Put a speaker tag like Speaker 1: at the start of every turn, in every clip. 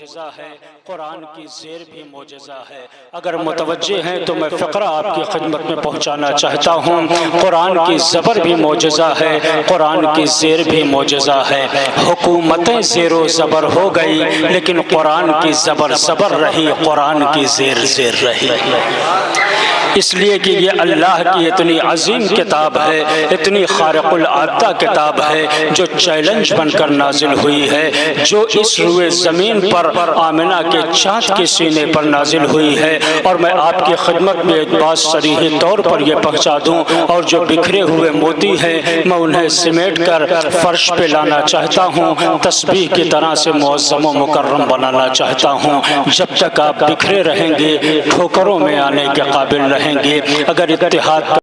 Speaker 1: मोजज़ा है, कुरान की ज़ेर भी मोजज़ा है। अगर मुतवज्जे हैं तो मैं फ़क़रा आपकी खिदमत में पहुँचाना चाहता हूँ। कुरान की ज़बर भी मोजज़ा है, कुरान की ज़ेर भी मोजज़ा है। हुकूमतें ज़ेरो ज़बर हो गई, लेकिन कुरान की ज़बर ज़बर रही, कुरान की ज़ेर ज़ेर रही। इसलिए कि ये अल्लाह की इतनी अजीम किताब है, इतनी खारिकुल आदा किताब है, जो चैलेंज बनकर नाजिल हुई है, जो इस रुए ज़मीन पर आमिना के चाँद के सीने पर नाजिल हुई है। और मैं आपकी खिदमत में एक बात सरीही तौर पर यह पहुँचा दूँ, और जो बिखरे हुए मोती हैं मैं उन्हें सिमेट कर फर्श पे लाना चाहता हूँ, तस्बीह की तरह से मुअज़्ज़म व मुकर्रम बनाना चाहता हूँ। जब तक आप बिखरे रहेंगे, ठोकरों में आने के काबिल रहेंगे। अगर इत्तेहाद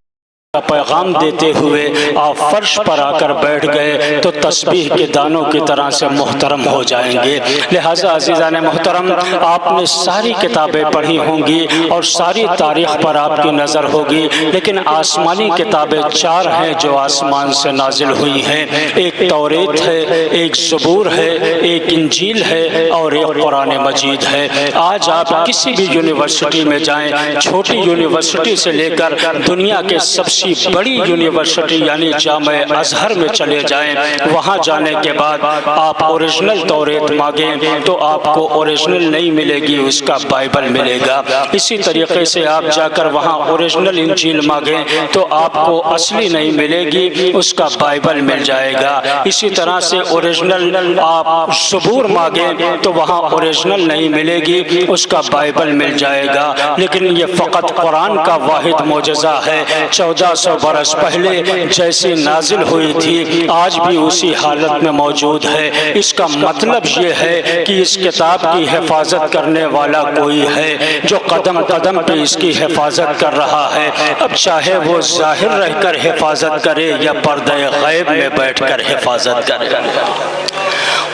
Speaker 1: का पैगाम देते हुए आप फर्श पर आकर बैठ गए तो तस्बीह के दानों की तरह से मुहतरम हो जाएंगे। लिहाजा अज़ीज़ान मोहतरम, आपने सारी किताबें पढ़ी होंगी और सारी तारीख पर आपकी नज़र होगी, लेकिन आसमानी किताबें चार हैं जो आसमान से नाजिल हुई हैं। एक तौरेत है, एक ज़बूर है, एक इंजील है और एक कुरान मजीद है। आज आप किसी भी यूनिवर्सिटी में जाएं, छोटी यूनिवर्सिटी से लेकर दुनिया के सबसे बड़ी यूनिवर्सिटी यानी जामे अजहर में चले जाएं, वहां जाने के बाद आप ओरिजिनल तौरेत मांगें तो आपको ओरिजिनल नहीं मिलेगी, उसका बाइबल मिलेगा। इसी तरीके से आप जाकर वहां ओरिजिनल इंजील मांगें तो आपको असली नहीं मिलेगी, उसका बाइबल मिल जाएगा। इसी तरह से ओरिजिनल आप ज़बूर मांगें तो वहां ओरिजिनल नहीं मिलेगी, उसका बाइबल मिल जाएगा। लेकिन ये फ़कत कुरान का वाहिद मोजज़ा है। 1400 बरस पहले जैसी नाजिल हुई थी आज भी उसी हालत में मौजूद है। इसका मतलब ये है कि इस किताब की हिफाजत करने वाला कोई है जो कदम कदम पे इसकी हिफाजत कर रहा है। अब चाहे वो जाहिर रहकर हिफाजत करे या पर्दे गैब में बैठकर हिफाजत करे,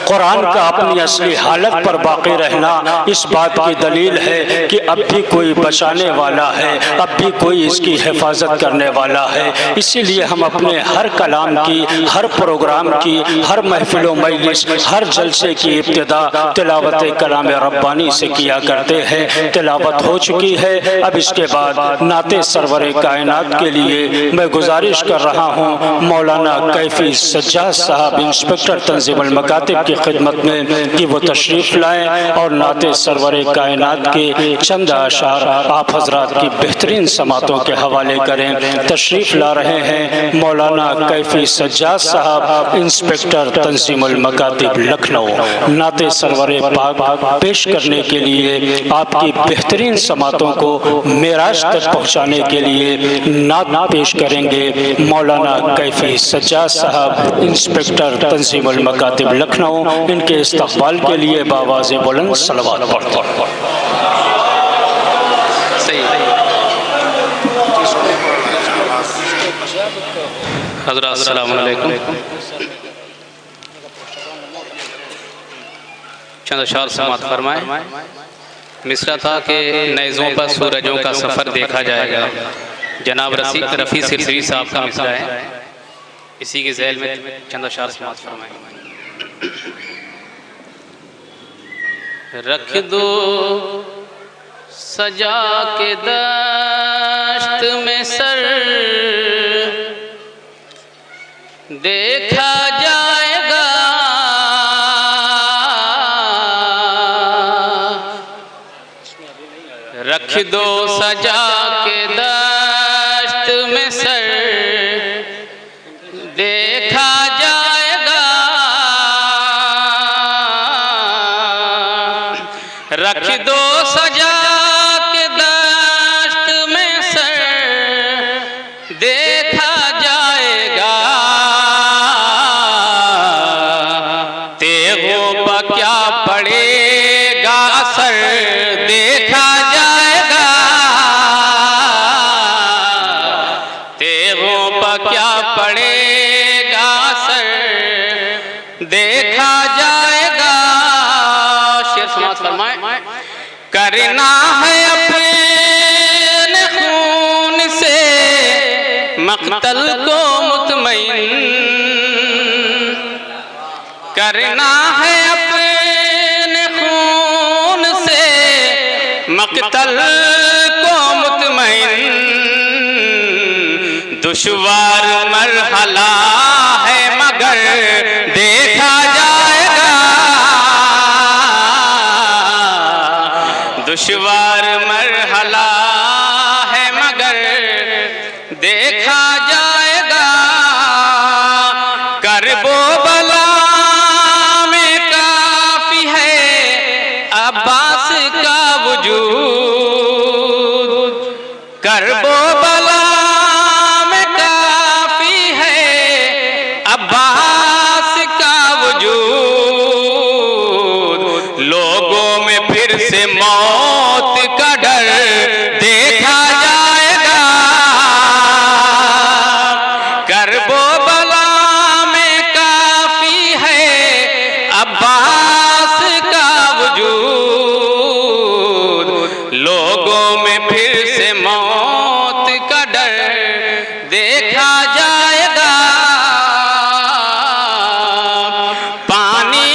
Speaker 1: कुरान का अपनी असली हालत पर बाकी रहना इस बात की दलील है कि अब भी कोई बचाने वाला है, अब भी कोई इसकी हिफाजत करने वाला है। इसीलिए हम अपने हर कलाम की, हर प्रोग्राम की, हर महफिल मजलिस, हर जलसे की इब्तिदा तिलावत कलाम रब्बानी से किया करते हैं। तिलावत हो चुकी है, अब इसके बाद नाते सरवर कायनात के लिए मैं गुजारिश कर रहा हूँ मौलाना कैफी सज्जाद साहब इंस्पेक्टर तंजीमुल मकातिब की खिदमत में कि वो तशरीफ़ लाएँ और नाते सरवर कायनात के चंद अशार आप हजरात की बेहतरीन समातों के हवाले करें। तशरीफ़ ला रहे हैं मौलाना कैफी सज्जाद साहब इंस्पेक्टर तंजीमुल मकातिब लखनऊ। नाते सरवर पाक पेश करने के लिए, आपकी बेहतरीन समातों को मेराज तक पहुँचाने के लिए नात पेश करेंगे मौलाना कैफी सज्जाद साहब इंस्पेक्टर तंजीमुल मकातिब लखनऊ। इनके इस्तक़बाल के लिए बावाज़े बुलंद सलवात पढ़ते हैं।
Speaker 2: हज़रात अस्सलामु अलैकुम। चंद अशार समात फरमाएं। मिसरा था कि नैज़ों पर सूरजों का सफ़र देखा जाएगा। जनाब रफ़ी सिरसवी साहब का मिसरा है, इसी के ज़ैल में चंद अशार समात फरमाएं। रख दो सजा के दश्त में सर, देखा जाएगा रख दो सजा के दश्त में सर, देखा जाएगा रख दो सजा के दश्त में सर, देखा जाएगा तेगों पर क्या पड़ेगा असर, देखा जाएगा तेगों पर क्या पड़ेगा असर, देखा जाएगा। शेर समाज फरमाए। करना है अपने खून से मक़तल को मुतमईन, करना है अपने खून दुश्वार मरहला है मगर देखा जाएगा, दुश्वार मरहला है मगर देखा जाएगा। करबो बला में काफी है अब्बास का वजूद, करबो बला में काफी है अब्बास का वजूद। लोगों में फिर से मौत का डर देखा जाएगा, करबो बला में काफी है अब्बास का वजूद। लोगों में फिर से मौत का डर देखा जाएगा। पानी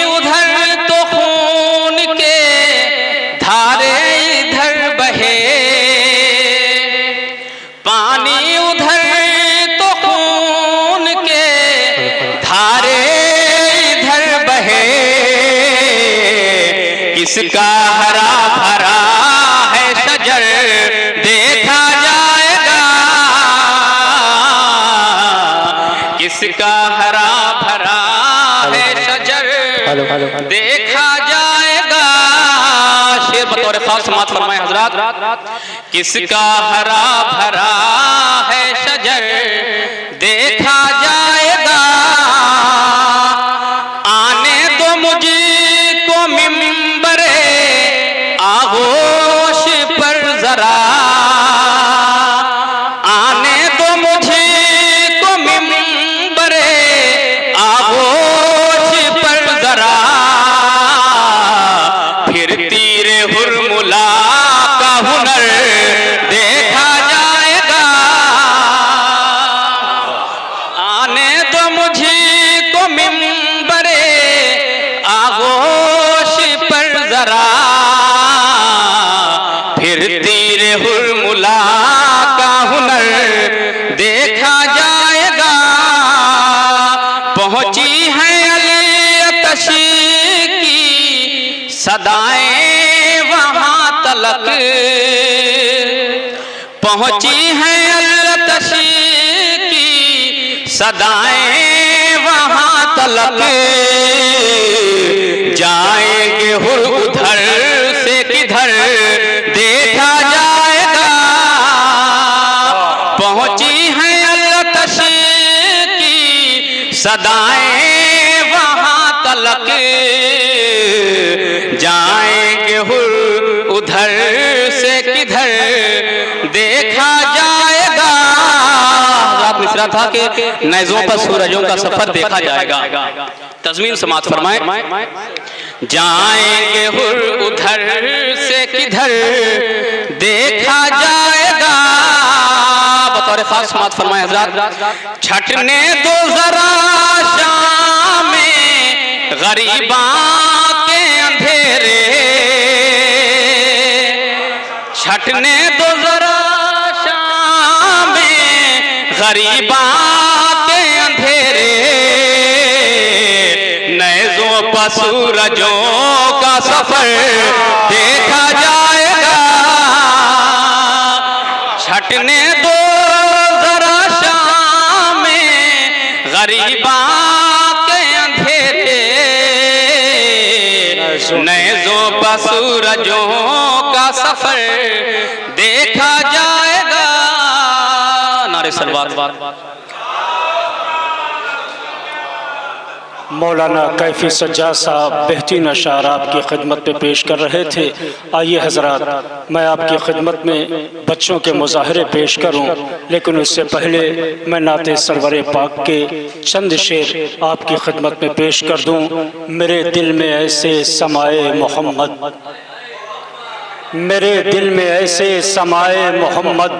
Speaker 2: उधर तो खून के धारे इधर बहे, पानी उधर तो खून के धारे इधर बहे। किसका हरा भरा है शजर देखा जाएगा, किसका हरा भरा है शजर देखा जाएगा। शेर बतौर खास समाअत फरमाए हजरात। किसका हरा भरा है शजर देखा जाएगा। आने दो मुझको मिंबरे आगोश पर जरा, आने दो मुझको मिंबरे आगोश पर जरा। फिर तीरे हुरमुला का हुनर देखा जाएगा। आने दो मुझको मिंबरे आगोश पर जरा। फिर तीरे हुरमुला का हुनर देखा जाएगा। पहुंची है अली तशी की सदाएं वहां तलक, पहुंची है अली तशी की सदाएं वहां तलक। जाएंगे हुर उधर से किधर देखा जाएगा। पहुंची है अल्लाह की सदाएं वहां तलक। जाएंगे हुर उधर से किधर देखा जाएगा। रात मिसरा था कि नैज़ों पर सूरजों का सफर देखा जाएगा। तज़मीन समाअत फरमाए। जाएंगे हुर उधर से किधर देखा जाएगा। बतौर खास समाअत फरमाए हजरात। छटने दो जरा शाम में गरीबा के अंधेरे, छटने दो जरा शाम में गरीबा के अंधेरे। नैज़ों पर सूरजों का सफर देखा जाएगा। छटने दो जरा शाम में गरीबा के अंधेरे। नैज़ों पर सूरजों का सफर देखा जाएगा। नारे सलवात।
Speaker 1: मौलाना कैफी सज्जाद साहब बेहतरीन अशार आपकी खिदमत में पेश कर रहे थे। आइए हजरात, मैं आपकी खिदमत में बच्चों के मुजाहरे पेश करूं, लेकिन उससे पहले मैं नाते सरवर पाक के चंद शेर आपकी खिदमत में पेश कर दूं। मेरे दिल में ऐसे समाए मोहम्मद, मेरे दिल में ऐसे समाए मोहम्मद,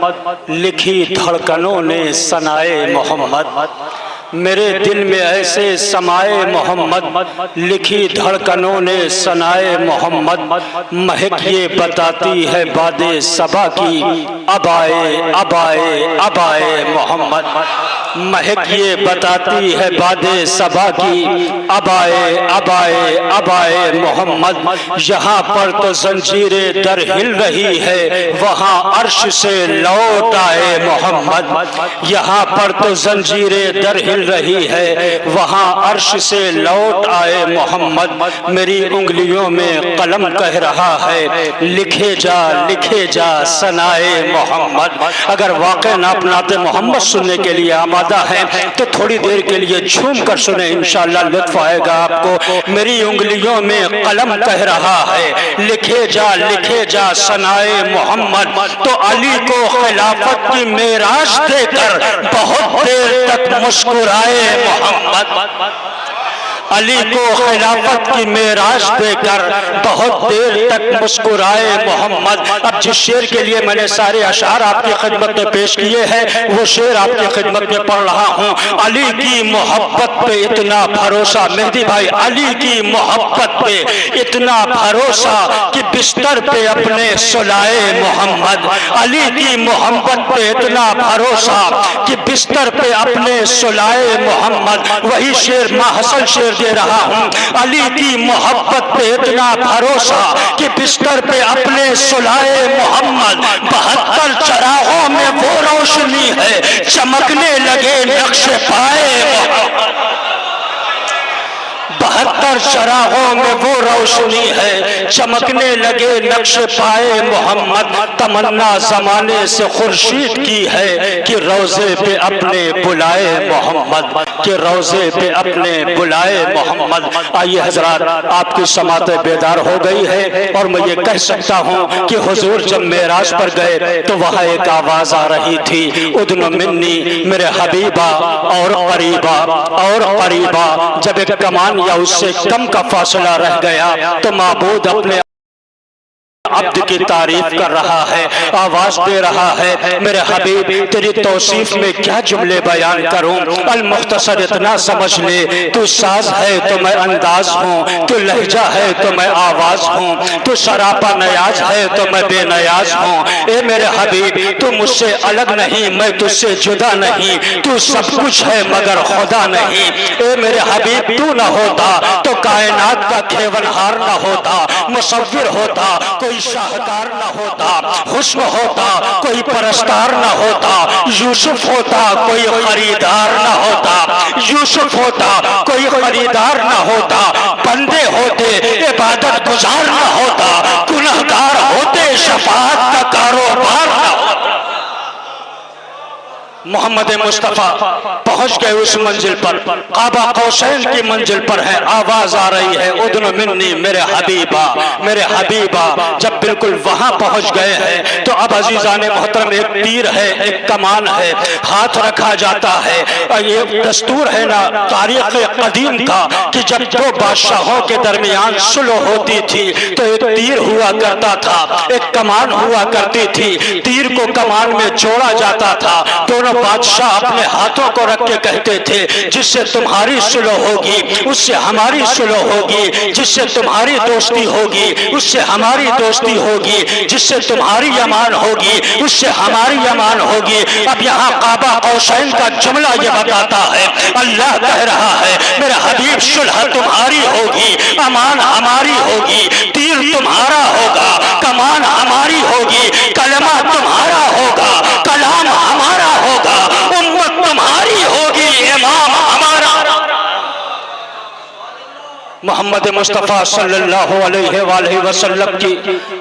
Speaker 1: लिखी धड़कनों ने सनाए मोहम्मद। मेरे दिल में ऐसे समाए मोहम्मद, लिखी धड़कनों ने सनाए मोहम्मद। महक ये बताती है बादे सबा की, अब आए अब आए अब आए मोहम्मद। महक ये बताती है बादे सबा की, अब आए अब आए अब आए मोहम्मद। यहाँ पर तो जंजीरें दर हिल रही है, वहाँ अर्श से लौट आए मोहम्मद। यहाँ पर तो जंजीरें दर हिल रही है, वहाँ अर्श से लौट आए मोहम्मद। मेरी उंगलियों में कलम कह रहा है, लिखे जा सनाए मोहम्मद। अगर वाकई ना अपनाते मोहम्मद सुनने के लिए आमादा है तो थोड़ी देर के लिए झूम कर सुने, इंशाअल्लाह लुत्फ आएगा आपको। मेरी उंगलियों में कलम कह रहा है, लिखे जा सनाए मोहम्मद। तो अली को खिलाफत की मेराज देकर बहुत देर तक मुस्कुराए मोहम्मद। अली को खिलाफत की मेराज देकर बहुत देर तक मुस्कुराए मोहम्मद। अब जिस शेर के लिए मैंने सारे अशार आपकी खिदमत में पेश किए हैं, वो शेर आपकी खिदमत में पढ़ रहा हूँ। अली की मोहब्बत पे इतना भरोसा, मेहदी भाई, अली की मोहब्बत पे इतना भरोसा कि बिस्तर पे अपने सुलाए मोहम्मद। अली की मोहब्बत पे इतना भरोसा कि बिस्तर पे अपने सुलाए मोहम्मद। वही शेर माहसल शेर दे रहा हूं। अली की मोहब्बत पे इतना भरोसा कि बिस्तर पे अपने सुलाए मोहम्मद। 72 चरागों में वो रोशनी है, चमकने लगे नक्शे पाए मोहम्मद। 72 चरागों में वो रोशनी है, चमकने लगे नक्शे पाए मोहम्मद। तमन्ना जमाने से खुर्शीद की है कि रोजे पे अपने बुलाए मोहम्मद, कि रोजे पे अपने बुलाए मोहम्मद। आइए हजरात, आपकी समाते बेदार हो गई है और मैं ये कह सकता हूँ कि हुजूर जब मेराज पर गए तो वहाँ एक आवाज आ रही थी, उद्न मिन्नी, मेरे हबीबा और करीबा और करीबा। जब एक कमान या उससे कम का फासला रह गया तो माबूद अपने अब्द की तारीफ कर रहा है, आवाज दे रहा है, मेरे हबीब तेरी तौसीफ में क्या जुमले बयान करूं। अल मुख्तसर इतना समझ ले, तू साज है तो मैं अंदाज हूँ, तू लहजा है तो मैं आवाज हूँ, तू सरापा नयाज है तो मैं बेनयाज हूँ। ए मेरे हबीब तू मुझसे अलग नहीं, मैं तुझसे जुदा नहीं, तू सब कुछ है मगर खुदा नहीं। ए मेरे हबीब तू न होता तो कायनात का खेवनहार न होता, मुसव्विर होता कोई शाहकार न होता, हुस्न होता कोई परस्तार न होता, यूसुफ होता कोई खरीदार न होता, यूसुफ होता कोई खरीदार न होता, बंदे होते इबादत गुजार न होता, गुनहगार होते शफाअत का कारोबार न होता। मोहम्मद मुस्तफ़ा पहुंच गए उस मंजिल पर, काबा कौसैन की मंजिल पर है। आवाज आ रही है, उद्न मिन्नी, मेरे हबीबा, मेरे हबीबा। जब बिल्कुल वहां पहुंच गए हैं तो अब अजीजाने मोहतरम एक तीर है, एक कमान है, हाथ रखा जाता है। और ये दस्तूर है ना तारीख कदीम का कि जब दो बादशाहों के दरमियान सुलह होती थी तो एक तीर हुआ करता था, एक कमान हुआ करती थी। तीर को कमान में जोड़ा जाता था। दोनों बादशाह अपने हाथों को रख के कहते थे, जिससे तुम्हारी सुलह होगी उससे हमारी सुलह होगी, जिससे तुम्हारी दोस्ती होगी उससे हमारी दोस्ती होगी, जिससे तुम्हारी अमान होगी उससे हमारी अमान होगी। अब यहाँ काबा कौसैन का जुमला ये बताता है, अल्लाह कह रहा है मेरे हबीब सुलह तुम्हारी होगी, अमान हमारी होगी, तीर तुम्हारा होगा, कमान हमारी होगी, कलमा तुम्हारा होगा, कलाम हमारा होगा, उम्मत तुम्हारी होगी, इमाम हमारा। मोहम्मद मुस्तफ़ा सल्लल्लाहु अलैहि वसल्लम की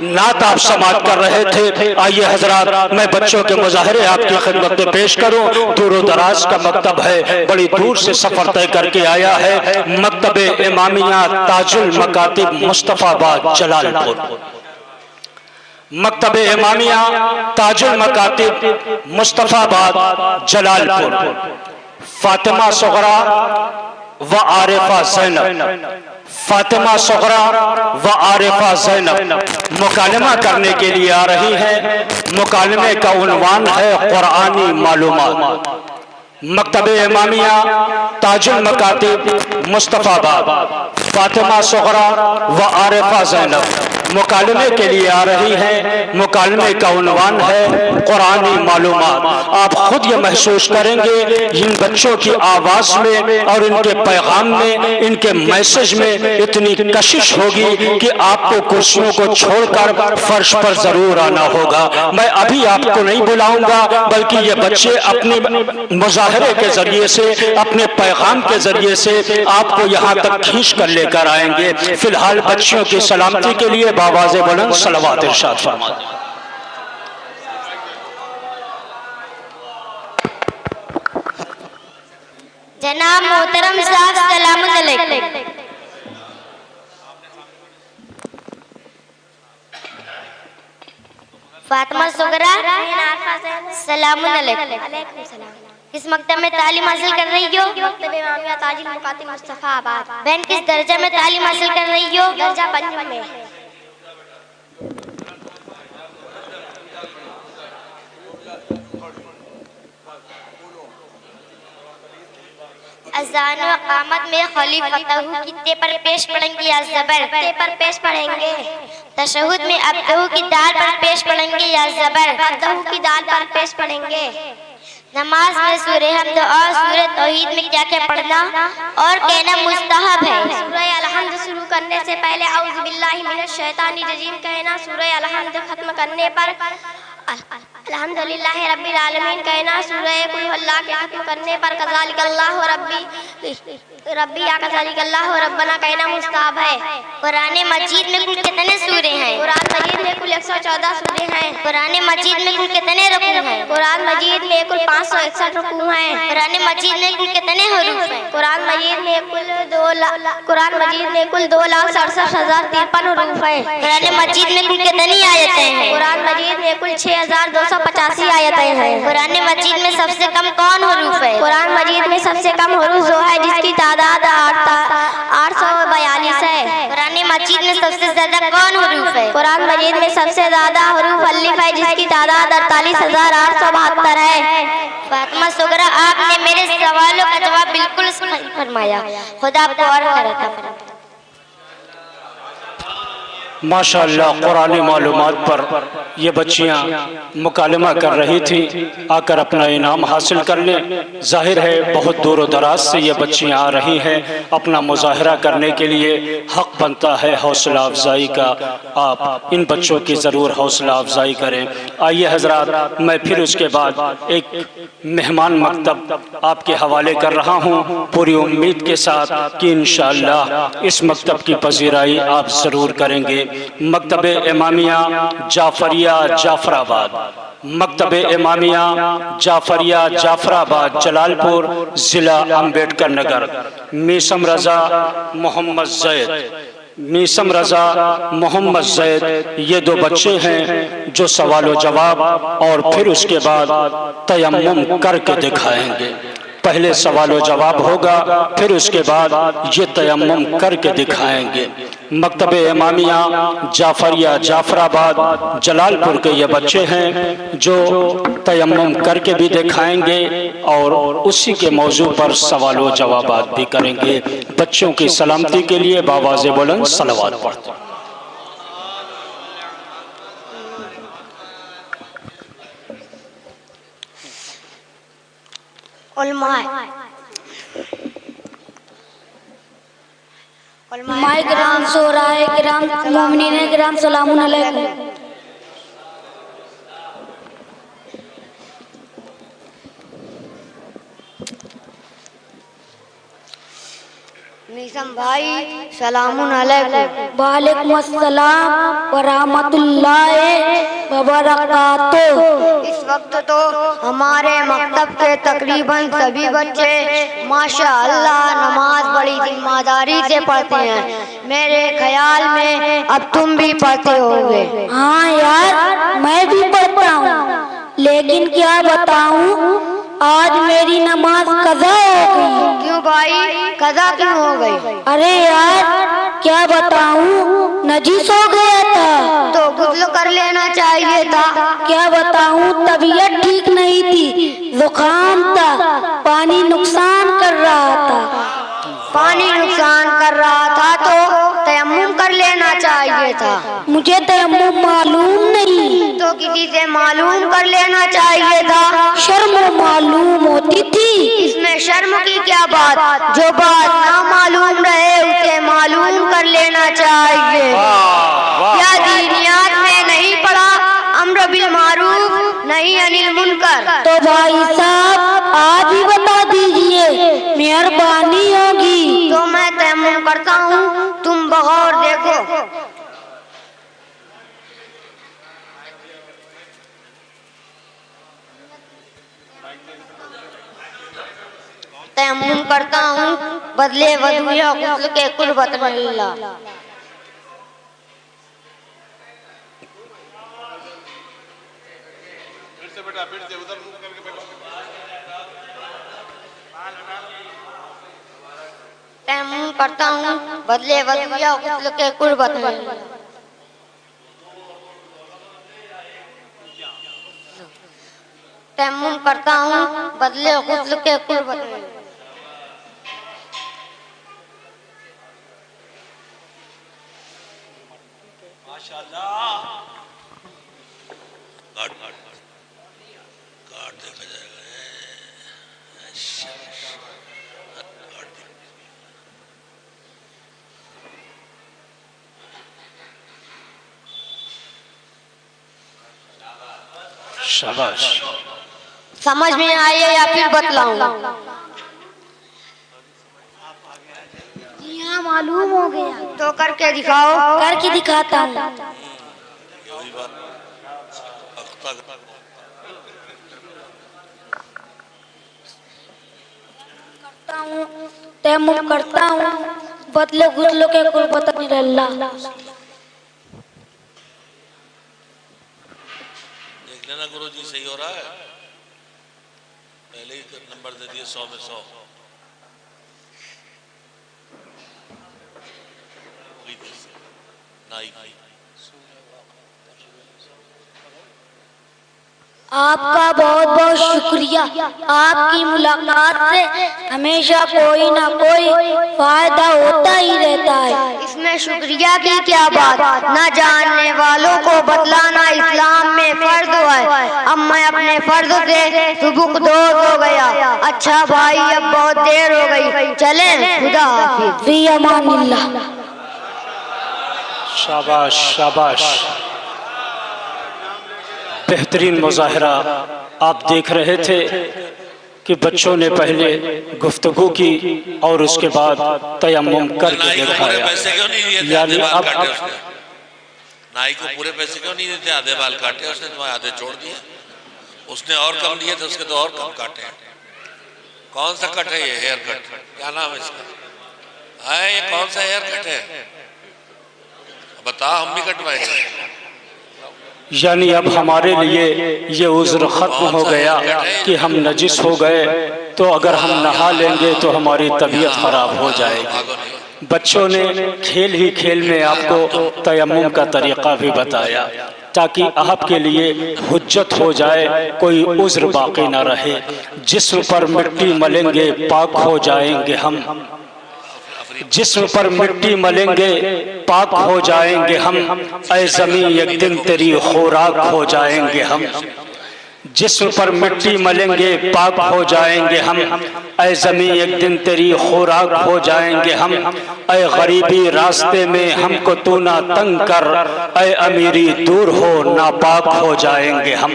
Speaker 1: नात आप समाअत कर रहे थे। आइए हजरात, मैं बच्चों के मुजाहरे आपकी खिदमत में पेश करूं। दूर दराज का मकतब है, बड़ी दूर से सफर तय करके आया है। मकतब इमामिया ताजुल मकातिब मुस्तफ़ाबाद जलालपुर, मकतब इमामिया ताजुल मकातिब मुस्तफ़ाबाद जलालपुर। फातिमा सुगरा व आरिफा ज़ैनब, फातिमा सुगरा व आरिफा ज़ैनब मुकालमा करने के लिए आ रही है। मुकालमे का उन्वान है कुरानी मालूमात। मकतब इमामिया ताजुल मकातिब मुस्तफ़ाबाद फातिमा सुगरा व आरिफा ज़ैनब मुकालमे के लिए आ रही हैं। मुकालमे का उन्वान है कुरानी मालूमात। आप खुद ये महसूस करेंगे इन बच्चों की आवाज़ में और इनके पैगाम में, इनके मैसेज में इतनी कशिश होगी कि आपको कुर्सियों को छोड़कर फर्श पर जरूर आना होगा। मैं अभी आपको नहीं बुलाऊंगा, बल्कि ये बच्चे अपने मुजाहरे के जरिए से, अपने पैगाम के जरिए से आपको यहाँ तक खींच कर लेकर आएंगे। फिलहाल बच्चियों की सलामती के लिए बावाज़े बुलंद सलवात इरशाद फरमा।
Speaker 3: जनाब मोहतरम साहब सलाम अलैकुम। फातिमा सुगरा सलाम अलैकुम। किस मकतब में तालीम हासिल कर रही हो?
Speaker 4: मकतब इमामिया ताजुल मकातिब मुस्तफ़ाबाद।
Speaker 3: बहन किस दर्जा में तालीम हासिल कर रही हो?
Speaker 4: दर्जा पंजम में।
Speaker 3: अज़ान व क़ामत में खलीफ़तहू कित्ते पर पेश पढ़ेंगे या ज़बर?
Speaker 4: कित्ते पर पेश पढ़ेंगे।
Speaker 3: तशहुद में अब्दहू की दाल पर पेश पढ़ेंगे या ज़बर?
Speaker 4: अब्दहू की दाल पर पेश पढ़ेंगे।
Speaker 3: नमाज में सूरह हम्द और सूरह तौहीद में क्या क्या पढ़ना और कहना मुस्तहब है?
Speaker 4: सूरह अल-हम्द शुरू करने से पहले औज़ु बिल्लाहि मिनश शैतानिर रजीम कहना। सूरह अल-हम्द खत्म करने पर अल्हम्दुलिल्लाहि रब्बिल आलमीन कहना। सूरह कुल हुवल्लाह के खत्म करने पर कज़ालिकल्लाहु रब्बी या कज़ालिकल्लाहु रब्बना कहना मुस्तहब है।
Speaker 3: कुरान मजीद में कुल कितने सूरे हैं?
Speaker 4: कुरान मजीद में कुल 114 सूरे हैं।
Speaker 3: कुरान मजीद में कुल कितने रुकू हैं?
Speaker 4: कुरान मजीद में कुल 561 रुकू हैं।
Speaker 3: कुरान मजीद में कुल कितने हरूफ हैं?
Speaker 4: कुरान मजीद में कुल 2,67,053 हरूफ हैं।
Speaker 3: कुरान मजीद में कुल कितनी आयतें हैं?
Speaker 4: कुरान मजीद में कुल 6,285 आयतें हैं।
Speaker 3: कुरान मजीद में सबसे कम कौन हरूफ है?
Speaker 4: कुरान मजीद में सबसे कम हरूफ वो है जिसकी तादाद 842 है।
Speaker 3: कुरान मजीद में सबसे ज्यादा कौन हरूफ है?
Speaker 4: कुरान मजीद में सबसे ज्यादा हरूफ अलिफ है जिसकी तादाद 48,872 है।
Speaker 3: फातिमा सुगरा, आपने मेरे सवालों का जवाब बिल्कुल सही फरमाया। खुदा आपको और खैर अता फरमाए।
Speaker 1: माशाअल्लाह कुरानी मालूमात पर ये बच्चियाँ मुकालमा कर रही थी, आकर अपना इनाम हासिल कर लें। जाहिर है बहुत दूर दराज से ये बच्चियाँ आ रही हैं, अपना मुजाहरा करने के लिए हक बनता है हौसला अफजाई का। आप इन बच्चों की ज़रूर हौसला अफजाई करें। आइए हजरात, मैं फिर उसके बाद एक मेहमान मकतब आपके हवाले कर रहा हूँ, पूरी उम्मीद के साथ कि इंशाअल्लाह इस मकतब की पजीराई आप ज़रूर करेंगे। मकतब इमामिया जाफरिया जाफराबाद, मकतब इमामिया जाफरिया जाफराबाद, जलालपुर, ज़िला अम्बेडकर नगर। मीसम रज़ा मोहम्मद ज़ैद, मीसम रज़ा मोहम्मद ज़ैद ये दो बच्चे हैं जो सवाल व जवाब और फिर उसके बाद तयम्मुम करके दिखाएंगे। पहले सवाल व जवाब होगा, फिर उसके बाद ये तयम्मुम करके दिखाएंगे। मकतब इमामिया जाफरिया जाफराबाद जलालपुर के ये बच्चे हैं जो तयम्मुम करके भी दिखाएंगे और उसी के मौजू पर सवाल व जवाब भी करेंगे। बच्चों की सलामती के लिए बावाज़े बुलंद सलवात पढ़ते हैं।
Speaker 5: उलमाए किराम, शोराए किराम, मोमिनीन किराम, सलामुन अलैकुम।
Speaker 6: मीसम भाई सलामुन अलैकुम।
Speaker 5: वालेकुम अस्सलाम व रहमतुल्लाहि व बरकातुहू।
Speaker 6: इस वक्त तो हमारे मकतब के तकरीबन सभी बच्चे माशाअल्लाह नमाज बड़ी जिम्मेदारी से पढ़ते हैं। मेरे ख्याल में अब तुम भी पढ़ते होगे।
Speaker 5: हाँ यार, मैं भी पढ़ता हूँ, लेकिन क्या बताऊँ, आज मेरी नमाज कज़ा हो गई।
Speaker 6: क्यों भाई, कज़ा क्यों हो गई?
Speaker 5: अरे यार क्या बताऊँ, नजीस हो गया था।
Speaker 6: तो गुस्ल कर लेना चाहिए था।
Speaker 5: क्या बताऊं, तबीयत ठीक नहीं थी, जुकाम था, पानी नुकसान कर रहा था।
Speaker 6: पानी नुकसान कर रहा था तो तयम्मुम कर लेना चाहिए था।
Speaker 5: मुझे तयम्मुम मालूम नहीं।
Speaker 6: तो किसी से मालूम कर लेना चाहिए था।
Speaker 5: शर्म मालूम होती थी।
Speaker 6: इसमें शर्म की क्या बात, जो बात ना मालूम रहे उसे मालूम कर लेना चाहिए। क्या दीनियात में नहीं पढ़ा, अम्र बिल मारूफ नहीं अनिल मुनकर?
Speaker 5: तो भाई साहब आप ही बता दीजिए, मेहरबानी होगी।
Speaker 6: तो मैं तयम्मुम करता हूँ, तुम बगौर देखो। तयम्मुम करता हूँ बदले वजू या गुस्ल के कुर्बत में अल्लाह। तयम्मुम करता हूँ बदले वजू या गुस्ल के कुर्बत में अल्लाह। तयम्मुम करता हूँ बदले गुस्ल के कुर्बत में।
Speaker 7: कार्ड देखा जाएगा।
Speaker 1: शाबाश।
Speaker 6: समझ में आई है या फिर बतलाऊं?
Speaker 5: जी हाँ, मालूम हो गया।
Speaker 6: तो करके दिखाओ।
Speaker 5: करके दिखाता हूँ।
Speaker 7: यही बात
Speaker 5: तयम्मुम करता हूँ बदले गुस्ल के कुर्बत में अल्लाह।
Speaker 7: देख लेना गुरु जी सही हो रहा है। पहले ही नंबर दे दिए 100 में 100।
Speaker 5: आपका बहुत बहुत शुक्रिया। आपकी मुलाकात से हमेशा कोई ना कोई फायदा होता ही रहता है।
Speaker 6: इसमें शुक्रिया की क्या बात, न जानने वालों को बतलाना इस्लाम में फर्ज है। अब मैं अपने फर्ज से सुबुकदोश हो गया। अच्छा भाई, अब बहुत देर हो गई, चलें, खुदा हाफिज।
Speaker 5: फी अमानिल्लाह।
Speaker 1: शाबाश शाबाश। बेहतरीन मुजाहरा आप देख रहे थे कि बच्चों ने पहले गुफ्तगू की और उसके बाद तयम्मुम करके दिखाया। यानी अब
Speaker 7: नाई को पूरे पैसे क्यों नहीं देते? आधे बाल काटे उसने, तो आधे छोड़ दिए। उसने और कम दिए थे, उसके तो और कम काटे। कौन सा कट है ये? हेयर कट, क्या नाम है इसका? है ये कौन सा हेयर कट है? बता, हम भी कटवाएंगे।
Speaker 1: यानी अब हमारे लिए ये उज़्र खत्म हो गया कि हम नजिस हो गए, तो अगर हम नहा लेंगे तो हमारी तबीयत खराब हो जाएगी। बच्चों ने खेल ही खेल में आपको तयम्मुम का तरीक़ा भी बताया ताकि आपके लिए हुज्जत हो जाए, कोई उज़्र बाकी न रहे। जिस्म पर मिट्टी मलेंगे पाक हो जाएंगे हम, जिस्म पर मिट्टी मलेंगे पाक हो जाएंगे हम। ऐ ज़मीं एक दिन तेरी खुराक हो जाएंगे हम। जिस्म पर मिट्टी मलेंगे पाक हो जाएंगे हम। ऐ ज़मीं एक दिन तेरी खुराक हो जाएंगे हम। ऐ गरीबी रास्ते में हमको तू ना तंग कर, ऐ अमीरी दूर हो नापाक हो जाएंगे हम।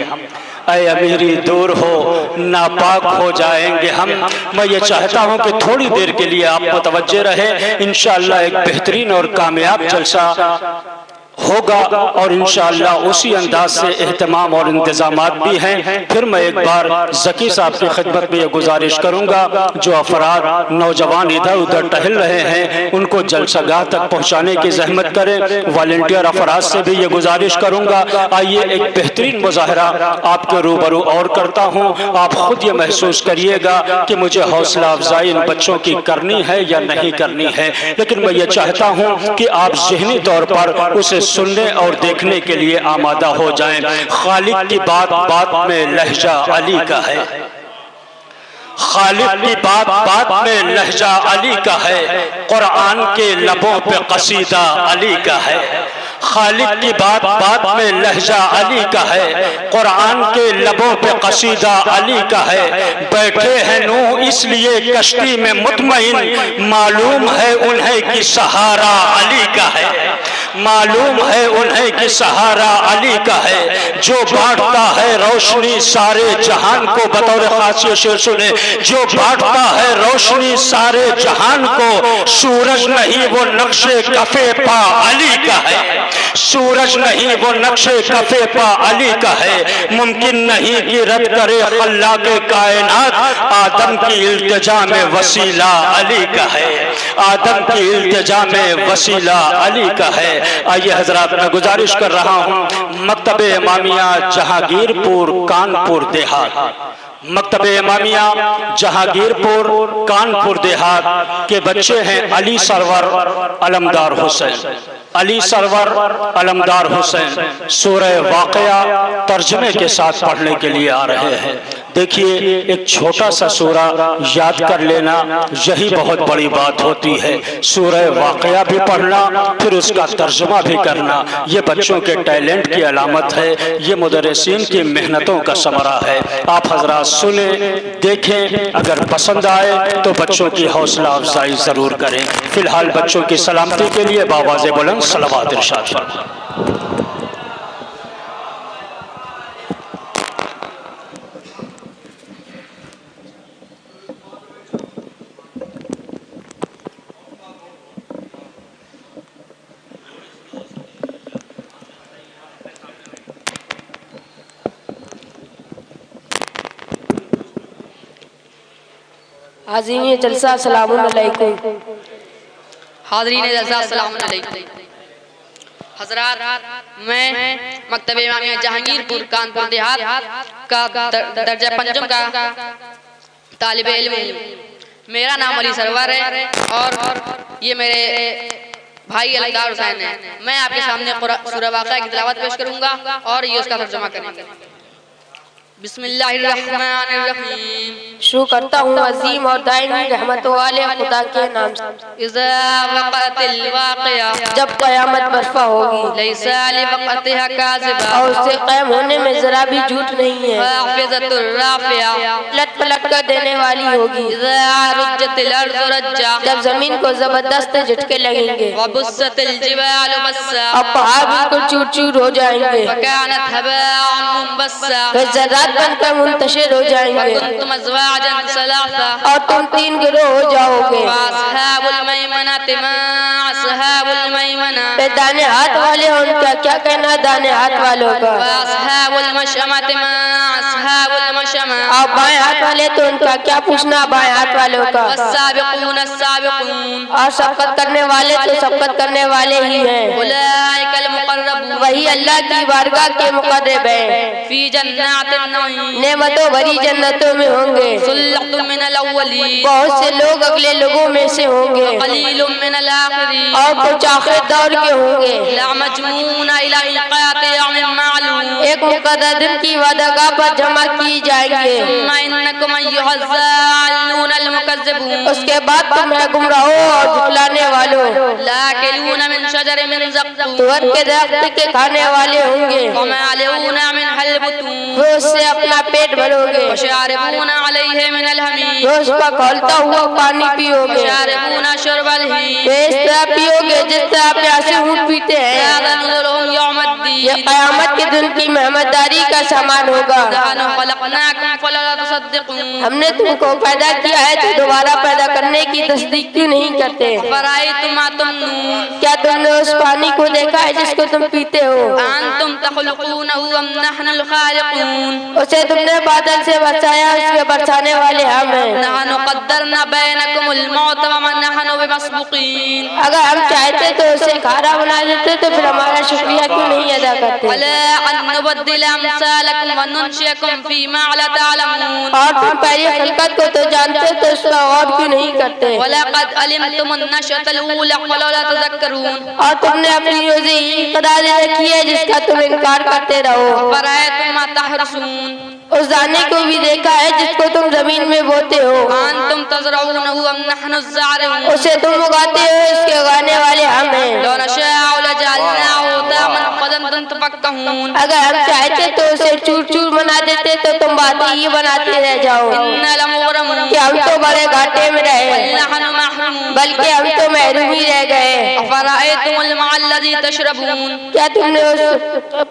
Speaker 1: ऐ अमीरी दूर हो नापाक हो जाएंगे हम। मैं ये चाहता हूँ कि थोड़ी देर के लिए आप मुतवज्जे रहे। इंशाअल्लाह एक बेहतरीन और कामयाब जलसा होगा और इंशाअल्लाह उसी अंदाज से एहतमाम और इंतजामात भी हैं। फिर मैं एक बार ज़की साहब की खिदमत में ये गुजारिश करूँगा, जो अफराद नौजवान इधर उधर टहल रहे हैं उनको जलसागाह तक पहुँचाने की जहमत करें। वॉलंटियर अफराद से भी ये गुजारिश करूँगा। आइए एक बेहतरीन मुजाहरा आपके रूबरू और करता हूँ, आप खुद ये महसूस करिएगा कि मुझे हौसला अफजाई इन बच्चों की करनी है या नहीं करनी है। लेकिन मैं ये चाहता हूँ कि आप ज़हनी तौर पर उसे सुनने और देखने के लिए आमादा हो जाएं। खालिक की बात बात में लहजा अली का है, खालिक की बात बात में लहजा अली का है, कुरान के लबों पे कसीदा अली का है। खालिक की बात बात में लहजा अली का है, कुरान के लबों पे कसीदा अली का है। बैठे हैं नूह इसलिए कश्ती में मुतमईन, मालूम है उन्हें कि सहारा अली का है, मालूम है उन्हें कि सहारा अली का है। जो बांटता है रोशनी सारे जहान को, बतौर खासियत शेर सुने, जो बांटता है रोशनी सारे जहान को, सूरज नहीं वो नक्शे कफे पा अली का है, सूरज नहीं वो नक्शे कफे पा अली का है। मुमकिन नहीं कि रद्द करे अल्लाह के कायनात, आदम की इल्तिजा में वसीला अली का है, आदम की इल्तिजा में वसीला अली का है। आइए हजरात, मैं गुजारिश कर रहा हूँ मकतबे इमामिया जहांगीरपुर कानपुर देहात, मकतबे इमामिया जहांगीरपुर कानपुर देहात के बच्चे हैं अली सरवर अलमदार हुसैन, अली सरवर अलमदार हुसैन सूरह वाक़या तर्जमे के साथ पढ़ने के लिए आ रहे हैं। देखिए, एक छोटा सा सूरा याद कर लेना यही बहुत बड़ी बात होती है। सूरह वाक़या भी पढ़ना, फिर उसका तर्जमा भी करना, ये बच्चों के टैलेंट की अलामत है, ये मुदर्रिसीन की मेहनतों का समरा है। आप हजरात सुने, देखें, अगर पसंद आए तो बच्चों की हौसला अफजाई ज़रूर करें। फिलहाल बच्चों की सलामती के लिए बावाज़े बुलंद सलावत इरशाद फरमाएं।
Speaker 8: हाज़रीन जलसा अस्सलामु अलैकुम।
Speaker 9: हाज़रीन जलसा अस्सलामु अलैकुम। हज़रात, मैं मकतब इमामिया जहांगीरपुर कानपुर देहात का दर्जा पंजम का तालिब इल्म हूँ। मेरा नाम अली सरवर है और ये मेरे भाई अलमदार हुसैन है। मैं आपके सामने सूरह वाक़या की तिलावत पेश करूँगा और ये उसका तर्जुमा करेंगे। बिस्मिल्लाहिर्रहमानिर्रहीम।
Speaker 8: शुरू करता हूँ अजीम और दायमी रहमत वाले खुदा के नाम से।
Speaker 9: इज़ा वक़अतिल वाक़िया, जब क़यामत बर्पा होगी, लैसा लिवक़अतिहा काज़िबा,
Speaker 8: और उससे क़याम होने में जरा भी झूठ नहीं है,
Speaker 9: ख़ाफ़िज़तुर राफ़िया,
Speaker 8: लट पलट कर देने वाली होगी।
Speaker 9: इज़ा रुज्जतिल अर्ज़ु रज्जा,
Speaker 8: जब जमीन को जबरदस्त झटके लगेंगे,
Speaker 9: वबुस्सतिल जिबालु बस्सा,
Speaker 8: अब पहाड़ बिल्कुल चूर चूर हो जाएंगे,
Speaker 9: वकानत हबाअन मुंबस्सा,
Speaker 8: वे ज़र्रात बनकर मुंतशिर हो जाएंगे,
Speaker 9: वकुंतुम अज़वाजन सलासा,
Speaker 8: और तुम तीन गिरोह हो जाओगे।
Speaker 9: वअस्हाबुल मैमनति मा अस्हाबुल मैमना,
Speaker 8: वे दाने हाथ वाले हैं, उनका क्या कहना दाने हाथ वालों का।
Speaker 9: वअस्हाबुल मशअमति मा अस्हाबुल मशअमा,
Speaker 8: और बाएं हाथ वाले तो उनका क्या पूछना बाएं हाथ वालों का।
Speaker 9: वस्साबिकून अस्साबिकून,
Speaker 8: और सबकत करने वाले तो सबकत करने वाले ही हैं।
Speaker 9: उलाइकल मुक़र्रबून,
Speaker 8: वही अल्लाह की बारगाह के मुक़र्रब हैं।
Speaker 9: फी जन्नातिन नईम,
Speaker 8: नेमतों भरी जन्नतों में होंगे।
Speaker 9: सुल्लतुम मिनल अव्वलीन,
Speaker 8: बहुत से लोग अगले लोगों में से होंगे,
Speaker 9: क़लीलुम मिनल आखिरीन,
Speaker 8: और कुछ आखिर दौर के होंगे।
Speaker 9: लमजमूना इला मिक़ाति यौमिन मालूम,
Speaker 8: एक मुक़द्दर दिन की वादागाह पर जमा की जाएंगे।
Speaker 9: सुम्मा इन्नकुम अय्युहज़्ज़ालूनल मुकज़्ज़िबून,
Speaker 8: उसके बाद तुम है गुमराहों और झुठलाने वालों।
Speaker 9: लाकिलूना मिन शजरिन मिन ज़क़्क़ूम,
Speaker 8: तुअर के दरख्त के खाने वाले होंगे,
Speaker 9: वमालिऊना मिन हलबतून,
Speaker 8: वो उससे अपना पेट भरोगे।
Speaker 9: वशारिबूना अलैहि मिनल हमीम,
Speaker 8: वो उसका खौलता हुआ पानी पियोगे।
Speaker 9: वशारिबूना शुर्बल हीम,
Speaker 8: वे इस तरह पियोगे जिस तरह प्यासे ऊँट पीते हैं।
Speaker 9: हाज़ा नुज़ुलुहुम यौमद्दीन,
Speaker 8: ये क़यामत के दिन की मेहमानदारी का सामान होगा।
Speaker 9: नहनु ख़लक़नाकुम फला तुसद्दिक़ून,
Speaker 8: हमने तुमको पैदा किया है तो दोबारा पैदा करने की तस्दीक क्यों नहीं करते।
Speaker 9: फ़राअयतुम मा तुमनून,
Speaker 8: क्या तुमने उस पानी को देखा है जिसको तुम पीते हो।
Speaker 9: अंतुम तख़लुक़ूनहु अम नहनुल ख़ालिक़ून,
Speaker 8: उसे तुमने बादल से बरसाया, उसके बरसाने वाले हम हैं।
Speaker 9: नहनु क़द्दरना बैनकुमुल मौत व मा नहनु बिमस्बुक़ीन,
Speaker 8: अगर हम चाहते तो उसे खारा बना देते तो फिर हमारा शुक्रिया क्यों नहीं अदा करते।
Speaker 9: वला अन नुबद्दिल अम्सालकुम व नुनशियकुम फीमा ला तअलमून।
Speaker 8: और तुम पहली खिलकत को तो जानते तो उसका और क्यों नहीं करते?
Speaker 9: वलक़द अलिमतुमुन नशअतल ऊला फलौला तज़क्करून।
Speaker 8: और तुमने अपनी रोज़ी करार रखी है जिसका तुम इनकार करते रहो।
Speaker 9: फरअयतुम मा तहरसून।
Speaker 8: उस दाने को भी देखा है जिसको तुम जमीन में बोते हो।
Speaker 9: अंतुम तज़रऊनहु अम नहनु ज़ारिऊन।
Speaker 8: उसे तुम उगाते हो, इसके उगाने वाले हम हैं।
Speaker 9: लौ नशाअ लजअलनाहु हुदामन फज़ंतुम तफक्कहून।
Speaker 8: अगर हम चाहते तो उसे चूर चूर बना देते तो तुम बातें ही बनाते रह जाओ
Speaker 9: इन्ना लमुग़रमून।
Speaker 8: कि हम तो बड़े घाटे में रहे,
Speaker 9: नहनु महरूमून।
Speaker 8: बल्कि हम तो महरूम ही रह गए।
Speaker 9: अफ़रअयतुमुल माअल्लज़ी तशरबून।
Speaker 8: क्या तुमने उस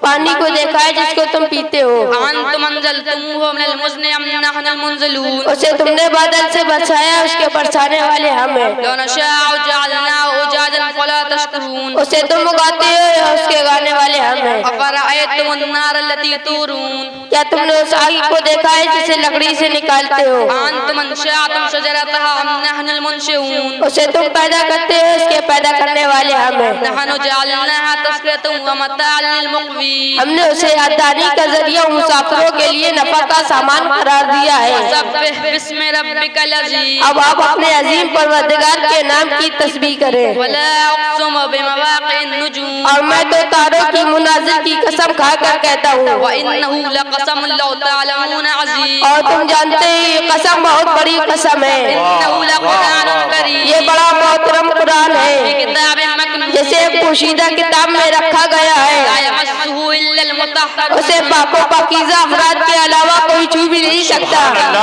Speaker 8: पानी को देखा है जिसको तुम पीते हो?
Speaker 9: अंतुम अंज़लतुमूहु मिनल मुज़्नि अम नहनुल मुनज़िलून।
Speaker 8: उसे तुमने बादल से बचाया, उसके बरसाने वाले हम हैं।
Speaker 9: लौ नशाअ जअलनाहु उजाजन फला तशकुरून।
Speaker 8: उसे तुम उगाते हो, उसके उगाने वाले हम हैं।
Speaker 9: अफ़रअयतुमुन नार अल्लती तूरून।
Speaker 8: क्या तुमने उस आग को देखा है जिसे लकड़ी से निकालते हो?
Speaker 9: अंतुम अंशअतुम शजरतहा अम नहनुल मुनशिऊन।
Speaker 8: उसे तुम पैदा करते हो, उसके पैदा करने वाले हम हैं।
Speaker 9: नहनु जअलनाहा तज़किरतन व मताअन लिलमुक़वीन।
Speaker 8: हमने उसे याददारी का जरिया मुसाफिरों के लिए नफा का सामान करार दिया है।
Speaker 9: सब्बिह बिस्मि रब्बिकल अज़ीम।
Speaker 8: अब आप अपने अजीम परवरदिगार के नाम की तस्बीह करें।
Speaker 9: वला उक़सिमु बिमवाक़िन नुजूम।
Speaker 8: और मैं तो तारों की मुनाज़िल की कसम खाकर कहता हूँ।
Speaker 9: व इन्नहु लक़समुन लौ तअलमून अज़ीम।
Speaker 8: और तुम जानते ही ये कसम बहुत बड़ी कसम है।
Speaker 9: इन्नहु लक़ुरआनुन करीम।
Speaker 8: ये बड़ा मोहतरम कुरान
Speaker 9: फी
Speaker 8: है
Speaker 9: किताबिन मकनून।
Speaker 8: जिसे एक पोशीदा किताब में रखा गया
Speaker 9: ला
Speaker 8: है।
Speaker 9: यमस्सुहु इल्लल मुतहहरून।
Speaker 8: उसे पाको पाकीज़ा अफराद के अलावा कोई छू भी नहीं सकता।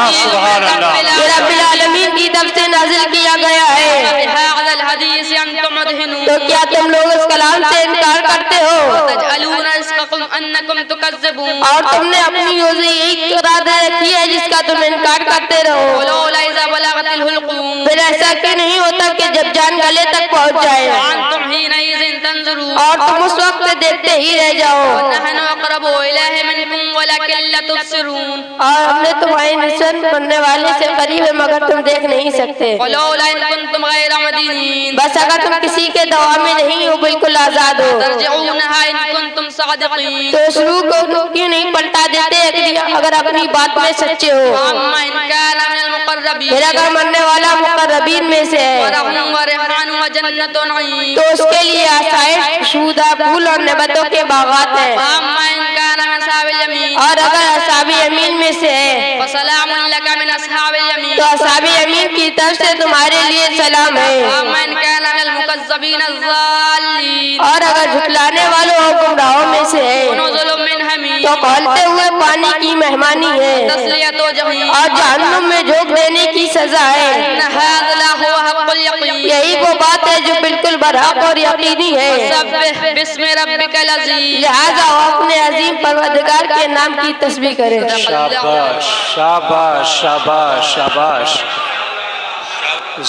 Speaker 8: ये रब्बिल आलमीन की तरफ से नाजिल किया गया है।
Speaker 9: बिहाज़ल हदीस अंतुम मुदहिनून।
Speaker 8: तो क्या तुम लोग इस कलाम से इनकार करते हो?
Speaker 9: तजअलून रिज़्क़कुम अन्नकुम तुकज़्ज़िबून।
Speaker 8: और तुमने अपनी रोज़ी यही करार रखी है जिसका तुम इनकार करते रहो।
Speaker 9: वलौला इज़ा बलगतिल हुल्क़ूम।
Speaker 8: फिर ऐसा क्यों नहीं होता कि जब जान गले तक पहुँच जाए
Speaker 9: अंतुम हीनइज़िन तंज़ुरून।
Speaker 8: और तुम उस वक्त देखते ही रह जाओ।
Speaker 9: नहनु अक़रबु इलैहि मिनकुम वलकिन ला तुबसिरून।
Speaker 8: और हमने तुम्हारी निशान बनने वाले से करीब है मगर तुम देख नहीं सकते।
Speaker 9: वलौला इन कुंतुम गैर मदीनीन।
Speaker 8: बस अगर तुम किसी के दवा में नहीं हो, बिल्कुल आजाद हो,
Speaker 9: तर्जिऊनहा इन कुंतुम सादिक़ीन।
Speaker 8: तो इस रूह को क्यों नहीं पलटा देते अगर अपनी बात में सच्चे हो?
Speaker 9: अम्मा इन काना मिनल मुक़र्रबीन।
Speaker 8: मेरा घर मरने वाला मुक़र्रबीन में से है
Speaker 9: वरहून व रिहान व जन्नतु नईम।
Speaker 8: तो उसके लिए आसाइश, खुशबूदार फूल और नेमतों के बागात हैं।
Speaker 9: अम्मा इन काना मिन अस्हाबिल यमीन।
Speaker 8: और अगर अस्हाबी यमीन में से है
Speaker 9: फसलामुन लका मिन अस्हाबिल यमीन।
Speaker 8: तो अस्हाबी यमीन की तरफ से तुम्हारे लिए सलाम है।
Speaker 9: अम्मा इन काना मिनल मुकज़्ज़बीन अज़्ज़ालीन।
Speaker 8: और अगर झुटलाने वालों और गुमराहों में से है
Speaker 9: नुज़ुलुम मिन हमीम।
Speaker 8: तो खौलते हुए पानी की मेहमानी है
Speaker 9: तस्लियतु जहीम।
Speaker 8: और जहन्नुम में झोंक देने की सजा है।
Speaker 9: इन्न हाज़ा लहुव हक़्क़ुल यक़ीन।
Speaker 8: यही वो बात है जो बिल्कुल बरहक और यकीनी है।
Speaker 9: सब्बिह बिस्मि रब्बिकल अज़ीम।
Speaker 8: लिहाजा वो अपने अजीम परवरदिगार के नाम की तस्बीह करें।
Speaker 1: शाबाश शाबाश शाबाश शाबाश।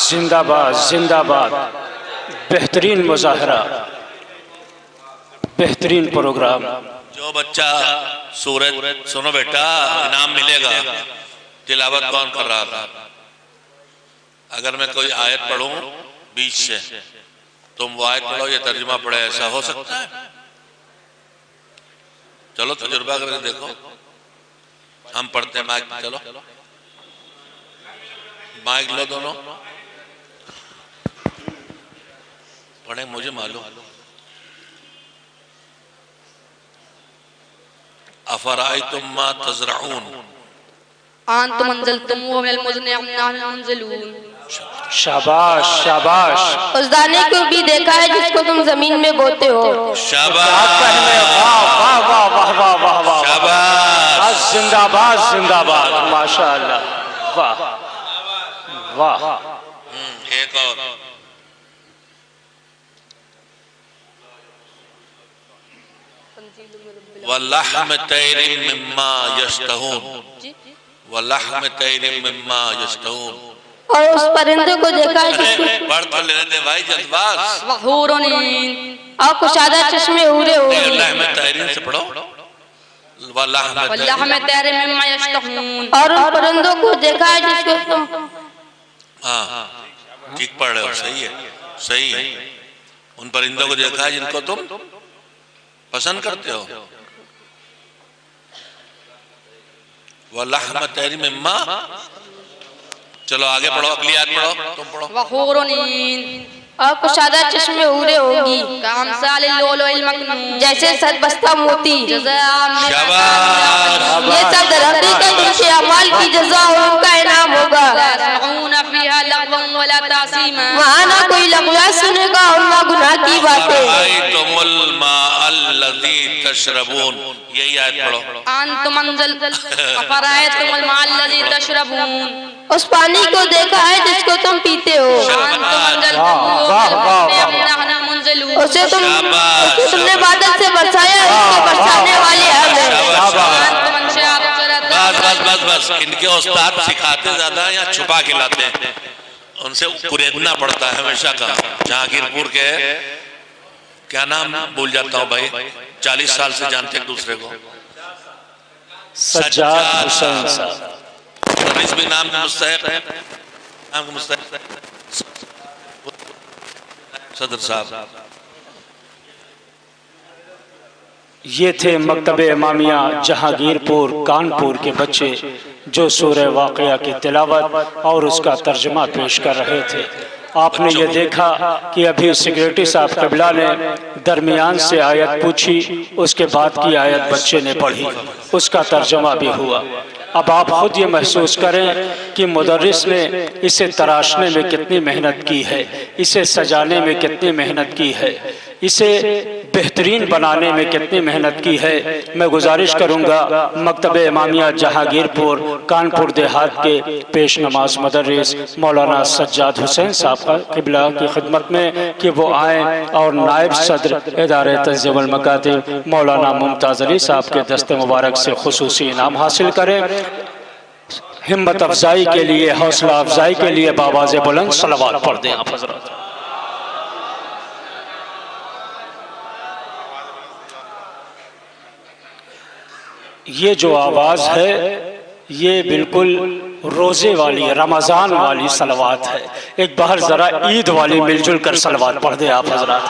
Speaker 1: जिंदाबाद जिंदाबाद। बेहतरीन मुजाहरा, बेहतरीन प्रोग्राम।
Speaker 7: जो बच्चा सूरज सुनो बेटा, इनाम मिलेगा। तिलावत कौन कर रहा था? अगर मैं कोई आयत पढ़ूं बीच से, तुम वो आयत पढ़ो, ये तर्जुमा पढ़े, ऐसा हो सकता है? चलो तजुर्बा करके देखो। हम पढ़ते हैं माइक, चलो माइक लो दोनों, पढ़े, मुझे मालूम। अफराइतुम मा तज़रऊन।
Speaker 9: अंतुम अंज़लतुमूहु मिनल मुज़्नि अम नहनु मुनज़िलून।
Speaker 1: शाबाश शाबाश।
Speaker 8: उस दाने को भी देखा है जिसको तुम जमीन में बोते हो।
Speaker 7: शाबाश
Speaker 1: वाह वाह वाह वाह वाह वाह वाह।
Speaker 7: शाबाश।
Speaker 1: जिंदाबाद जिंदाबाद। माशाअल्लाह। वाह वाह।
Speaker 7: एक और वल्लहम तैरिम मिम्मा यश्तहून। वल्लहम तैरिम मिम्मा यश्तहून।
Speaker 8: और उस परिंदे को देखा है जिसको
Speaker 7: पढ़ तो लेने दे भाई, जज्बात।
Speaker 9: वहूरुन
Speaker 8: और कुशादा चश्मे उड़े हुए।
Speaker 7: वल्लहम तैरिम से पढ़ो।
Speaker 9: वल्लहम तैरिम मिम्मा यश्तहून।
Speaker 8: और उन परिंदों को देखा है जिसको तुम,
Speaker 7: हाँ ठीक पढ़ रहे हो, सही है सही है। उन परिंदों को देखा है जिनको तुम पसंद करते हो। वलहम तैरी मिम्मा। चलो आगे पढ़ो, अगली आयत पढ़ो, तुम पढ़ो।
Speaker 8: और कुशादा चश्मे उरे होंगी जैसे सदबस्ता मोती। ये सब हकीकत उनके अमाल की जज़ा और उनका इनाम होगा। वहाँ ना कोई लग़्व सुनेगा और ना गुनाह की बातें।
Speaker 7: यही आयत पढ़ो।
Speaker 8: उस पानी को देखा है जिसको तुम पीते हो, उसे तुमने बादल से बरसाया, उसको बरसाने वाले हम हैं।
Speaker 7: बस इनके उस्ताद सिखाते ज्यादा या छुपा के लाते हैं, उनसे कुरेदना पड़ता है हमेशा का। जहांगीरपुर के क्या नाम भूल जाता हूँ भाई, 40 साल से जानते एक दूसरे को,
Speaker 1: सज्जाद हुसैन साहब।
Speaker 7: इस भी नाम के मुस्तहिक है, नाम के मुस्तहिक सदर साहब।
Speaker 1: ये थे मकतब इमामिया जहांगीरपुर कानपुर के बच्चे जो सूरह वाक़िया की तिलावत और उसका तर्जुमा पेश कर रहे थे। आपने ये देखा कि अभी सेक्रेटरी साहब क़िबला ने दरमियान से आयत पूछी, उसके बाद की आयत बच्चे ने पढ़ी, उसका तर्जुमा भी हुआ। अब आप खुद ये महसूस करें कि मुदर्रिस ने इसे तराशने में कितनी मेहनत की है, इसे सजाने में कितनी मेहनत की है, इसे बेहतरीन बनाने में कितनी मेहनत की है। मैं गुजारिश करूंगा मकतब इमामिया जहांगीरपुर कानपुर देहात के पेश नमाज मुदर्रिस मौलाना सज्जाद हुसैन साहब का क़िबला की खिदमत में कि वो आएँ और नायब सदर इदारे तंज़ीमुल मकातिब मौलाना मुमताज़ अली साहब के दस्ते मुबारक से खुसूसी इनाम हासिल करें। हिम्मत अफजाई के लिए, हौसला अफजाई के लिए बावाज़ बुलंद सलवात पढ़ दें आप हज़रात। ये जो आवाज़ है ये बिल्कुल रोज़े वाली, रमज़ान वाली सलवात है। एक बार ज़रा ईद वाली मिलजुल कर सलवात पढ़ दें आप हज़रात।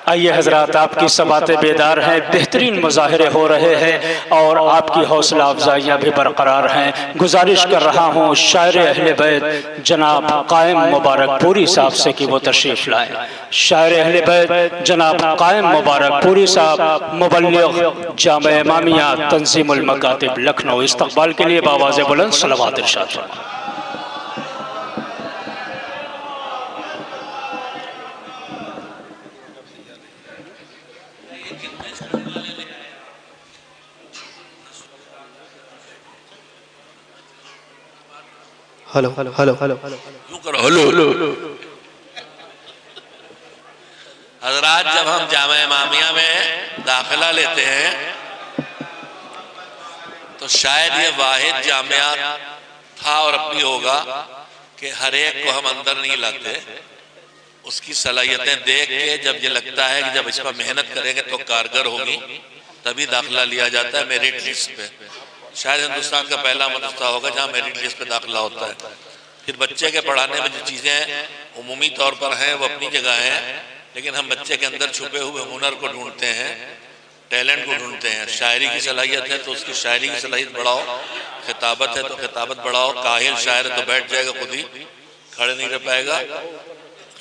Speaker 1: आइए हजरात, आपकी सबातें बेदार हैं, बेहतरीन मुजाहरे हो रहे हैं और आपकी हौसला अफजाइयाँ भी बरकरार हैं। गुजारिश कर रहा हूँ शायर अहले बैत जनाब कायम मुबारक पूरी साहब से कि वो तशरीफ़ लाएँ। शायर अहले बैत जनाब कायम मुबारक पूरी साहब, मुबल्लिग़ जामे इमामिया तंज़ीमुल मकातिब लखनऊ, इस्तक़बाल के लिए बावाज़ बुलंद सलवात इरशाद फरमाएं।
Speaker 10: हेलो हेलो हेलो हेलो
Speaker 7: यूं करो, हेलो। हजरात, जब हम जामा इमामिया में दाखिला लेते हैं तो शायद ये वाहिद जामिया था और अब भी होगा कि हर एक को हम अंदर नहीं लाते। उसकी सलाहियतें देख के जब ये लगता है कि जब इस पर मेहनत करेंगे तो कारगर होगी, तभी दाखिला लिया जाता है मेरिट लिस्ट पे। शायद हिंदुस्तान का पहला मदरसा होगा जहाँ मेरिट लिस्ट पे दाखिला होता है। फिर बच्चे के पढ़ाने में जो चीज़ें उमूमी तौर पर हैं वो अपनी जगह हैं, लेकिन हम बच्चे के अंदर छुपे हुए हुनर को ढूंढते हैं, टैलेंट को ढूंढते हैं। शायरी की सलाहियत है तो उसकी शायरी की सलाहियत बढ़ाओ, खिताबत है तो खिताबत बढ़ाओ। काहिल शायर तो बैठ जाएगा, खुद ही खड़े नहीं रह पाएगा।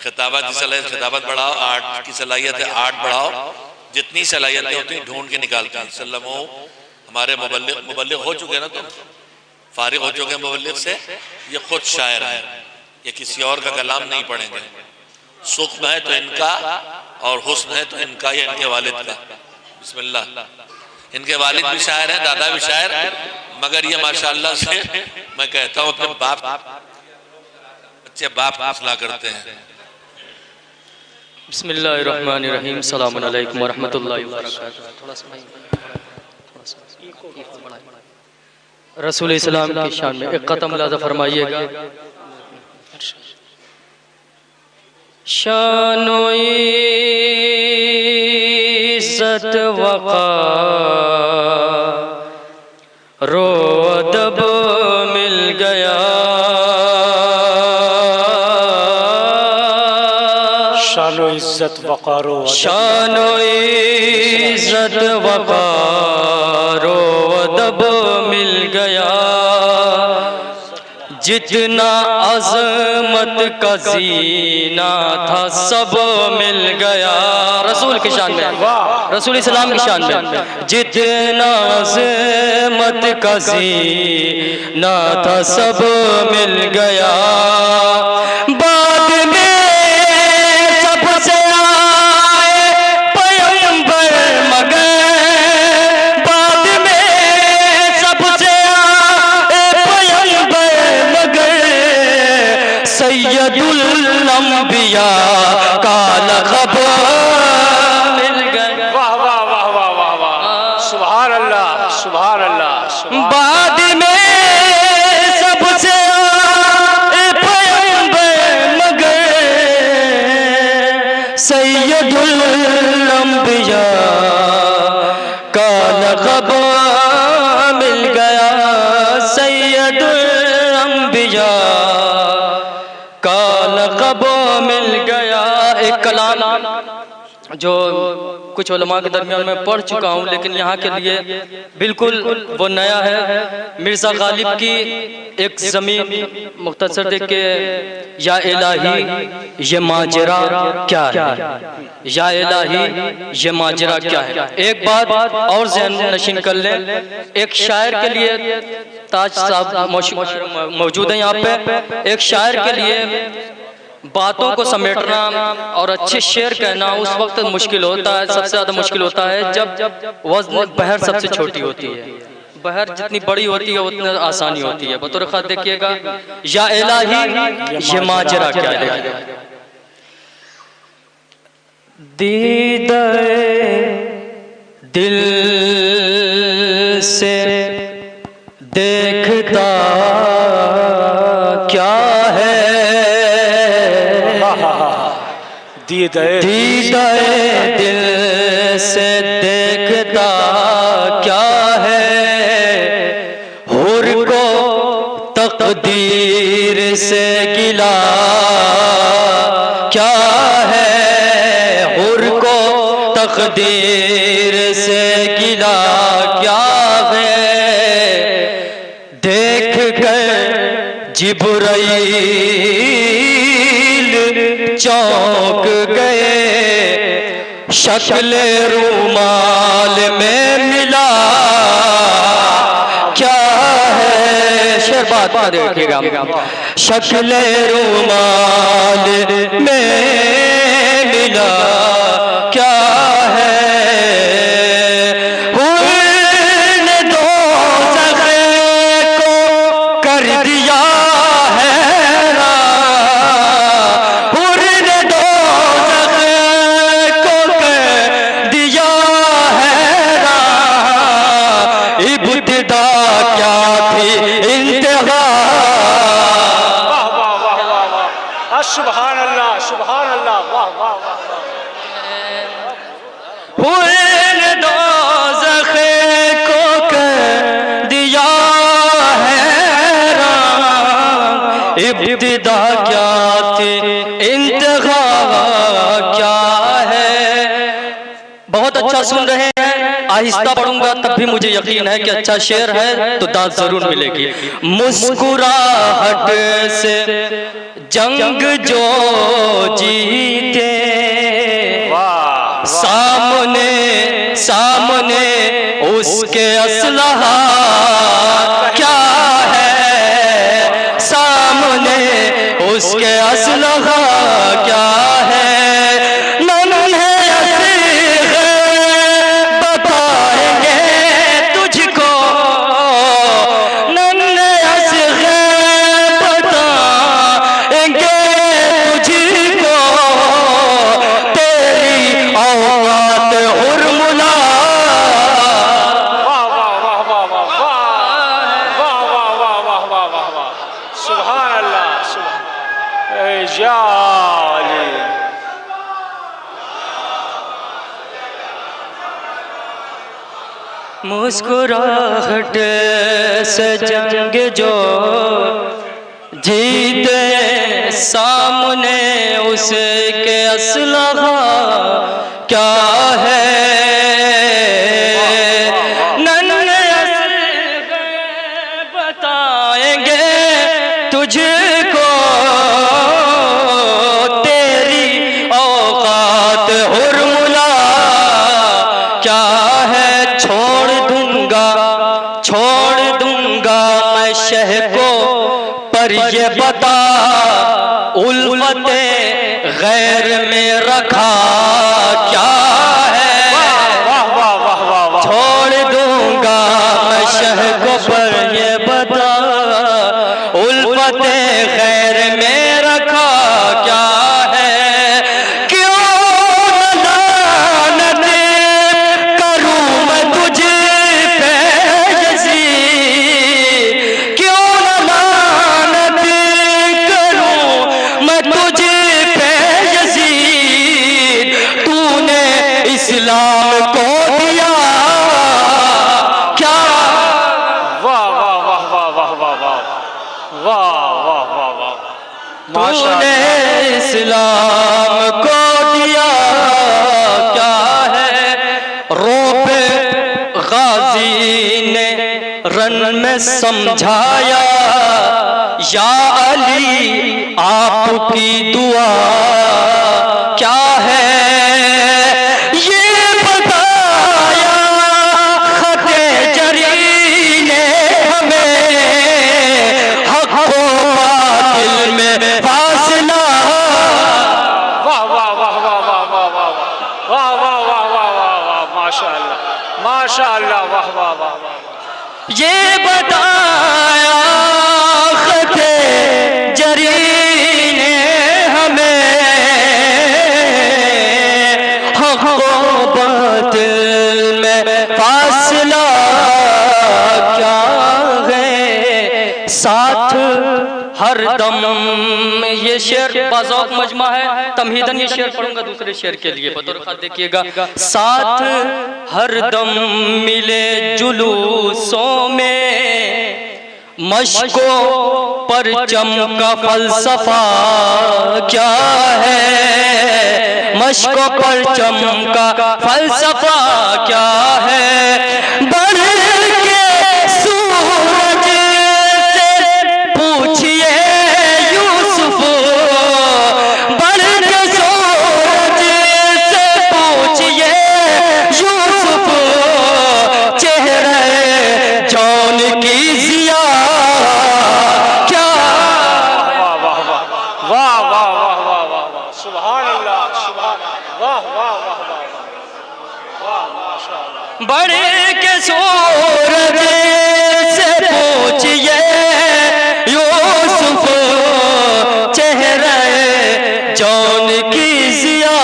Speaker 7: खिताबत की सलाहियत खिताबत बढ़ाओ, आर्ट की सलाहियत है आर्ट बढ़ाओ। जितनी सलाहियतें होती हैं ढूंढ के निकालते हैं। सल्लमो हमारे मुबल्लिग हो चुके ना, तुम फारिग हो चुके मुबल्लिग से। ये खुद शायर है, ये किसी और का कलाम नहीं पढ़ेंगे। सुख्म है तो इनका और हुस्न है तो इनका या इनके वालिद का। बिस्मिल्लाह। इनके वालिद भी शायर हैं, दादा भी शायर, मगर ये माशाअल्लाह से मैं कहता हूँ अपने बाप बच्चे बाप असला करते हैं।
Speaker 11: बिस्मिल्लाहिर्रहमानिर्रहीम, अस्सलामु अलैकुम वरहमतुल्लाहि वबरकातुहू। रसूल इस्लाम की शान में एक क़तम लाज़ा फरमाइएगा। शानो इज़्ज़त वक़ार रो अदब मिल गया।
Speaker 1: शानो इज्जत वक़ारो
Speaker 11: शानो इज्जत वक़ारो अदब मिल गया, जितना अज़मत का ज़ीना था सब मिल गया। रसूल की शान में, रसूल इस्लाम की शान में, जितना अज़मत का ज़ीना था सब मिल गया। बाद में सबसे आए पैगंबर मगर, बाद में सबसे आए पैगंबर मगर, सैयदुल अंबिया का लक़ब मिल गया।
Speaker 1: वाह वाह वाह वाह वाह वाह, सुभान अल्लाह सुभान अल्लाह।
Speaker 11: बाद में सबसे आए पैगंबर मगर, सैयदुल अंबिया का लक़ब मिल गया। सैयदुल अंबिया का लक़ब मिल गया। एक कलाम जो कुछ उलमा के दरमियान में पढ़ चुका हूँ, लेकिन यहाँ के लिए बिल्कुल वो नया है। मिर्ज़ा गालिब की एक ज़मीन मुख्तसर देख के, या इलाही ये माजरा क्या है, या इलाही ये माजरा क्या है। एक बात और ज़हन नशीन कर लें, एक शायर के लिए, ताज साहब मौजूद हैं यहाँ पे, एक शायर के लिए बातों को समेटना और अच्छे शेर कहना उस वक्त मुश्किल होता है, सबसे ज़्यादा मुश्किल होता है जब वज़न बहर सबसे छोटी होती है। बहर जितनी बड़ी होती है उतनी आसानी होती है। बतौर ख़ास देखिएगा, या इलाही ये माजरा क्या है। दीदा दिल से देखता क्या है,
Speaker 1: दीदा
Speaker 11: दिल से देखता क्या है, हुर को तकदीर से गिला क्या है, हुर को तकदीर से गिला क्या है। देख कर जिब्राईल चौंक गए, शक्ल रूमाल में मिला क्या है। शेर बात देखिएगा, शक्ल रूमाल में मिला क्या है। हुर्ने दोज़ख को कर दिया है, हुर्ने दोज़ख को कर दिया है। इब्तिदा क्या थी इंतहा।
Speaker 1: सुभान अल्लाह सुभान अल्लाह, वाह वाह वाह।
Speaker 11: हुर्ने दोज़ख को कर दिया है, इब्तिदा क्या थी इंतहा क्या है। बहुत अच्छा सुन रहे हैं, आहिस्ता पढ़ूंगा तब भी मुझे यकीन है कि अच्छा शेर है तो दाद जरूर मिलेगी। मुस्कुराहट से जंग जो जीते, सामने सामने उसके असलहा क्या है, सामने उसके असलहा क्या है। नन्हे असीग़े बताएंगे तुझको, नन्हे असीग़े बताएंगे तुझको, तेरी औकात हुर्मुला।
Speaker 1: वाह वाह वाह वाह वाह वाह वाह वाह वाह वाह वाह वाह, सुभान अल्लाह सुभान।
Speaker 11: मुस्कुराहट से जंग जो जीते सामने उसके असलहा क्या है। नन्हे असलहे बताएंगे तुझको तेरी औकात हुर्मुला क्या है। छोड़ दूंगा मैं शह को पर ये बता उल्फते गैर में रखा क्या है। छोड़ दूंगा मैं शह को पर ये बता उल्फते गैर में रखा क्या है। क्यों लानत करूं मैं तुझ पे यज़ीद, क्यों लानत करूं मैं तुझ पे यज़ीद। तूने इस्लाम को दिया क्या।
Speaker 1: वाह वाह वाह वाह वाह वाह वाह वाह वाह वाह वाह।
Speaker 11: तूने इस्लाम को दिया क्या है। रोबे गाजी ने रन में समझाया या अली आपकी दुआ क्या है। ये बताया खते जरी ने हमें हक व बातिल में फासला।
Speaker 1: वाह वाह वाह वाह वाह वाह वाह वाह वाह वाह वाह वाह वाह माशाअल्लाह माशाअल्लाह वाह वाह वाह वाह।
Speaker 11: ये बताया खते जरी ने हमें हक व बातिल में फासला क्या है। साथ हर दम ये शेर बाज़ौक़ मजमा है। तमहीदन ये शेर पढ़ूंगा दूसरे शेर के लिए बतौर ख़ास देखिएगा। साथ हर दम मिले जुलूसों में मशको परचम का फलसफा क्या है। मशको परचम का फलसफा क्या है। बढ़ के सूरज से पूछिए यूसुफ, बढ़ के सूरज से पूछिए यूसुफ। चेहरे जौन की जिया क्या।
Speaker 1: वाह वाह वाह वाह वाह वाह वाह वाह वाह सुभान अल्लाह सुभान वाह वाह वाह वाह वाह माशाअल्लाह।
Speaker 11: बढ़ के सूरज से पूछिए यूसुफ। चेहरे जौन की जिया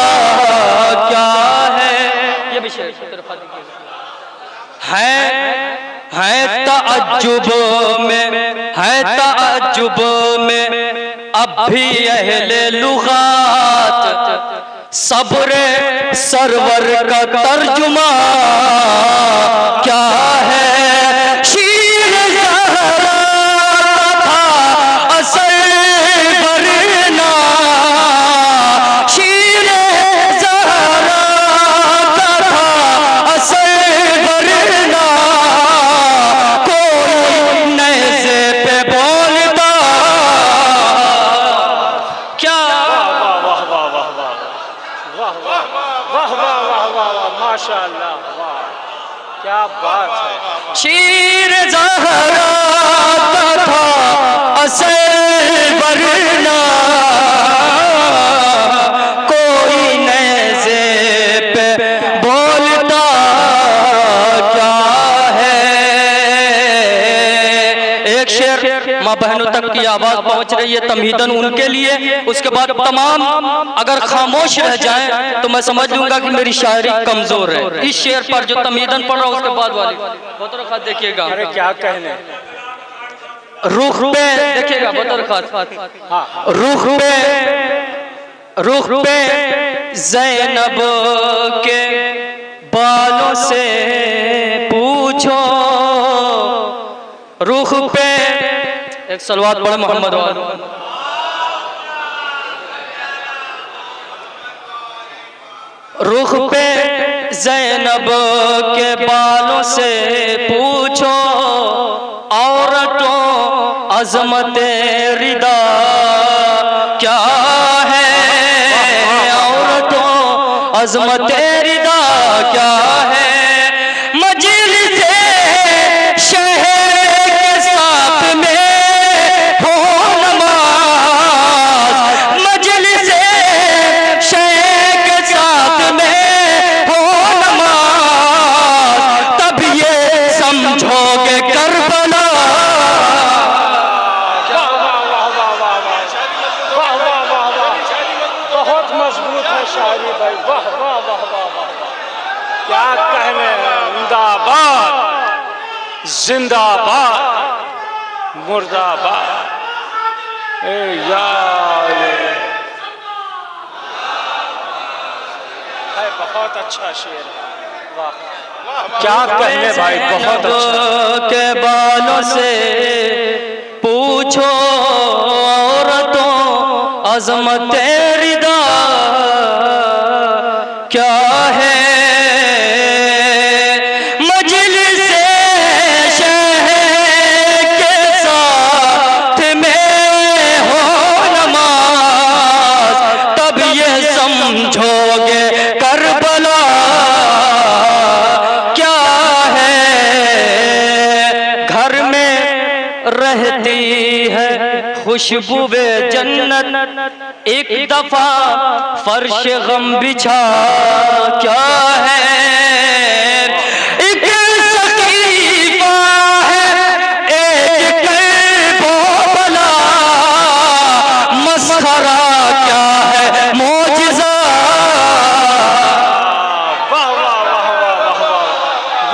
Speaker 11: क्या है। ये भी शेर है ताज्जुब में, है ताज्जुब में अब भी अहले लुगात। सब्र सरवर का तर्जुमा क्या है। शीर ज़हरा था असल वरना, शीर ज़हरा था असल वरना। कोई नेज़े पे बोलता क्या।
Speaker 1: वाह वाह वाह वाह वाह वाह वाह वाह वाह वाह वाह माशाअल्लाह वाह क्या बात है।
Speaker 11: शीर ज़हरा था असल वरना। कोई नेज़े पे बोलता क्या है। एक शेर माँ बहनों तक की आवाज पहुंच रही है तमहीदन उनके लिए। उसके बाद तमाम अगर खामोश रह जाएं तो मैं समझ लूंगा कि मेरी शायरी कमजोर है। इस शेर पर जो तमहीदन पढ़ रहा हूं उसके बाद वाली बतौर खास देखिएगा।
Speaker 1: अरे क्या कहने।
Speaker 11: रुख पे देखिएगा बतौर खास। रुख पे ज़ैनब के बालों से पूछो। रुख पे एक सलवात पढ़े मोहम्मद वाले। रुख पे ज़ैनब के बालों से पूछो औरतों अज़मत रिदा क्या है, औरतों अज़मत रिदा क्या है। मजलिस शहर के साथ में हो नमाज, मजलिस शहर के साथ में हो नमाज, तब ये समझोगे करबला।
Speaker 1: बहुत मजबूत है शायरी भाई, वाह वाह वाह वाह वाह, क्या कहने। जिंदाबाद जिंदाबाद मुर्दाबाद। ए यार है, बहुत अच्छा शेर है, वाह क्या कहने भाई, बहुत अच्छा।
Speaker 11: के बालों से पूछो औरतों अज़मत रिदा क्या है। मजलिस शहर के साथ में हो नमाज, तब ये समझोगे करबला क्या है। घर में रहती है खुशबुए जन्नत, एक दफा फर्श गम बिछा क्या है। एक सकीफा है, एक करबला, मसखरा क्या है मोजिज़ा।
Speaker 1: वाह वाह वाह वाह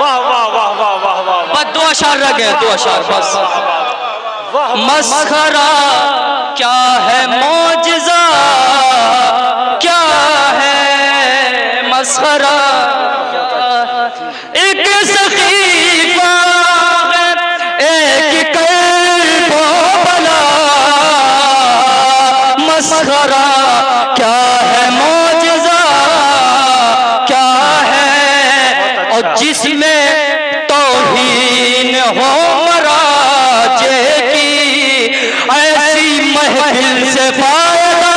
Speaker 1: वाह वाह वाह वाह वाह वाह।
Speaker 11: बस 2 अशार रह गए, 2 अशार बस। मसखरा क्या है मोजिज़ा क्या है, मसखरा एक सकीफा है, एक करबला, मसखरा क्या है मोजिज़ा क्या है। और जिसमें तौहीन हो मराजे की, ऐसी महफिल से फायदा।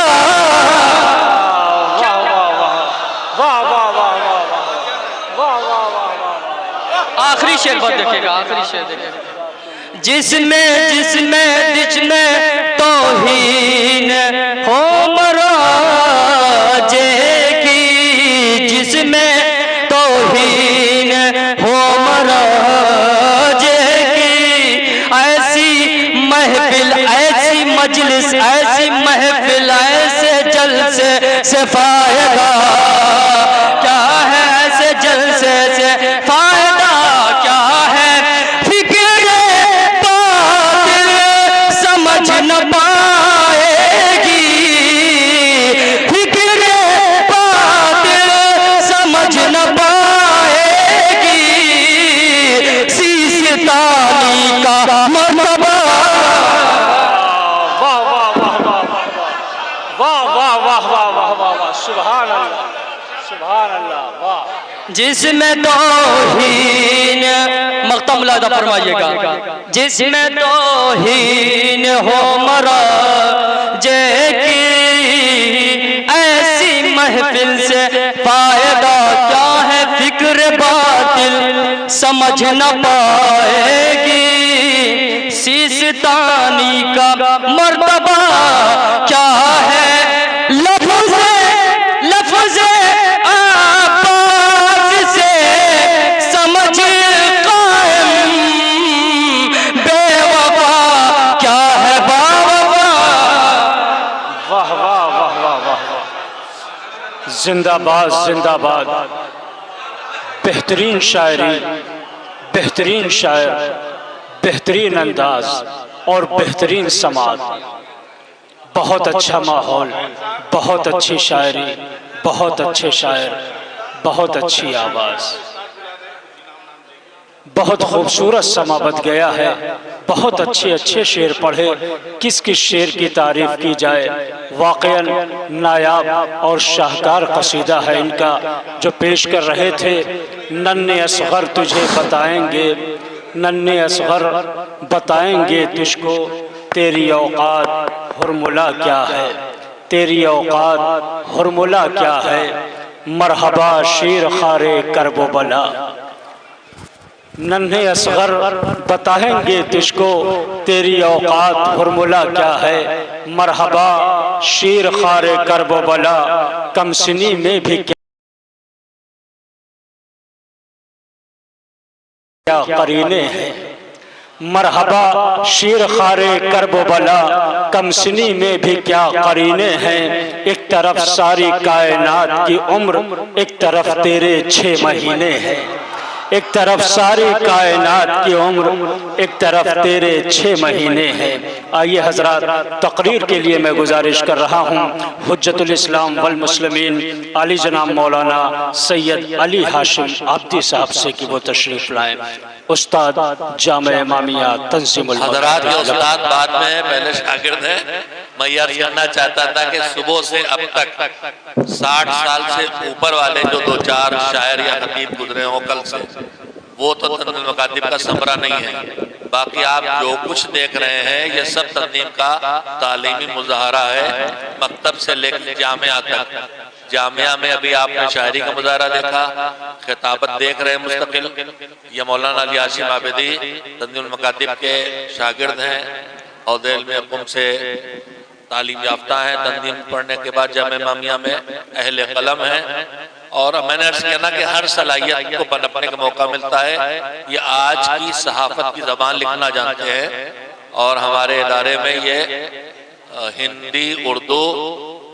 Speaker 11: आखिरी शेर बात देखिएगा, आखिरी शेर देखिएगा। जिसमें तौहीन हो मराजे की, जिसमें तौहीन हो मराजे की, ऐसी महफिल ऐसी मजलिस ऐसी महफिल ऐसे जलसे से फायदा क्या है, ऐसे जलसे से फायदा क्या है। फिक्र बातिल समझ न पाएगी, फिक्र बातिल समझ न पाएगी, सीसतानी का मरतबा।
Speaker 1: वाह वाह वाह वाह वाह वाह वाह वाह वाह वाह वाह, सुभान अल्लाह सुभान अल्लाह, वाह।
Speaker 11: जिसमें तौहीन मक़तम लादा फरमाइएगा, जिसमें तौहीन हो मराजे की, ऐसी महफिल से फायदा क्या है। फिक्र बातिल समझ न पाएगी, सीसतानी का मर्तबा क्या है। लफ्ज़ आबाद से समझ कायम, बेवफा क्या है बावफा।
Speaker 1: वाह वाह वाह वाह वाह, जिंदाबाद जिंदाबाद। बेहतरीन शायरी, बेहतरीन शायर, बेहतरीन अंदाज और बेहतरीन समात। बहुत अच्छा माहौल, बहुत अच्छी शायरी, बहुत अच्छे शायर, बहुत अच्छी आवाज़। बहुत खूबसूरत समा बच गया है। बहुत अच्छे अच्छे शेर पढ़े, किस किस शेर की तारीफ की जाए। वाक़ईन नायाब और शाहकार कसीदा है इनका जो पेश कर रहे थे। नन्हे असग़र तुझे बताएंगे, नन्हे असग़र बताएंगे तुझको, तेरी औकात हुरमुला क्या है, तेरी औकात हुरमुला क्या है। मरहबा शेर खारे करबो बला, नन्हे असग़र बताएंगे तुझको, तेरी औकात हुरमुला क्या है। मरहबा शेर खारे करबो बला, कमसिनी में भी क्या करीने हैं। मरहबा शेर खारे करबो बला, कमसिनी में भी क्या करीने हैं। एक तरफ सारी कायनात की उम्र, एक तरफ तेरे 6 महीने हैं। एक तरफ सारी कायनात की उम्र, एक तरफ तेरे 6 महीने हैं। आइए हजरात, तकरीर के लिए मैं गुजारिश कर रहा हूँ हुज्जतुल इस्लाम वल मुस्लिमीन आली जनाब मौलाना सैयद अली हाशिम आब्दी साहब से कि वो तशरीफ लाएं। उस्ताद जामे इमामिया तंजीमुल
Speaker 7: हजरात के उस्ताद बाद में है, पहले शागिर्द है। मैं ये अर्ज करना चाहता था कि सुबह से अब तक 60 साल से ऊपर वाले जो 2-4 शायर या खतीब गुजरे हों कल से, वो तो तंजीमुल मकातिब का समरा नहीं है। बाकी आप जो कुछ देख रहे हैं ये सब तंजीम का तालीमी मुजाहरा है, मकतब से लेकर जामिया तक। जामिया में अभी आपने शायरी का मुजाहरा देखा, खिताबत देख रहे हैं मुस्तकिल। ये मौलाना अली हाशिम आबिदी तंजीमुल मकातिब के शागिर्द हैं और दिल में हुक्म से तालीम याफ्ता है। तंजीम पढ़ने के बाद जामे इमामिया में अहले कलम है। और मैंने अर्ज कहना कि हर सलाहियत को पनपने का मौका मिलता है। ये आज की सहाफत की ज़बान लिखना जानते हैं और हमारे इदारे में ये हिंदी उर्दू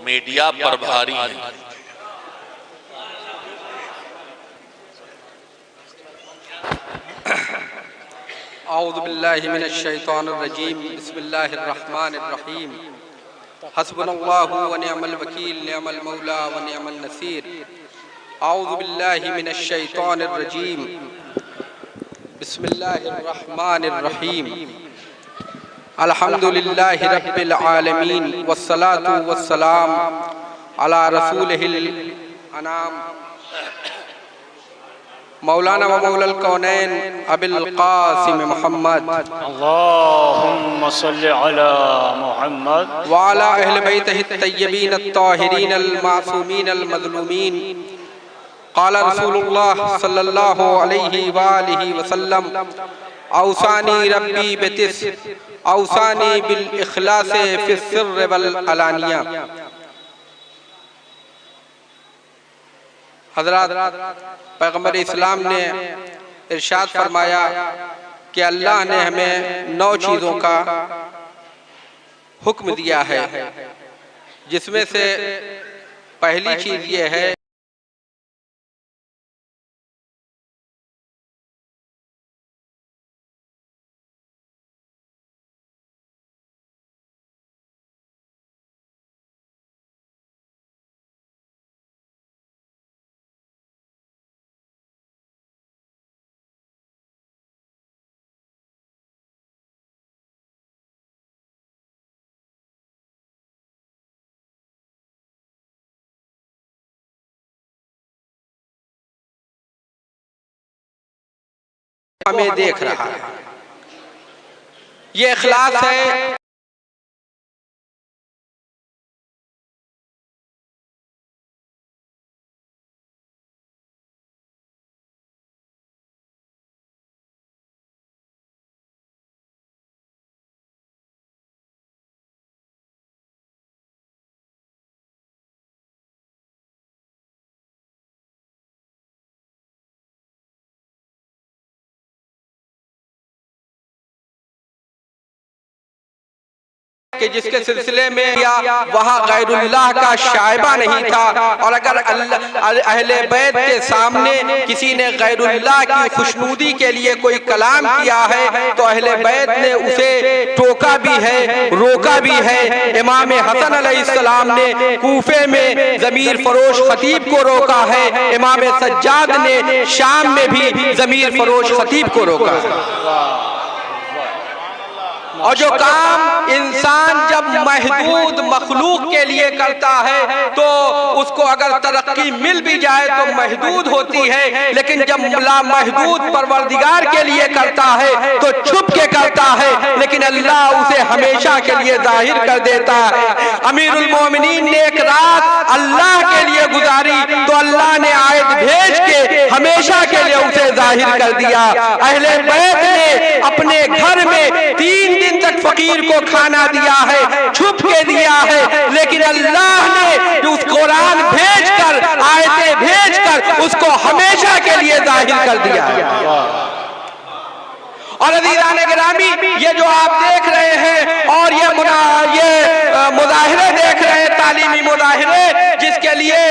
Speaker 7: मीडिया प्रभारी है।
Speaker 12: औज़ु बिल्लाहि मिनश शैतानिर रजीम, बिस्मिल्लाहिर रहमानिर रहीम। हस्बुनल्लाहु व निअमल वकील, निअमल मौला व निअमन नसीर। औज़ु बिल्लाहि मिनश शैतानिर रजीम, बिस्मिल्लाहिर रहमानिर रहीम। अल्हम्दुलिल्लाहि रब्बिल आलमीन वस्सलातु वस्सलाम अला रसूलिहिल अनाम मौलाना व मौलल कौनैन अबिल कासिम मोहम्मद
Speaker 1: अल्लाहुम्मा सल्लि अला मुहम्मद
Speaker 12: व अला अहले बैतिहि तय्यबीन अत्ताहिरीन अल मासूमीन अल मज़लूमीन। क़ाल रसूलुल्लाह सल्लल्लाहु अलैहि व आलिहि वसल्लम, औसानी रब्बी बितिस, औसानी बिल इखलास फि सिर्र वल अलानिया। हज़रात, पैगम्बर इस्लाम ने इरशाद फरमाया कि अल्लाह ने हमें 9 चीज़ों का हुक्म दिया है, जिसमें से पहली चीज़ ये है हमें देख रहा है। ये इखलास है कि जिसके सिलसिले में या वहाँ गैरुल्लाह का शाइबा नहीं था, और अगर अहले बैत के सामने किसी ने गैरुल्लाह की खुशनूदी के लिए कोई कलाम किया है तो अहले बैत ने उसे टोका भी है, रोका भी है। इमाम हसन अलैहिस्सलाम ने कूफे में ज़मीर फरोश खतीब को रोका है, इमाम सज्जाद ने शाम में भी ज़मीर फरोश खतीब को रोका है। और जो काम इंसान जब महदूद मखलूक के लिए करता है तो उसको अगर तरक्की मिल भी जाए तो महदूद होती है, लेकिन जब लामहदूद परवरदिगार के लिए करता है तो छुप के करता है, लेकिन अल्लाह उसे हमेशा के लिए जाहिर कर देता है। अमीरुल मोमिनीन ने एक रात अल्लाह के लिए गुजारी तो अल्लाह ने आयत भेज के हमेशा के लिए उसे जाहिर कर दिया। अहले बैत ने अपने घर में 3 दिन तक फकीर को खाना दिया है, छुप के दिया है, लेकिन अल्लाह ने उस कुरान भेजकर, आयतें भेजकर उसको हमेशा के लिए जाहिर कर दिया है। और अज़ीज़ान गिरामी, ये जो आप देख रहे हैं और ये मुज़ाहिरे देख रहे हैं, तालीमी मुज़ाहिरे, जिसके लिए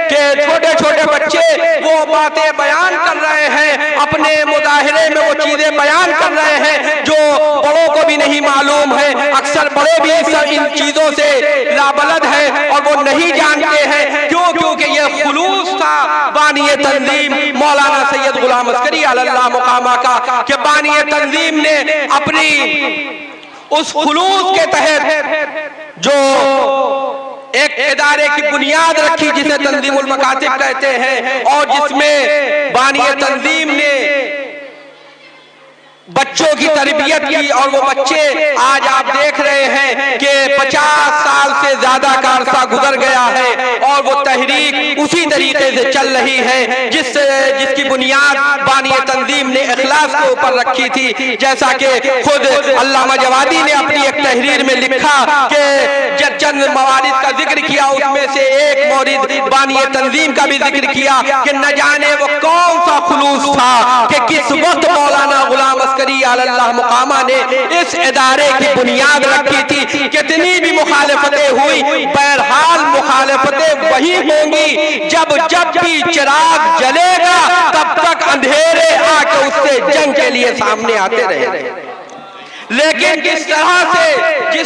Speaker 12: कि छोटे छोटे बच्चे वो बातें बयान कर रहे हैं, अपने मुज़ाहिरे में वो चीजें बयान कर रहे हैं जो बड़ों को भी नहीं मालूम है। अक्सर बड़े भी इन चीजों से लाबलद है और वो नहीं जानते हैं। क्यों? क्योंकि ये खुलूस था बानी तंजीम मौलाना सैयद गुलाम अस्करी अल्लाह मुकामा का, कि बानी तंजीम ने अपनी उस खुलूस के तहत जो एक इदारे की बुनियाद रखी जिसे तंजीमुल मकातिब कहते हैं, और जिसमें बानी तंजीम ने बच्चों की तरबियत की, और वो बच्चे आज आप देख रहे हैं कि 50 साल से ज्यादा का अरसा गुजर गया है और वो तहरीक उसी तरीके से चल रही है जिसकी बुनियाद बानी तंजीम ने इखलास के ऊपर रखी थी। जैसा कि खुद अल्लामा जवादी ने अपनी एक तहरीर में लिखा कि जब चंद मवालिद का जिक्र किया, उसमें से एक मौलिद बानी तंजीम का भी जिक्र किया कि न जाने वो कौन सा खुलूस था कि किस वक्त मौलाना गुलाम अस्करी अल्लाह मुकामा ने इस इदारे की बुनियाद रखी थी। कितनी भी मुखालिफतें हुई, बहरहाल मुखालिफतें वही होंगी जब भी चिराग जलेगा तब तक अंधेरे आके उससे जंग के लिए सामने आते रहे। लेकिन जिस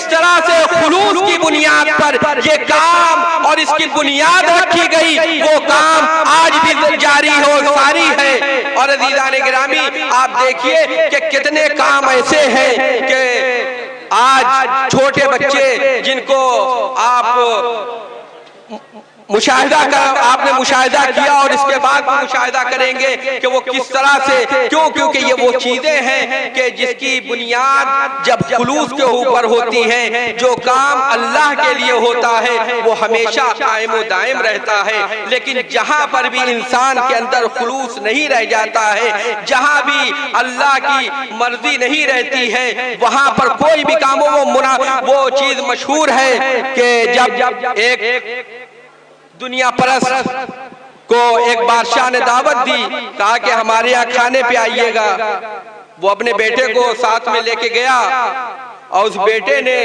Speaker 12: तरह से खुलूस की बुनियाद पर ये काम और इसकी बुनियाद रखी गई, वो काम आज भी जारी हो सारी है। और अज़ीज़ान गिरामी, आप देखिए कि कितने काम ऐसे हैं कि आज छोटे बच्चे जिनको आप आपने मुशाहिदा किया और इसके बाद मुशाहिदा करेंगे कि वो किस तरह से, क्योंकि ये वो चीजें हैं कि जिसकी बुनियाद जब खुलूस के ऊपर होती है, जो काम अल्लाह के लिए होता है वो हमेशा कायम व दायम रहता है। लेकिन जहां पर भी इंसान के अंदर खुलूस नहीं रह जाता है, जहां भी अल्लाह की मर्जी नहीं रहती है, वहां पर कोई भी काम वो चीज मशहूर है कि जब एक दुनिया परस्त को एक बादशाह ने दावत दी, कहा कि हमारे यहाँ खाने पे आइएगा। वो अपने बेटे को साथ में लेके गया और उस बेटे ने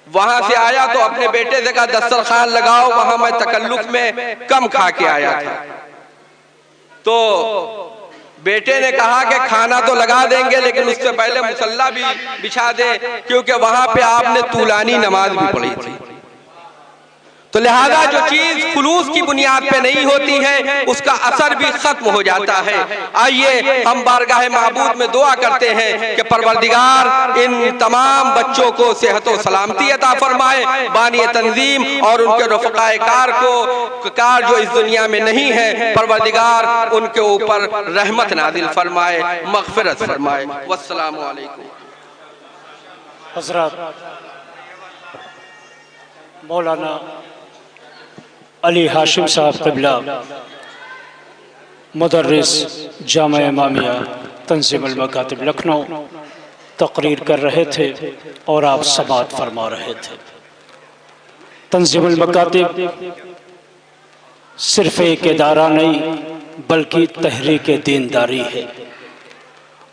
Speaker 12: वहां से आया तो अपने बेटे से कहा दस्तरखान लगाओ, वहां मैं तकल्लुफ में कम खा के आया था। तो बेटे ने कहा कि खाना तो लगा देंगे लेकिन उससे पहले मुसल्ला भी बिछा दे, क्योंकि वहां पे आपने तूलानी नमाज भी पढ़ी थी। तो लिहाजा जो चीज खुलूस की बुनियाद पे नहीं होती है उसका असर भी खत्म हो जाता है। आइए हम बारगाह माबूद में दुआ करते हैं कि परवरदिगार इन तमाम बच्चों को सेहत व सलामती अता फरमाए, बानी तंजीम और उनके रफ़क़ाए कार जो इस दुनिया में नहीं है, परवरदिगार उनके ऊपर रहमत नाज़िल फरमाए, मग़फ़िरत फरमाए। वस्सलामु अलैकुम।
Speaker 1: हज़रत मौलाना अली हाशिम साहब क़िबला मुदर्रिस जामा इमामिया तंज़ीमुल मकातिब लखनऊ तकरीर कर रहे थे और आप समाअत फरमा रहे थे। तंज़ीमुल मकातिब सिर्फ एक इदारा नहीं बल्कि तहरीक दीनदारी है,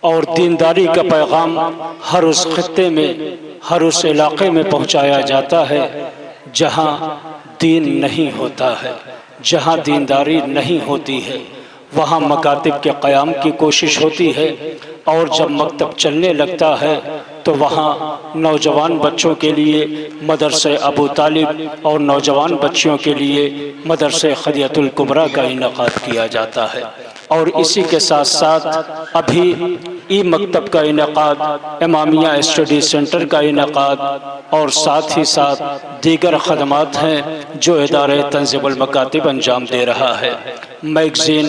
Speaker 1: और दीनदारी का पैगाम हर उस खित्ते में हर उस इलाके में पहुँचाया जाता है जहाँ दीन नहीं होता है, जहाँ दीनदारी नहीं होती है, वहाँ मकातिब के क़याम की कोशिश होती है। और जब मकतब चलने लगता है तो वहाँ नौजवान बच्चों के लिए मदरसे अबू तालिब और नौजवान बच्चियों के लिए मदरसे खदियतुल कुबरा का इनेकाद किया जाता है। और इसी के साथ साथ अभी ई मकतब का इनेकाद, इमामिया स्टडी सेंटर का इनेकाद और साथ ही साथ दीगर खदमात हैं जो इदारे तंज़ीमुल मकातिब अंजाम दे रहा है। मैगज़ीन,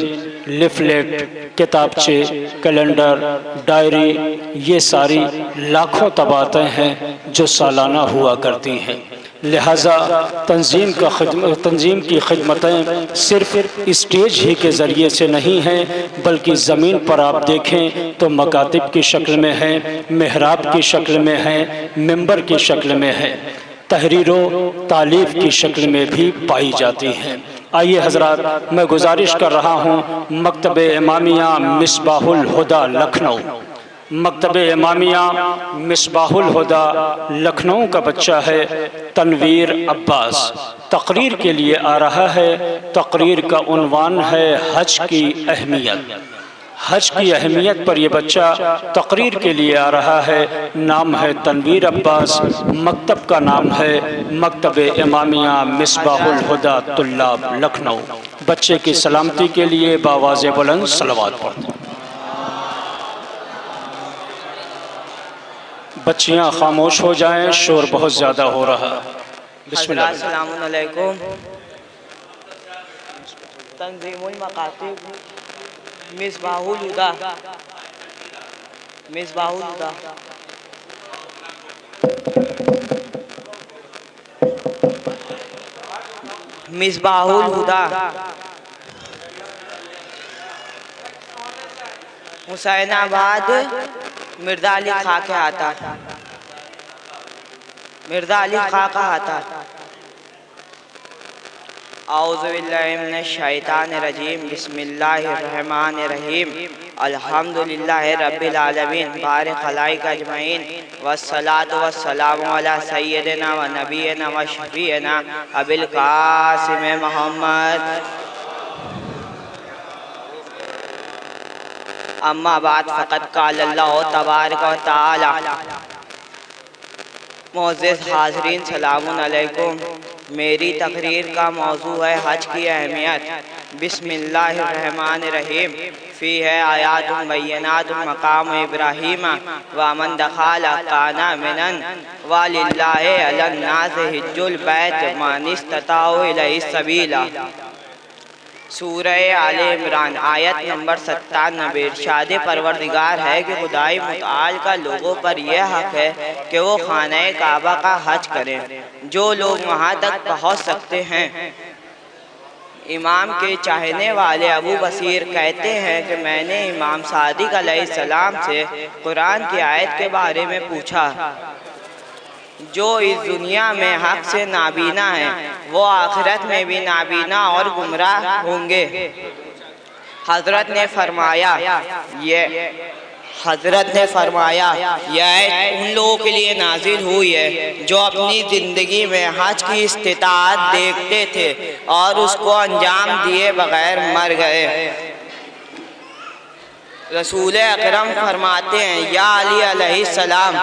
Speaker 1: लिफलेट, किताबचे, कैलेंडर, डायरी, ये सारी लाखों तबातें हैं जो सालाना हुआ करती हैं। लिहाजा तंजीम की खिदमतें सिर्फ स्टेज ही के ज़रिए से नहीं हैं, बल्कि ज़मीन पर आप देखें तो मकातिब की शक्ल में है, मेहराब की शक्ल में है, मिंबर की शक्ल में है, तहरीरो तालीफ की शक्ल में भी पाई जाती हैं। आइए हजरात, मैं गुजारिश कर रहा हूँ मकतबे इमामिया मिसबाहुल हुदा लखनऊ, मकतबे इमामिया मिसबाहुल हुदा लखनऊ का बच्चा है तनवीर अब्बास, तकरीर के लिए आ रहा है। तकरीर का उन्वान है हज की अहमियत। हज की अहमियत पर यह बच्चा तकरीर के लिए आ रहा है। नाम है तनवीर अब्बास, मकतब का नाम है मकतबे इमामिया मिसबाहुल हुदा तुल्लाब लखनऊ। बच्चे की सलामती के लिए बावाज़े बुलंद सलवात पढ़ते। बच्चियां खामोश हो जाएं, शोर बहुत ज़्यादा हो रहा है। बिस्मिल्लाह।
Speaker 13: अस्सलामु अलैकुम। तंज़ीमुल मकातिब मिसबाहुल हुदा, मिसबाहुल हुदा। मिसबाहुल हुदा हुसैनाबाद मिर्ज़ा अली खां के आता, मिर्ज़ा अली खां का आता। औज़ु बिल्लाहि मिनश शैतानिर रजीम, बिस्मिल्लाहिर्रहमानिर्रहीम, अल्हम्दुलिल्लाहि रब्बिल आलमीन, बारिक खलाइक अजमईन, वस्सलातु वस्सलामु अला सय्यिदिना व नबियिना व शफीना अबिल कासिम मोहम्मद। अम्मा बाद फ़क़द क़ाल अल्लाहु तबारक व तआला। मोअज़्ज़िज़ हाज़रीन, सलामुन अलैकुम। मेरी तकरीर का मौजू है हज की अहमियत। बिस्मिल्लाहिर्रहमानिर्रहीम। फ़ी है आयातुन बय्यिनातुन मक़ाम इब्राहीम व मन दख़ला काना मिनन व लिल्लाहि अलन नास हिज्जुल बैत मन इस्तताअ इलैहि सबीला। सूरह आले इमरान आयत नंबर 97। इरशाद परवरदिगार है कि खुदाई मुताल का लोगों पर यह हक है कि वो खाने काबा का हज करें, जो लोग वहाँ तक पहुँच सकते हैं। इमाम के चाहने वाले अबू बसीर कहते हैं कि मैंने इमाम सादिक अलैहिस्सलाम से कुरान की आयत के बारे में पूछा, जो इस दुनिया में हक से नाबीना है वो आखिरत में भी नाबीना और गुमराह होंगे। हजरत ने फरमाया यह उन लोगों के लिए नाजिल हुई है जो अपनी ज़िंदगी में हज की इस्तिताअत देखते थे और उसको अंजाम दिए बगैर मर गए। रसूल अकरम फरमाते हैं, या अली अलैहिस्सलाम,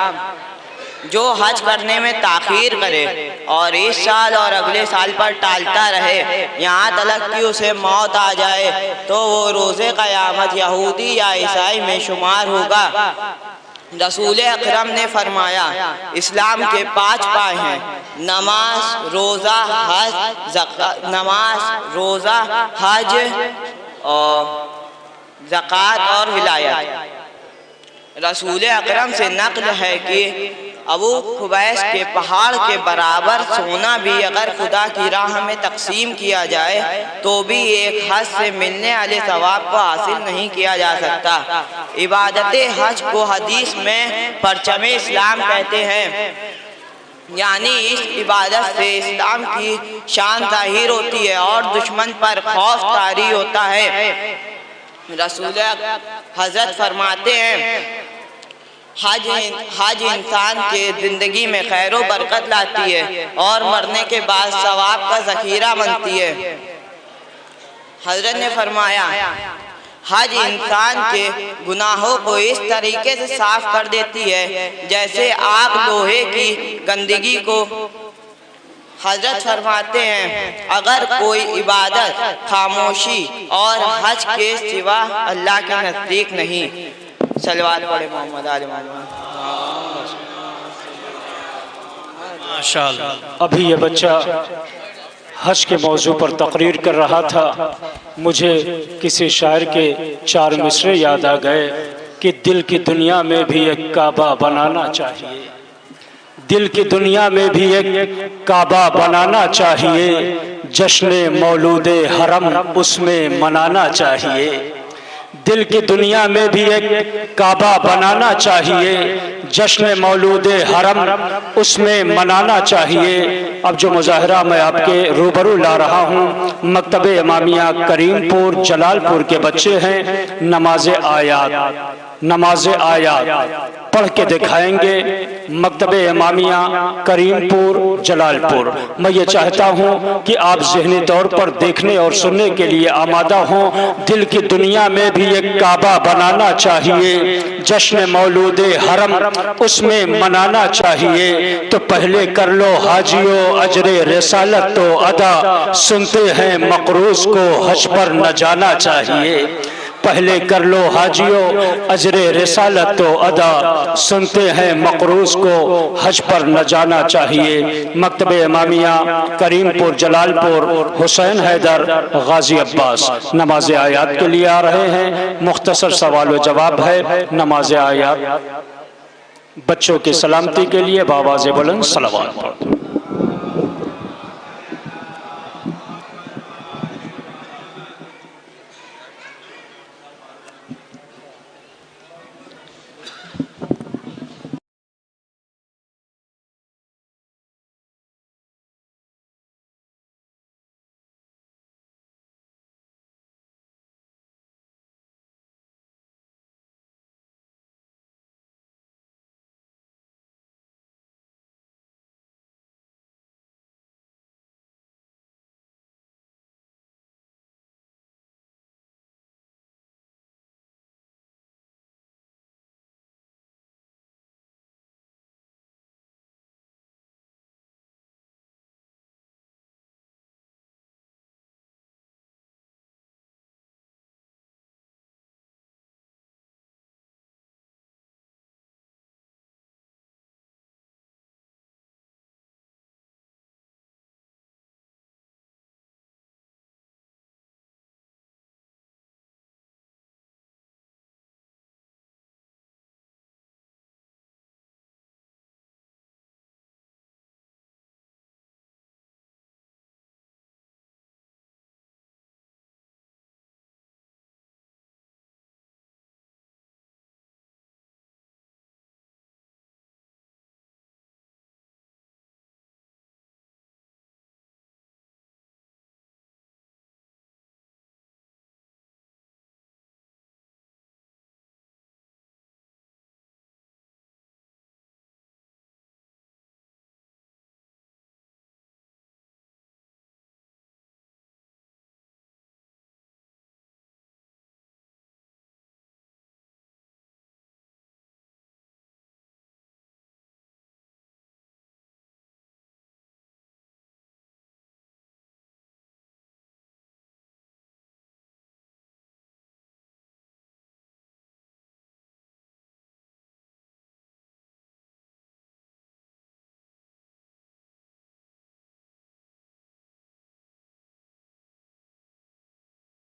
Speaker 13: जो हज करने में ताख़ीर करे और इस साल और अगले साल पर टालता रहे यहाँ तलक कि उसे मौत आ जाए, तो वो रोज़े क़यामत यहूदी या ईसाई में शुमार होगा। रसूल अकरम ने फरमाया, इस्लाम के 5 पाए हैं, नमाज, रोज़ा, हज और ज़कात और विलायत। रसूल अकरम से नक़ल है कि अबू खुबैस के पहाड़ के बराबर सोना भी अगर खुदा की राह में तकसीम किया जाए तो भी एक हज से मिलने वाले सवाब को हासिल नहीं किया जा सकता। इबादत हज को हदीस में परचम इस्लाम कहते हैं, यानी इस इबादत से इस्लाम की शान ज़ाहिर होती है और दुश्मन पर खौफ तारी होता है। रसूल हज़रत फरमाते हैं, हज इंसान के ज़िंदगी में खैर व बरकत लाती है और मरने के बाद सवाब का ज़ख़ीरा बनती है। हज़रत ने फरमाया, हज इंसान के गुनाहों को इस तरीके से साफ कर देती है जैसे आग लोहे की गंदगी को। हजरत फरमाते हैं, अगर कोई इबादत खामोशी और हज के सिवा अल्लाह के नज़दीक नहीं। सलवात पढ़े मोहम्मद आले मोहम्मद।
Speaker 1: माशाअल्लाह। अभी ये बच्चा हज के मौजू पर तकरीर कर रहा था, मुझे किसी शायर के 4 मिसरे याद आ गए कि दिल की दुनिया में भी एक काबा बनाना चाहिए, दिल की दुनिया में भी एक काबा बनाना चाहिए, जश्न मौलूदे हरम उसमें मनाना चाहिए। दिल की दुनिया में भी एक काबा बनाना चाहिए, जश्न मौलूदे हरम उसमें मनाना चाहिए। अब जो मुजाहरा मैं आपके रूबरू ला रहा हूँ, मकतबे इमामिया करीमपुर जलालपुर के बच्चे हैं। नमाज आयात पढ़ के दिखाएंगे। मकतबे इमामिया करीमपुर जलालपुर। मैं ये चाहता हूँ कि आप ज़हनी तौर पर देखने और सुनने के लिए आमादा हों। दिल की दुनिया में भी एक काबा बनाना चाहिए, जश्न मौलूदे हरम उसमें मनाना चाहिए। तो पहले कर लो हाजियो अजरे रिसालत तो अदा, सुनते हैं मकरूज को हज पर न जाना चाहिए। पहले कर लो हाजियो अजरे रिसालत तो अदा, सुनते हैं मकरूज को हज पर न जाना चाहिए। मकतबे इमामिया करीमपुर जलालपुर हुसैन हैदर गाजी अब्बास नमाज आयात के लिए आ रहे हैं। मुख्तसर सवाल व जवाब है। नमाज आयात बच्चों की सलामती के लिए बावाज़ बुलंद सलावत पढ़ो।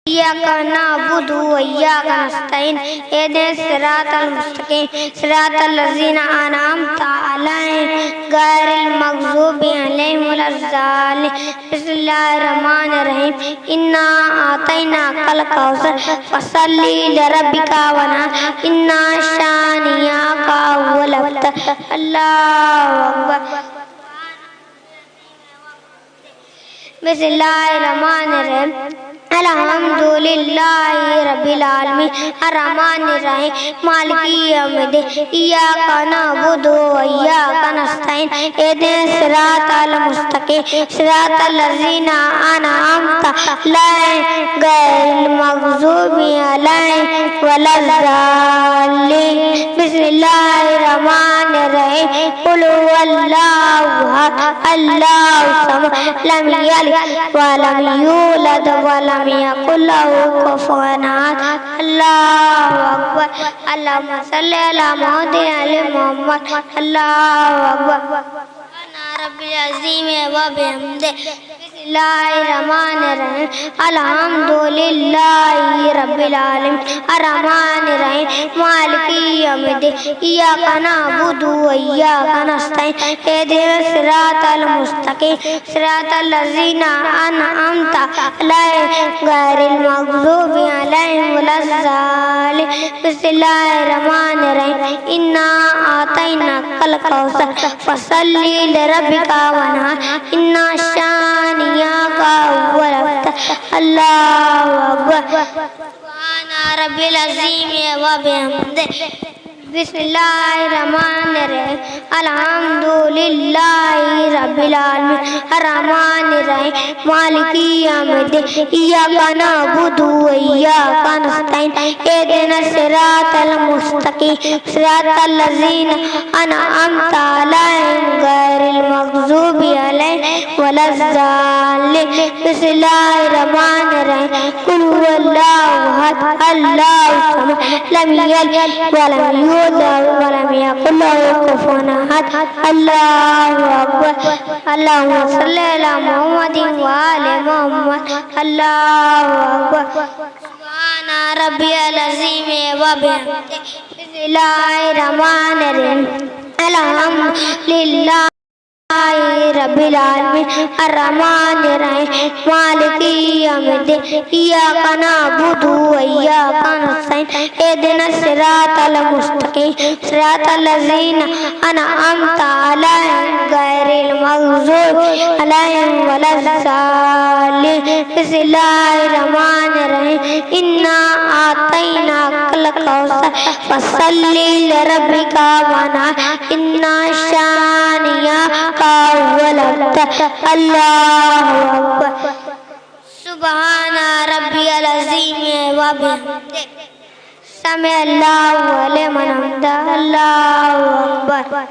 Speaker 4: इय्याका नअबुदु व इय्याका नस्तईन इहदिना सिरातल मुस्तकीम सिरातल लज़ीना अनअमता अलैहिम गैरिल मग़ज़ूबि अलैहिम वलज़्ज़ालिमीन। बिस्मिल्लाहिर रहमानिर रहीम। इन्ना आतैनाकल कौसर फसल्ली लिरब्बिका वनहर इन्ना शानियाका हुवल अबतर। अल्लाहु अकबर। बिस्मिल्लाहिर रहमानिर रहीम। अल्हम्दुलिल्लाहि
Speaker 5: लिल्लाहि रब्बिल आलमीन अर्रहमानिर रहीम मालिकी यौमिद्दीन इय्याका नअबुदु व इय्याका नस्तईन इहदिनस सिरातल मुस्तकीम सिरातल लज़ीना अनअमता अलैहिम गैरिल मग़ज़ूबि अलैहिम वलज़्ज़ालिन बिस्मिल्लाहिर रहमानिर रहीम कुल हुवल्लाहु अहद अल्लाहु समद लम यलिद व लम यूलद व लम यकुल लहू कुफुवन अहद अल्लाहु अकबर अल्लाहुम्मा सल्लि अला मुहम्मद अल्लाहु अकबर रब्बिल अज़ीम व बिहम्दिही बिस्मिल्लाहिर्रहमानिर्रहीम अल्हम्दुलिल्लाहि रब्बिल आलमीन अर्रहमानिर रहीम मालिकी यौमिद्दीन इय्याका नअबुदु व इय्याका नस्तईन इहदिनस सिरातल मुस्तकीम सिरातल लज़ीना अनअमता अलैहिम गैरिल मग़ज़ूबि अलैहिम वलज़्ज़ालिन बिस्मिल्लाहिर्रहमानिर रहीम इन्ना आतैनाकल कौसर फसल्लि लिरब्बिका वनहर इन्ना शानियाका हुवल अबतर अल्लाहु अकबर सुब्हाना रब्बिल अज़ीम व बिहम्दिही बिस्मिल्लाहिर्रहमानिर्रहीम अल्हम्दुलिल्लाहि रब्बिल आलमीन अर्रहमानिर रहीम मालिकी यौमिद्दीन इय्याका नअबुदु व इय्याका नस्तईन इहदिनस सिरातल मुस्तकीम सिरातल लज़ीना अनअमता अलैहिम गैरिल मग़ज़ूबि अलैहिम वलज़्ज़ालिन बिस्मिल्लाहिर्रहमानिर रहीम कुल हुवल्लाहु अहद अल्लाहु समद लम यलिद व लम वलम यकुल लहू कुफुवन अहद अल्लाहु अकबर अल्लाहुम्मा सल्लि अला मुहम्मदिन व आलि मुहम्मद अल्लाहु अकबर सुब्हाना रब्बियल अज़ीम व बिहम्दिही बिस्मिल्लाहिर्रहमानिर रहीम अल्हम्दुलिल्लाहि रब्बिल आलमीन अर्रहमानिर रहीम मालिकी यौमिद्दीन इय्याका नअबुदु व इय्याका नस्तईन इहदिनस सिरातल मुस्तकीम सिरातल लज़ीना अनअमता अलैहिम गैरिल मग़ज़ूबि अलैहिम वलज़्ज़ालिन बिस्मिल्लाहिर्रहमानिर रहीम इन्ना आतैनाकल कौसर फसल्लि लिरब्बिका वनहर इन्ना शानियाका हुवल अबतर अल्लाहु अकबर सुब्हाना रब्बियल अज़ीम व बिहम्दिही समी अल्लाहु लिमन हमिदह अल्लाहु अकबर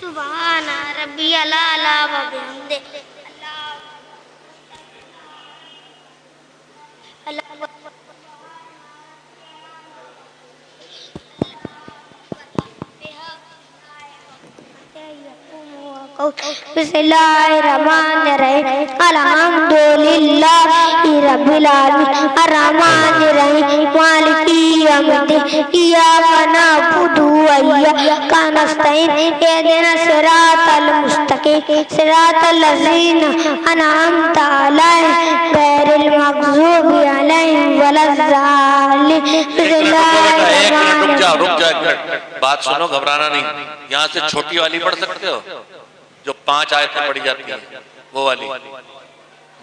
Speaker 5: सुब्हाना रब्बियल आला व बिहम्दिही बिस्मिल्लाहिर्रहमानिर्रहीम अल्हम्दुलिल्लाहि रब्बिल आलमीन अर्रहमानिर रहीम मालिकी यौमिद्दीन इय्याका नअबुदु व इय्याका नस्तईन इहदिनस सिरातल मुस्तकीम सिरातल लज़ीना अनअमता अलैहिम गैरिल मग़ज़ूबि अलैहिम वलज़्ज़ालिन
Speaker 7: रुक जाओ एक मिनट बात सुनो घबराना नहीं यहाँ से छोटी वाली पढ़ सकते हो जो 5 आयतें पढ़ी जाती हैं वो वाली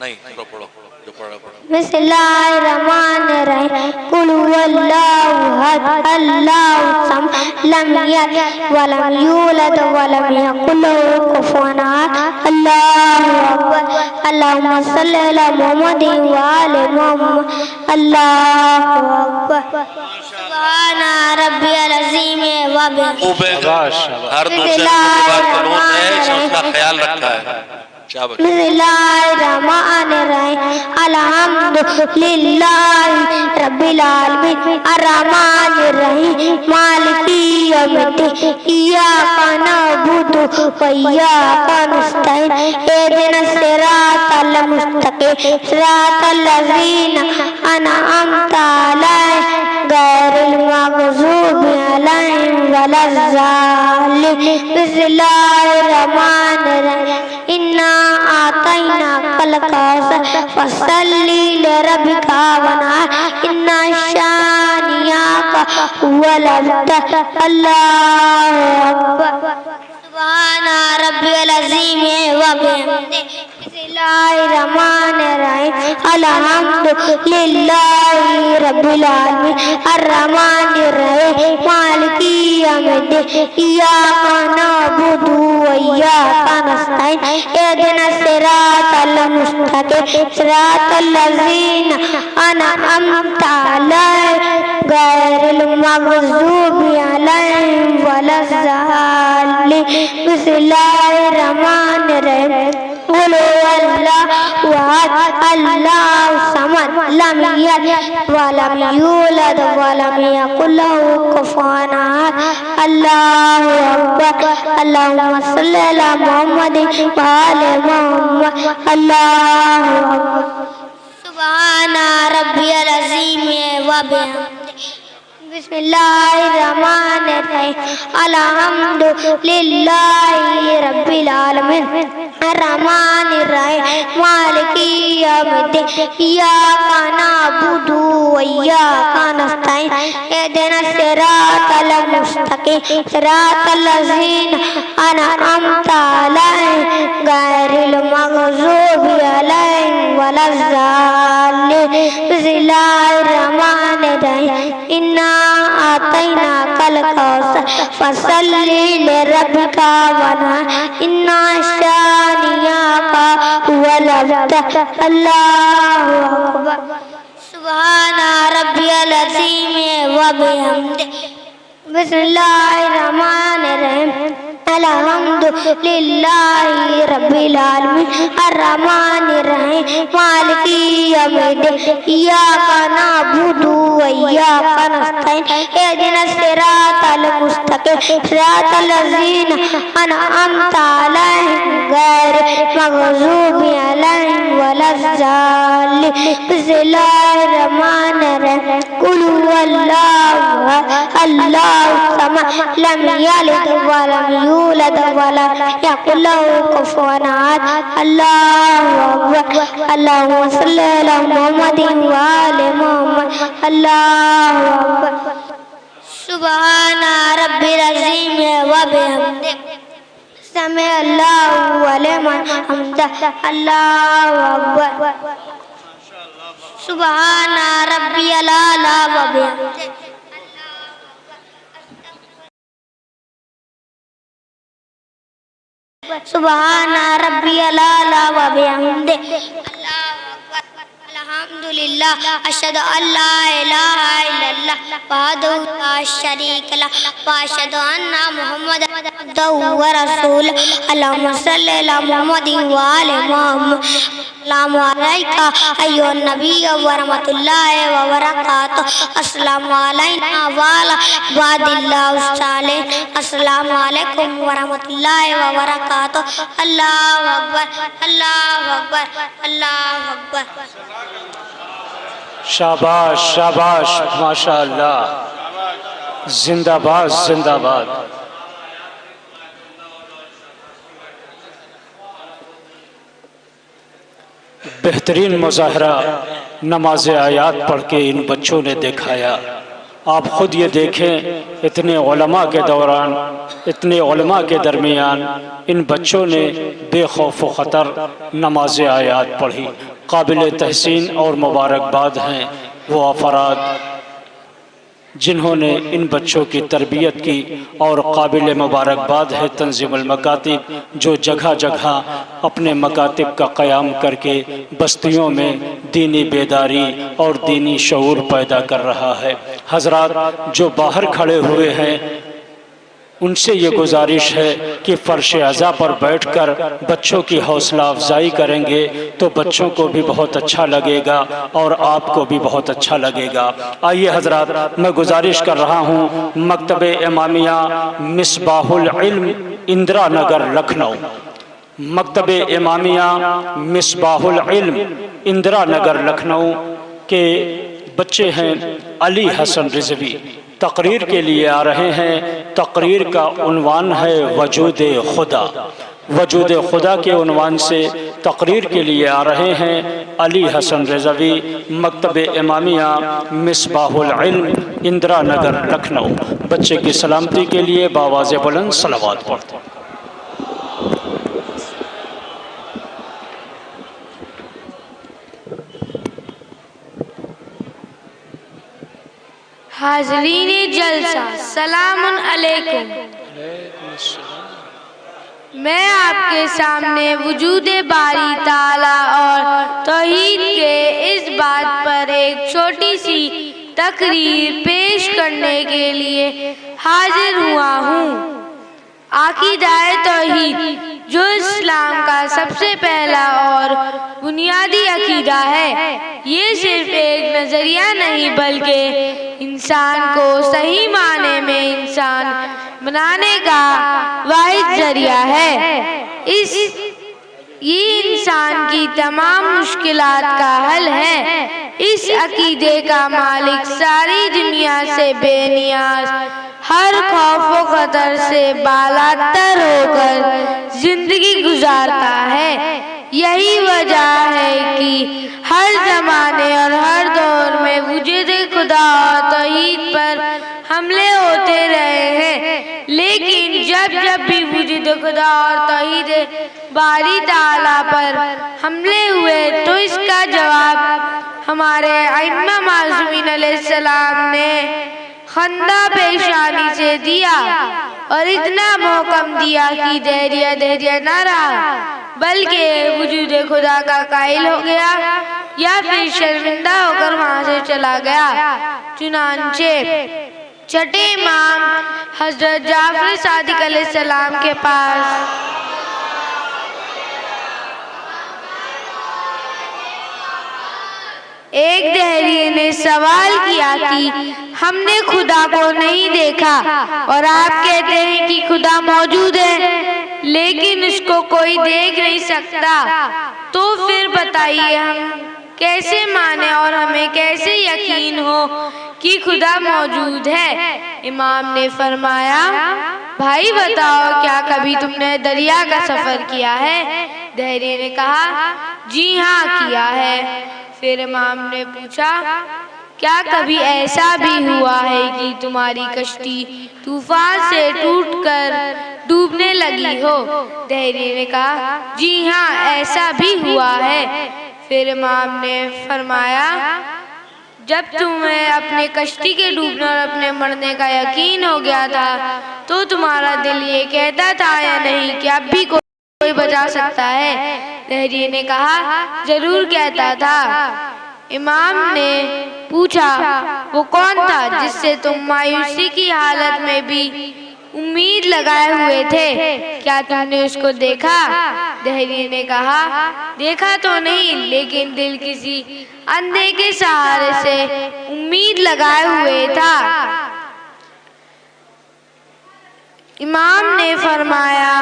Speaker 7: नहीं पढ़ो जो पढ़ो
Speaker 5: बिस्मिल्लाहिर्रहमानिर्रहीम कुल हुवल्लाहु अहद अल्लाहु समद लम यलिद व लम यूलद व लम यकुल लहू कुफुवन अहद अल्लाहु अकबर अल्लाहुम्मा सल्लि अला मुहम्मदिन व आलि मुहम्मद अल्लाहु अकबर सुब्हाना रब्बियल अज़ीम व बिहम्दिही
Speaker 7: हर दूसरे बात कानून है इसका ख्याल रखा है
Speaker 5: बिस्मिल्लाहिर्रहमानिर्रहीम अल्हम्दुलिल्लाहि रब्बिल आलमीन अर्रहमानिर रहीम मालिकी यौमिद्दीन इय्याका नअबुदु व इय्याका नस्तईन इहदिनस सिरातल मुस्तकीम सिरातल लज़ीना अनअमता अलैहिम गैरिल मग़ज़ूबि अलैहिम वलज़्ज़ालिन बिस्मिल्लाहिर्रहमानिर रहीम इन्ना आतैनाकल कौसर फसल्लि लिरब्बिका वनहर इन्ना शानियाका हुवल अबतर अल्लाहु अकबर सुभाना रब्बियल अज़ीम व बिहम्दिही बिस्मिल्लाहिर्रहमानिर्रहीम अल्हम्दुलिल्लाहि रब्बिल आलमीन अर्रहमानिर्रहीम मालिकी यौमिद्दीन इय्याका नअबुदु व इय्याका नस्तईन इहदिनस सिरातल मुस्तकीम सिरातल लज़ीना अनअमता अलैहिम गैरिल मग़ज़ूबि अलैहिम वलज़्ज़ालिन बिस्मिल्लाहिर्रहमानिर्रहीम क़ुल हुवल्लाहु अहद अल्लाहु समद लम यलिद वलम यूलद वलम यकुल लहू कुफुवन अहद अल्लाहु अकबर अल्लाहुम्मा सल्लि अला मुहम्मद व आलि मुहम्मद अल्लाहु अकबर सुभाना रब्बियल अज़ीम व बिहम्दिही बिस्मिल्लाहिर्रहमानिर्रहीम अल्हम्दुलिल्लाहि रब्बिल आलमीन अर्रहमानिर्रहीम मालिकी यौमिद्दीन इय्याका नअबुदु व इय्याका नस्तईन इहदिनस सिरातल मुस्तकीम सिरातल लज़ीना अनअमता अलैहिम गैरिल मग़ज़ूबि अलैहिम वलज़्ज़ालिन बिस्मिल्लाहिर्रहमानिर्रहीम इन्ना आतैनाकल कौसर फसल्लि लिरब्बिका वन्हर इन्ना शानियाका हुवल अबतर अल्लाहु अकबर सुभाना रब्बियल अज़ीम व बिहम्दिही बिस्मिल्लाहिर्रहमानिर्रहीम अल्हम्दुलिल्लाहि रब्बिल आलमीन अर्रहमानिर्रहीम मालिकी यौमिद्दीन इय्याका नअबुदु व इय्याका नस्तईन इहदिनस सिरातल मुस्तकीम सिरातल लज़ीना अनअमता अलैहिम गैरिल मग़ज़ूबि अलैहिम वलज़्ज़ालिन बिस्मिल्लाहिर्रहमानिर्रहीम क़ुल हुवल्लाहु अहद अल्लाहु समद लम यलिद वलम यूलद वलम यकुल लहू कुफुवन अहद अल्लाहु अकबर अल्लाहुम्मा सल्लि अला मुहम्मद व आलि मुहम्मद अल्लाहु अकबर सुभाना रब्बिल अज़ीम व बिहम्दिही समी अल्लाहु लिमन हमिदह अल्लाहु अकबर सुभाना रब्बियल आला व बिहम्दिही सुभाना रब्बियल आला व बिहम्दिही अल्हम्दुलिल्लाह अशहदु अल्ला इलाहा इल्लल्लाह वहदहु ला शरीक लह व अशहदु अन्ना मुहम्मदन अब्दुहु व रसूलुहु अल्लाहुम्मा सल्लि अला मुहम्मदिन व आलि मुहम्मद अस्सलामु अलैका अय्युहन नबी व रहमतुल्लाहि व बरकातुहु अस्सलामु अलैना व अला इबादिल्लाहिस सालिहीन अस्सलामु अलैकुम व रहमतुल्लाहि व बरकातुहु अल्लाहु अकबर अल्लाहु अकबर अल्लाहु अकबर
Speaker 1: शाबाश शाबाश माशाअल्लाह जिंदाबाद जिंदाबाद। बेहतरीन मुज़ाहरा नमाज आयात पढ़ के इन बच्चों ने दिखाया। आप ख़ुद ये देखें, इतने उलमा के दौरान, इतने उलमा के दरमियान इन बच्चों ने बेखौफ व ख़तर नमाज आयात पढ़ी। काबिल तहसीन और मुबारकबाद हैं वो अफराद जिन्होंने इन बच्चों की तरबियत की, और काबिल मुबारकबाद है तंज़ीमुल मकातिब जो जगह जगह अपने मकातिब का क़याम करके बस्तियों में दीनी बेदारी और दीनी शऊर पैदा कर रहा है। हज़रात जो बाहर खड़े हुए हैं उनसे ये गुजारिश है कि फ़र्श अज़ा पर बैठकर बच्चों की हौसला अफजाई करेंगे तो बच्चों को भी बहुत अच्छा लगेगा और आपको भी बहुत अच्छा लगेगा। आइए हज़रात, मैं गुजारिश कर रहा हूँ मकतब इमामिया मिसबाहुल इल्म इंदिरा नगर लखनऊ, मकतब इमामिया मिसबाहुल इल्म इंदिरा नगर लखनऊ के बच्चे हैं अली हसन रिजवी, तकरीर के लिए आ रहे हैं। तकरीर का उन्वान है वजूद खुदा। वजूद खुदा के उन्वान से तकरीर के लिए आ रहे हैं अली हसन रिजवी, मकतब इमामिया मिसबाहुल इल्म इंदिरा नगर लखनऊ। बच्चे की सलामती के लिए बावाज़ बुलंद सलावत पढ़ते हैं।
Speaker 5: हाज़रीने जलसा सलामुन अलैकुम। मैं आपके सामने वजूदे बारी ताला और तौहीद के इस बात पर एक छोटी सी तकरीर पेश करने के लिए हाजिर हुआ हूँ। अक़ीदा-ए तौहीद जो इस्लाम का सबसे पहला और बुनियादी अक़ीदा है, ये सिर्फ एक नज़रिया नहीं बल्कि इंसान को सही माने में इंसान बनाने का वाहिद ज़रिया है। ये इंसान की तमाम मुश्किलात का हल है। इस अक़ीदे का मालिक सारी दुनिया से बेनियाज, हर खौफ व खतर से बालातर होकर जिंदगी गुजारता है। यही वजह है कि हर जमाने और हर दौर में वजूद खुदा और तौहीद पर हमले होते रहे हैं, लेकिन जब जब भी वजूद खुदा और तौहीद बारी ताला पर हमले हुए तो इसका जवाब हमारे अइम्मा मासूमीन अलैहिस्सलाम ने खंदा पेशानी से दिया और इतना मोहकम दिया कि धैर्य न रहा, बल्कि वजूद खुदा का कायल हो गया या फिर शर्मिंदा होकर वहाँ से चला गया। चुनांचे छठे इमाम हजरत जाफर सादिक अलैहिस्सलाम के पास एक दहरिए ने सवाल किया कि हमने खुदा को नहीं देखा और आप कहते हैं कि खुदा मौजूद है लेकिन उसको कोई देख नहीं सकता, तो फिर बताइए हम कैसे माने और हमें कैसे यकीन हो कि खुदा मौजूद है। इमाम ने फरमाया, भाई बताओ क्या कभी तुमने दरिया का सफर किया है? दहरिए ने कहा, जी हाँ किया है। फिर इमाम ने पूछा, क्या कभी ऐसा भी हुआ है कि तुम्हारी कश्ती तूफान से टूटकर डूबने लगी हो? दहरिए ने कहा, जी हाँ ऐसा भी हुआ है। फिर इमाम ने फरमाया, जब तुम्हें अपने कश्ती के डूबने और अपने मरने का यकीन हो गया था तो तुम्हारा दिल ये कहता था या नहीं कि अब भी कोई बचा सकता है? दहरिए ने कहा, जरूर कहता था। इमाम ने पूछा, वो कौन था जिससे तुम मायूसी की हालत में भी उम्मीद लगाए हुए थे? क्या तुमने उसको देखा? दहरिए ने कहा, देखा तो नहीं लेकिन दिल किसी अंधे के सहारे से उम्मीद लगाए हुए था। इमाम ने फरमाया,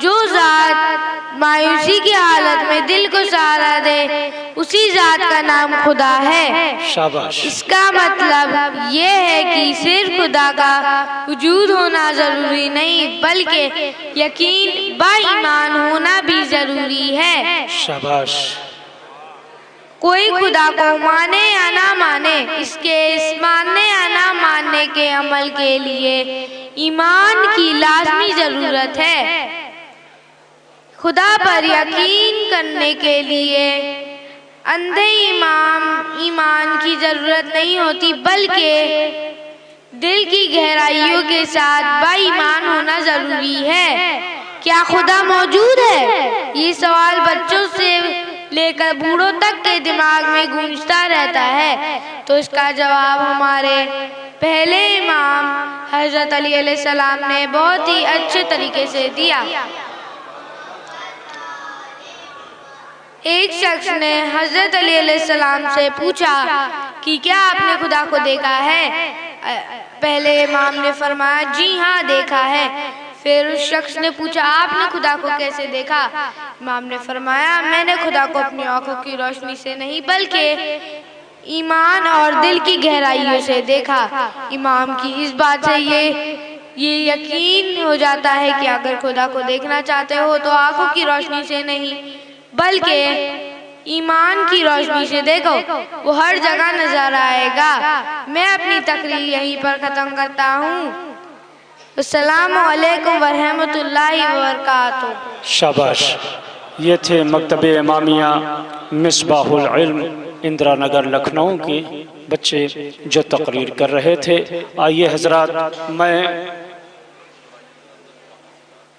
Speaker 5: जो जात मायूसी की हालत में दिल को सहारा दे उसी जात का नाम खुदा है।
Speaker 1: शाबाश।
Speaker 5: इसका मतलब ये है कि सिर्फ खुदा का वजूद होना जरूरी नहीं बल्कि यकीन बा ईमान होना भी जरूरी है।
Speaker 1: शाबाश।
Speaker 5: कोई खुदा को माने या ना माने, इसके इस मानने या ना मानने के अमल के लिए ईमान की लाजमी जरूरत है। खुदा पर यकीन करने के लिए अंधे ईमान की जरूरत नहीं होती बल्कि दिल की गहराइयों के साथ बाईमान होना जरूरी है। क्या खुदा मौजूद है? ये सवाल बच्चों से लेकर बूढ़ों तक के दिमाग में गूंजता रहता है, तो इसका जवाब हमारे पहले इमाम हजरत अली अलैहिस्सलाम ने बहुत ही अच्छे तरीके से दिया। एक शख्स ने हजरत अली अलैहिस्सलाम से पूछा कि क्या आपने खुदा को देखा है? पहले इमाम ने फरमाया, जी हाँ देखा है। फिर उस शख्स ने पूछा, आपने खुदा को कैसे देखा? इमाम ने फरमाया, मैंने खुदा को अपनी आंखों की रोशनी से नहीं बल्कि ईमान और दिल की गहराइयों से देखा। इमाम की इस बात से ये यकीन हो जाता है कि अगर खुदा को देखना चाहते हो तो आंखों की रोशनी से नहीं बल्कि ईमान की रोशनी से देखो, वो हर जगह नजर आएगा। मैं अपनी तकरीर यहीं पर खत्म करता हूँ। अस्सलामु अलैकुम व रहमतुल्लाहि व बरकातुहू।
Speaker 1: शाबाश। ये थे मकतब इमामिया मिसबाहुल इल्म इंदिरा नगर लखनऊ के बच्चे जो तकरीर कर रहे थे। आइए हजरात, मैं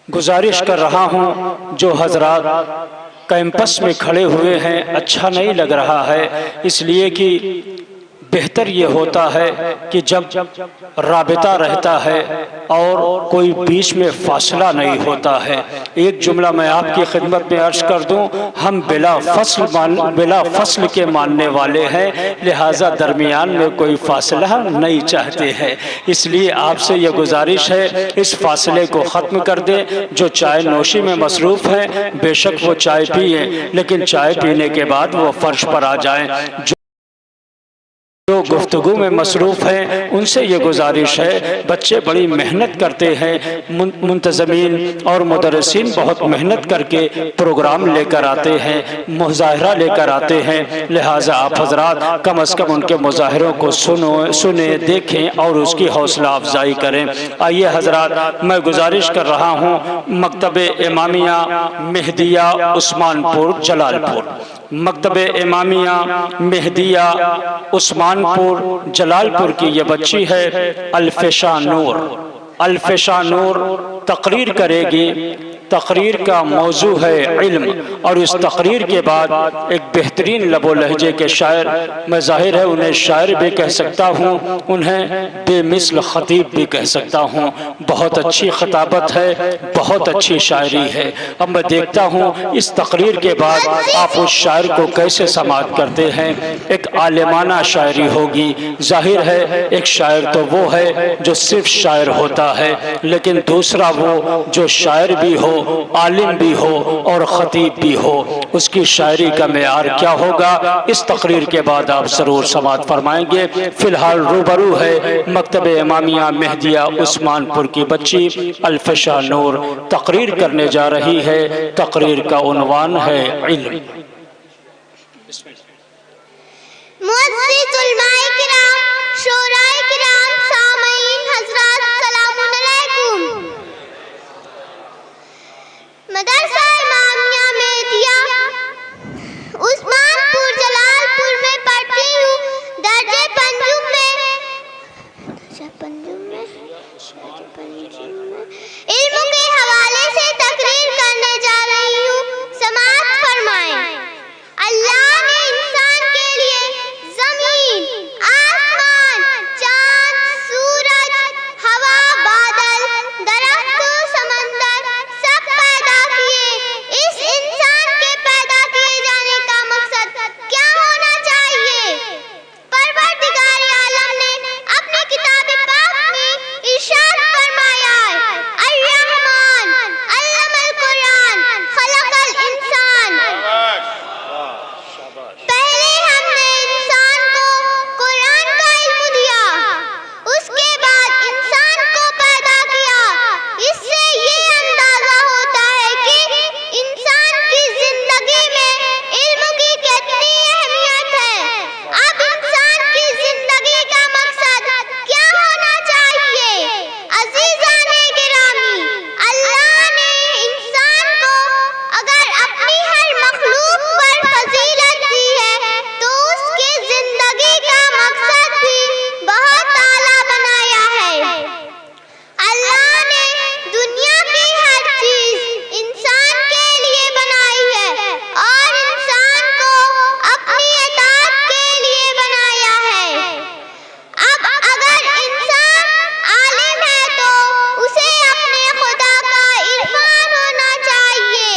Speaker 1: गुजारिश कर रहा हूँ जो हजरात कैंपस में खड़े हुए हैं, अच्छा नहीं लग रहा है, इसलिए कि बेहतर ये होता है कि जब राबिता रहता है और कोई बीच में फासला नहीं होता है। एक जुमला मैं आपकी खिदमत में अर्ज कर दूं, हम बिला फसल के मानने वाले हैं, लिहाजा दरमियान में कोई फासला नहीं चाहते हैं। इसलिए आपसे ये गुजारिश है इस फासले को ख़त्म कर दें। जो चाय नोशी में मसरूफ़ है बेशक वो चाय पिए, लेकिन चाय पीने के बाद वो फर्श पर आ जाएं। जो गुफ्तगू में मसरूफ़ हैं उनसे ये गुजारिश है, बच्चे बड़ी मेहनत करते हैं, मुंतज़मीन और मुदर्रिसीन बहुत मेहनत करके प्रोग्राम लेकर आते हैं, मुज़ाहरा लेकर आते हैं, लिहाजा आप हजरात कम अज़ कम उनके मुज़ाहरों को सुने देखें और उसकी हौसला अफजाई करें। आइए हजरात, मैं गुजारिश कर रहा हूँ मकतबे इमामिया मेहदिया उस्मानपुर जलालपुर, मकतबे इमामिया मेहदिया उस्मानपुर जलालपुर की ये बच्ची है अल्फेशा नूर। अल्फेशा नूर तकरीर करेगी। तकरीर का मौजू है इल्म, और इस तकरीर के बाद एक बेहतरीन लबो लहजे के शायर, मैं जाहिर है उन्हें शायर भी कह सकता हूँ, उन्हें बेमिसल खतीब भी कह सकता हूँ। बहुत अच्छी खताबत है, बहुत अच्छी शायरी है। अब मैं देखता हूँ इस तकरीर के बाद आप उस शायर को कैसे समाअत करते हैं। एक आलिमाना शायरी होगी। जाहिर है एक शायर तो वो है जो सिर्फ शायर होता है, लेकिन दूसरा वो जो शायर भी हो, आलिम भी हो और खतीब भी हो। उसकी शायरी का मेयार क्या होगा, इस तकरीर के बाद आप जरूर समाअत फरमाएंगे। फिलहाल रूबरू है मकतबे इमामिया मेहदिया उस्मानपुर की बच्ची अल्फेशा नूर, तकरीर करने जा रही है। तकरीर का उन्वान है इल्म।
Speaker 5: मदरसा इमामिया मेहदिया उस्मानपुर जलालपुर में पढ़ती हूँ। दर्जे पंजुम में इल्म के हवाले से तकरीर करने जा रही हूँ। समाअत फरमाएं। अल्लाह ने इंसान के लिए जमीन, आसमान, चांद, सूरज, हवा, बादल, दरख्त, समंदर सब पैदा किए। इस इंसान के पैदा किए जाने का मकसद क्या होना चाहिए? परवरदिगार आलम ने अपनी किताब पाक में इरशाद फरमाया है, अर्रहमान अल्लमल कुरान खलकल इंसान। पहले हमने इंसान को कुरान का इल्म दिया, उसके बाद इंसान को पैदा किया। इससे ये अंदाजा होता है कि इंसान की जिंदगी में इल्म की कितनी अहमियत है। अब इंसान की जिंदगी का मकसद क्या होना चाहिए? अजीजाने गिरामी, अल्लाह ने इंसान को अगर अपनी हर मखलूक पर फजीलत दी है तो उसकी जिंदगी का मकसद भी बहुत आला बनाया है। अल्लाह ने दुनिया की हर चीज इंसान के लिए बनाई है और इंसान को अपनी इताअत के लिए बनाया है। अब अगर इंसान आलिम है तो उसे अपने खुदा का इरफान होना चाहिए।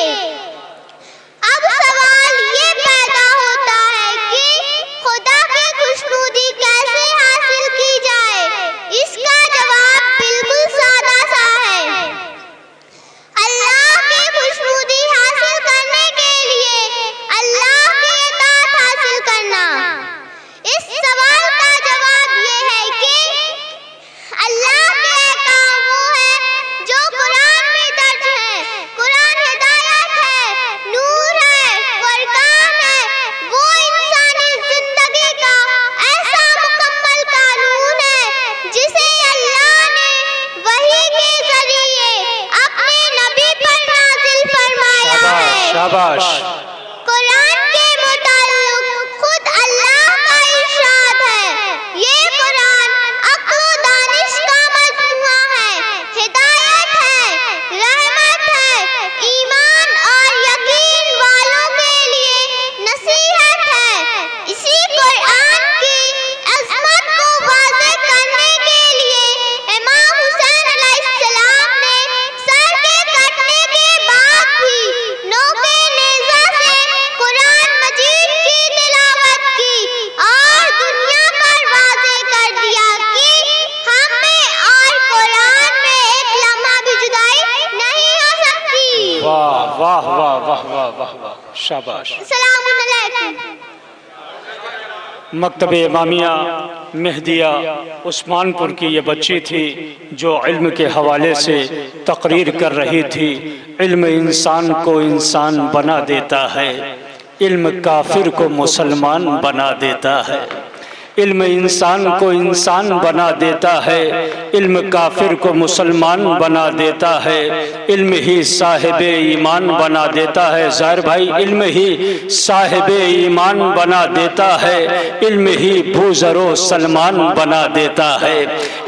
Speaker 5: अब सवाल ये पैदा होता है कि खुदा की खुशनुदी कैसे हासिल की जाए? इसका जवाब बिल्कुल सादा सा है। अल्लाह की खुशनुदी हासिल करने के लिए अल्लाह की इताअत हासिल करना। इस सवाल का जवाब ये है कि अल्लाह के अहकाम वो है जो कुरान में दर्ज है। कुरान हिदायत है, नूर है, फरकान है। वो इंसानी जिंदगी का ऐसा मुकम्मल कानून है जिसे अल्लाह ने वही के जरिए अपने नबी पर नाजिल फरमाया है।
Speaker 1: शाबाश।
Speaker 5: कुरान के मुताल्लिक खुद अल्लाह
Speaker 1: वाह वाह वाह, शाबाश।
Speaker 5: अस्सलाम अलैकुम।
Speaker 1: मकतब इमामिया मेहदिया उस्मानपुर की ये बच्ची थी जो इल्म के हवाले से तकरीर कर रही थी। इल्म इंसान को इंसान बना देता है, इल्म काफिर को मुसलमान बना देता है। इल्म इंसान को इंसान बना देता है, इल्म काफिर को मुसलमान बना देता है। इल्म ही साहिब ईमान बना देता है। ज़ाहिर भाई, इल्म ही साहिब ईमान बना देता है, इल्म ही बूज़रो सलमान बना देता है,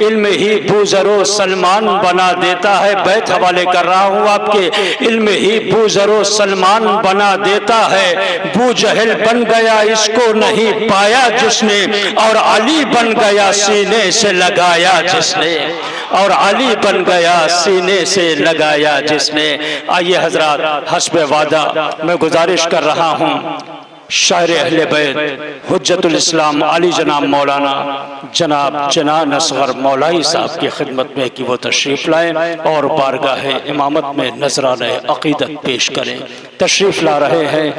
Speaker 1: इल्म ही बूज़रो सलमान बना देता है। बैत हवाले कर रहा हूँ आपके। इल्म ही बूज़रो सलमान बना देता है। बू जहल बन गया इसको नहीं पाया जिसने, और अली बन गया सीने से लगाया जिसने, और अली बन गया सीने से लगाया जिसने। आइए हजरात, हस्बे वादा मैं गुजारिश कर रहा हूँ शायर अहले बैत हुज्जतुल इस्लाम अली जनाब मौलाना जनाब जनान असगर मौलाई साहब की खिदमत में कि वो तशरीफ़ लाएँ और बारगाह इमामत में नजराने अक़ीदत पेश करें। तशरीफ़ ला रहे हैं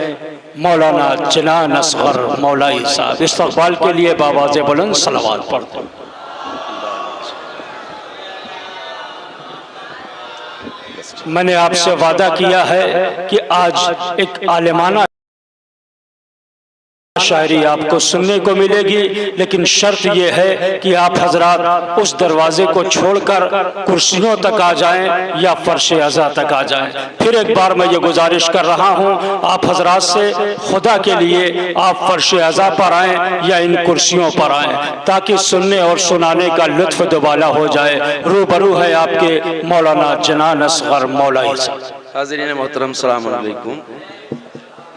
Speaker 1: मौलाना जनान असगर मौलाई साहब। इस्तक़बाल के लिए बावाज़े बुलंद सलावत पढ़ते हैं। मैंने आपसे वादा किया है कि आज एक आलिमाना शायरी आपको सुनने को मिलेगी, लेकिन शर्त यह है कि आप हजरात उस दरवाजे को छोड़कर कुर्सियों तक आ जाएं या फर्श अज़ा तक आ जाएं। फिर एक बार मैं ये गुजारिश कर रहा हूं आप हजरात से, खुदा के लिए आप फर्श अज़ा पर आएं या इन कुर्सियों पर आएं, ताकि सुनने और सुनाने का लुत्फ दुबाला हो जाए। रूबरू है आपके मौलाना जनान असगर मौलाई साहब।
Speaker 14: हाज़रीन मोहतरम, सलाम अलैकुम।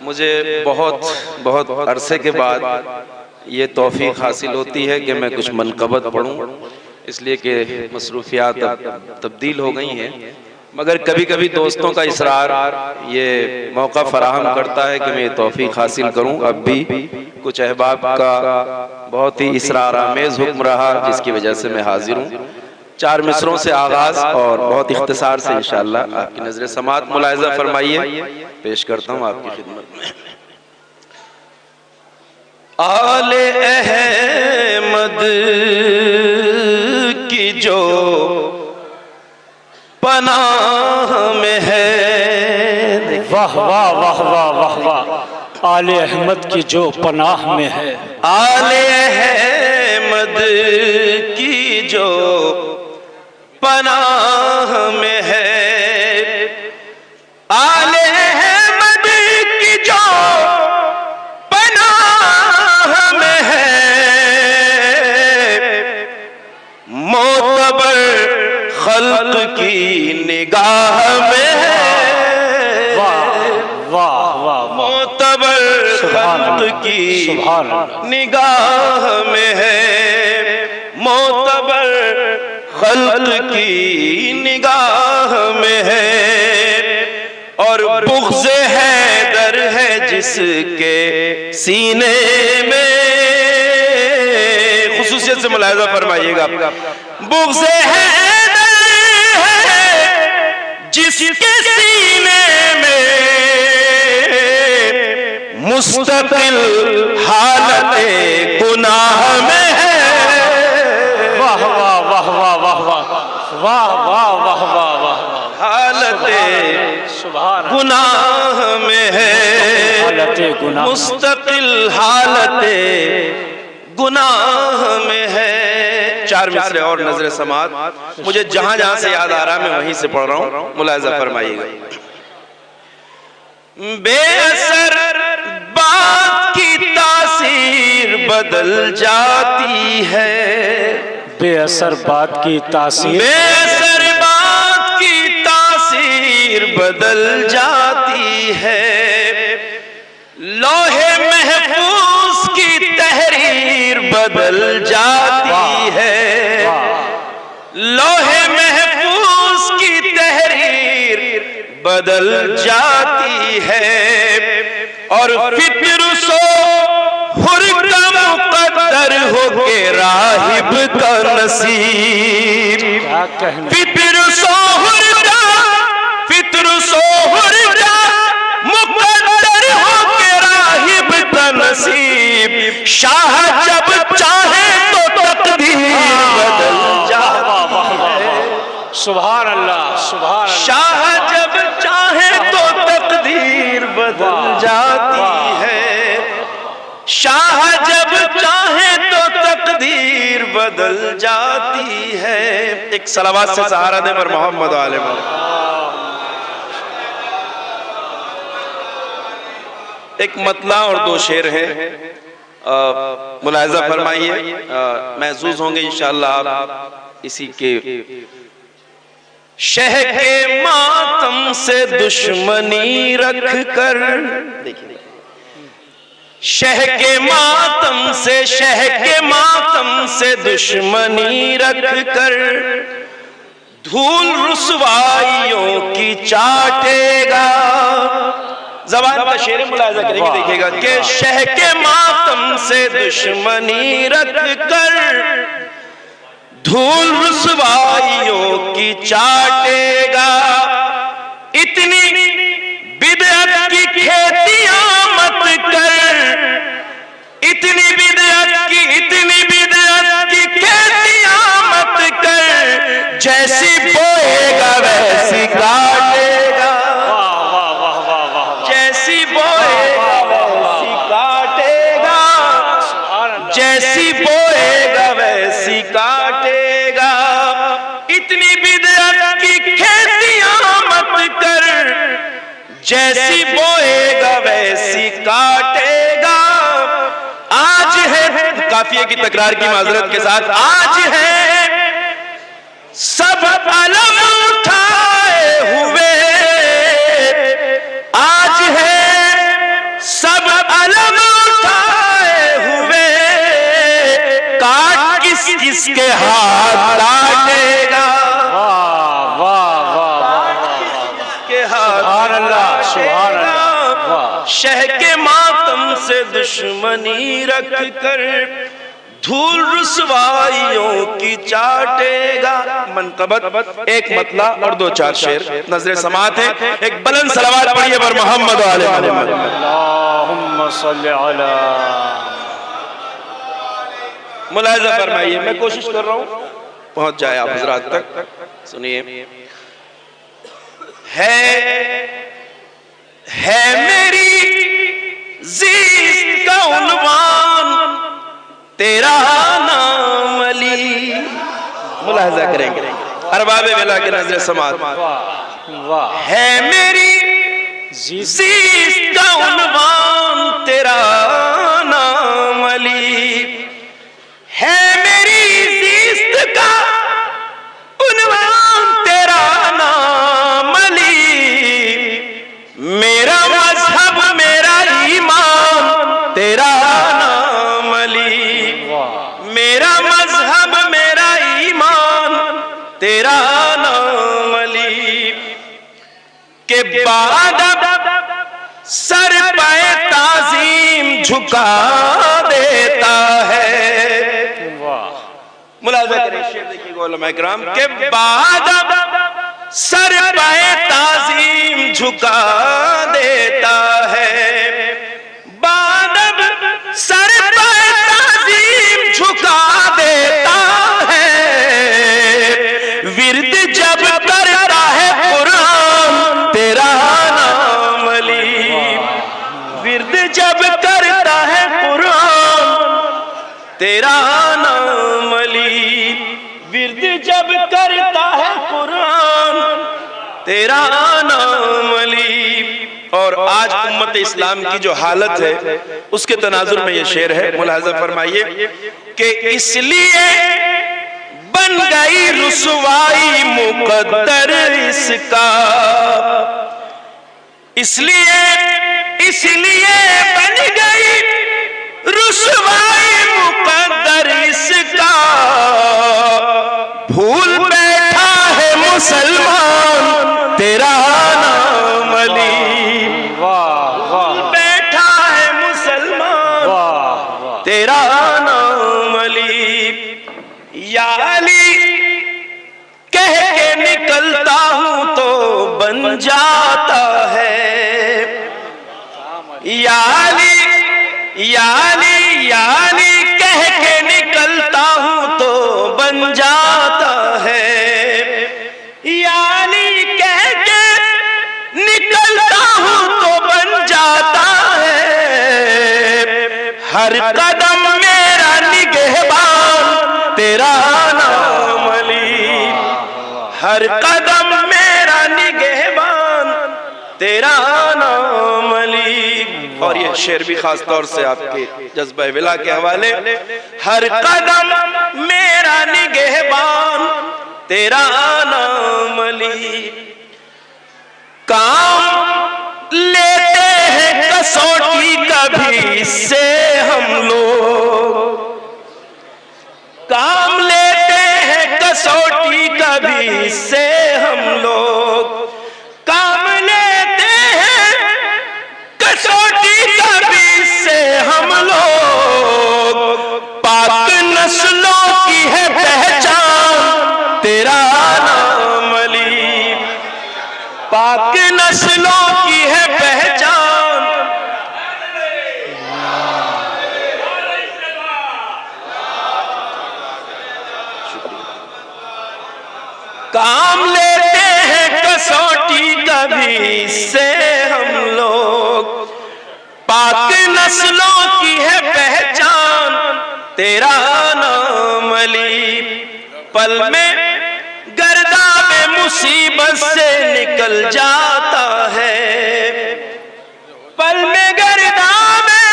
Speaker 14: मुझे बहुत अरसे के बाद ये तौफीक हासिल होती है कि मैं कुछ मनक़बत पढ़ूं, इसलिए कि मसरूफियात तब्दील हो गई हैं, मगर कभी कभी दोस्तों का इसरार ये मौका फराहम करता है कि मैं ये तौफीक हासिल करूं। अब भी कुछ अहबाब का बहुत ही इसरार आमेज़ हुक्म रहा, जिसकी वजह से मैं हाजिर हूँ। 4 मिसरों से आगाज और बहुत इख्तिसार से इंशाअल्लाह आपकी नजर समात मुलाहिजा फरमाइए। पेश करता हूँ आपकी खिदमत में। आले अहमद की जो पनाह में है,
Speaker 1: वाह वाह वाह वाह वाह वाह, आले अहमद की जो पनाह में है।
Speaker 14: आले अहमद की जो पनाह में है, आले अहमद की जो पनाह में है, मोतबर खल्क की निगाह में है।
Speaker 1: वाह वाह वाह,
Speaker 14: मोतबर खल्क की निगाह में है, मोतबर खल्क की निगाह में है। और बुग़्ज़ हैदर है जिसके सीने में, खुसूसियत से मुलाहिज़ा फरमाइएगा। बुग़्ज़ हैदर है जिसके सीने में, मुस्तक़िल हालत गुनाह में है।
Speaker 1: वाह वाह वाह वाह वाह वाह वाह वाह वाह वाह,
Speaker 14: हालत गुनाह में है, मुस्तक़िल हालत गुनाह में है। 4 मिसरे और नजर समात। मुझे जहां जहां से याद आ रहा है मैं वहीं से पढ़ रहा हूँ, मुलाहिज़ा फरमाइएगा। बेअसर बात की तासीर बदल जाती है,
Speaker 1: बेअसर बात की तासीर,
Speaker 14: बेअसर बात की तासीर बदल जाती है। लोहे महफूज की तहरीर बदल जाती है, लोहे महफूज की तहरीर बदल जाती है। और फिक्र सो हुर का मुक़द्दर हो के राहिब का नसीब, फिक्र सो हुर का, फिक्र सो हुर का मुक़द्दर
Speaker 11: नसीब, शाह जब चाहे तो तकदीर बदल जाती है।
Speaker 1: सुभान अल्लाह, सुभान अल्लाह।
Speaker 11: शाह जब चाहे तो तकदीर बदल जाती है, शाह जब चाहे तो तकदीर बदल जाती है। एक सलावत से सहारा दे पर मोहम्मद आले एक मतला और दो शेर हैं, मुलाहिजा फरमाइए, महसूस होंगे इंशाअल्लाह आप इसी के। शह के मातम से दुश्मनी रख कर, देखिए शह के मातम से, शह के मातम से दुश्मनी रख कर धूल रुसवाइयों की चाटेगा। ज़बान का शेर मुलाहिजा करेंगे, देखिएगा कि शह के मातम से दुश्मनी रख कर धूल रुसवाइयों की चाटेगा। इतनी बिदअत की खेतियां मत कर, इतनी बिदअत की खेतियां मत कर, जैसी बोएगा वैसी काटेगा, जैसी बोएगा वैसी काटेगा, जैसी बोएगा वैसी काटेगा। इतनी बिदअत की खेतियां मत कर, जैसी बोएगा वैसी काटेगा। आज है, काफिये की तकरार की माजरत के साथ, आज है सब अलम उठाए हुए, आज है सब अलम उठाए हुए, काट किस किसके हाथ काटेगा।
Speaker 1: वाह वाह वाह,
Speaker 11: के हाथ अल्लाह, सुभान अल्लाह। शह के मातम से दुश्मनी रख कर धूल रुसवाइयों की चाटेगा। मनकबत एक मतला और दो चार शेर नजर समात है। एक बुलंद सलावत पढ़िए पर मोहम्मद वाले
Speaker 1: अल्लाहुम्मा सल्ली अला।
Speaker 11: मुलाहिजा फरमाइए, मैं कोशिश कर रहा हूँ पहुंच जाए आप हजरात तक। सुनिए, है मेरी ज़ीत का उन्वान तेरा नाम अली। मुलाहिजा करेंगे अरबाबे वेला के नजर समात। है मेरी ज़ीत का उन्वान तेरा नाम अली, है मेरी ज़ीत का उन्वान तेरा नाम अली। मेरा मजहब मेरा ईमान तेरा नाम अली, मेरा मजहब मेरा ईमान तेरा नाम अली। के बाद सर पे ताज़ीम झुका देता है। मुलाहिजा करें शेर, देखिए उलमा इकराम, के बाद सर पे ताज़ीम झुका देता है, बाद सर पे ताज़ीम झुका देता है। विर्द जब करता है कुरान तेरा नाम अली, विर्द जब करता है कुरान तेरा नाम अली, विर्द जब करता है कुरान तेरा नाम अली। और आज उम्मत इस्लाम की जो हालत है उसके तनाजुर में ये शेर है, मुलाहिजा फरमाइए कि इसलिए बन गई रुसवाई मुकद्दर इसका, इसलिए बन गई रुसवाई मुकद्दर इसका। भूल बैठा है मुसलमान तेरा नाम अली, भूल बैठा है मुसलमान तेरा नाम अली। या अली कह के निकलता हूं तो बन जाता है, या यानी कह के निकलता हूँ तो बन जाता है, यानी कह के निकलता हूँ तो बन जाता है। हर कदम मेरा निगहबान तेरा नाम अली, हर कदम मेरा निगहबान तेरा नाम अली। और ये शेर भी खास तौर से आपके जज्बा विला के हवाले। हर कदम मेरा निगहबान तेरा नाम अली। काम लेते हैं कसौटी कभी से हम लोग, काम लेते हैं कसौटी कभी से हम लोग, काम लेते हैं कसौटी कभी से हम लोग। पाक नस्लों की है पहचान तेरा नाम अली, पाक नस्लों की है पहचान। काम लेते हैं कसौटी कभी से हम लोग, पाक नस्लों की है पहचान तेरा नाम अली। पल में गर्दा में मुसीबत से निकल जाता है, पल में गर्दा में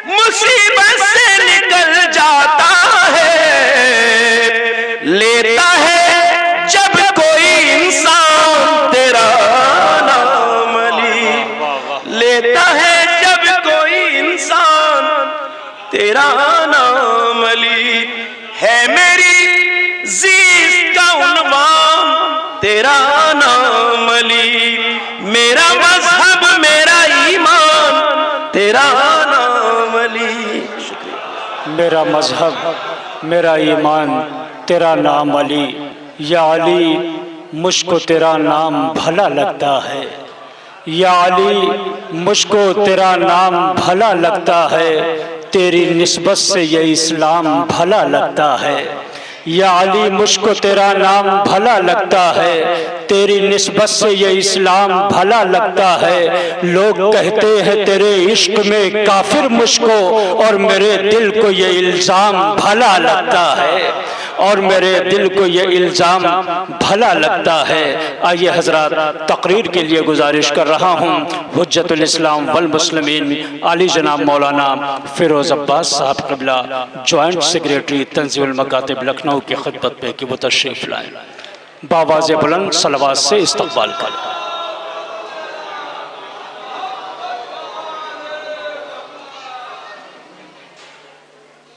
Speaker 11: मुसीबत से निकल जाता है। लेता है जब कोई इंसान तेरा नाम अली, लेता है जब कोई इंसान तेरा नाम अली। है मेरी जीत का उन्वान तेरा नाम अली, मेरा मजहब मेरा ईमान तेरा नाम अली।
Speaker 1: मेरा मजहब मेरा ईमान तेरा नाम अली। या अली मुझको तेरा नाम भला लगता है, या अली मुझको तेरा नाम भला लगता है। तेरी निस्बत से ये इस्लाम भला लगता है, या अली मुझको तेरा नाम भला लगता है। तेरी निस्बत से ये इस्लाम भला लगता है। लोग कहते हैं तेरे इश्क में काफिर मुझको, और मेरे दिल को ये इल्ज़ाम भला लगता है, और मेरे दिल को ये इल्ज़ाम भला लगता है। आइए हजरात, तकरीर के लिए गुजारिश कर रहा हूँ हुज्जतुल इस्लाम वल मुस्लिमीन आली जनाब मौलाना फिरोज़ अब्बास साहब क़िबला, जॉइंट सेक्रेटरी तंज़ीमुल मकातिब लखनऊ की खिदमत में कि वो तशरीफ़ लाएँ। बावाज़े बुलंद सलवात से इस्तक़बाल करें।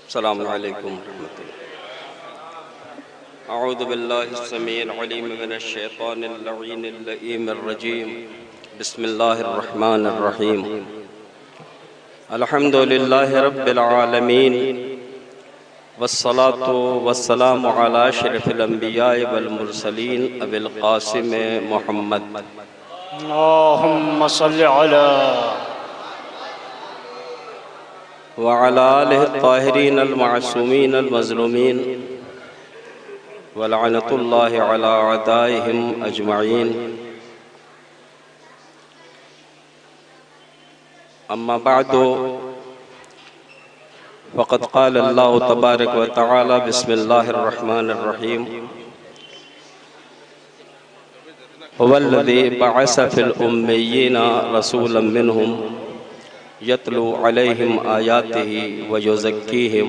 Speaker 14: अस्सलामु अलैकुम अऊज़ु बिल्लाहि समीइल अलीम मिनश शैतानिर लईनिर लईमिर रजीम। बिस्मिल्लाहिर रहमानिर रहीम। अल्हम्दुलिल्लाहि रब्बिल आलमीन वस्सलातु वस्सलामु अला अशरफिल अंबिया वल मुरसलीन अबिल क़ासिम मुहम्मद
Speaker 1: अल्लाहुम्मा सल्लि अला
Speaker 14: व अला आलिहि ताहिरीन अल मासूमीन अल मज़लूमीन व लअनतुल्लाहि अला अदाइहिम अजमईन। अम्मा बअदु फ़क़द क़ाल अल्लाहु तबारक व तआला बिस्मिल्लाहिर रहमानिर रहीम। हुवल्लज़ी बअस फ़िल उम्मिय्यीना रसूलन मिनहुम यतलू अलैहिम आयातिही व युज़क्कीहिम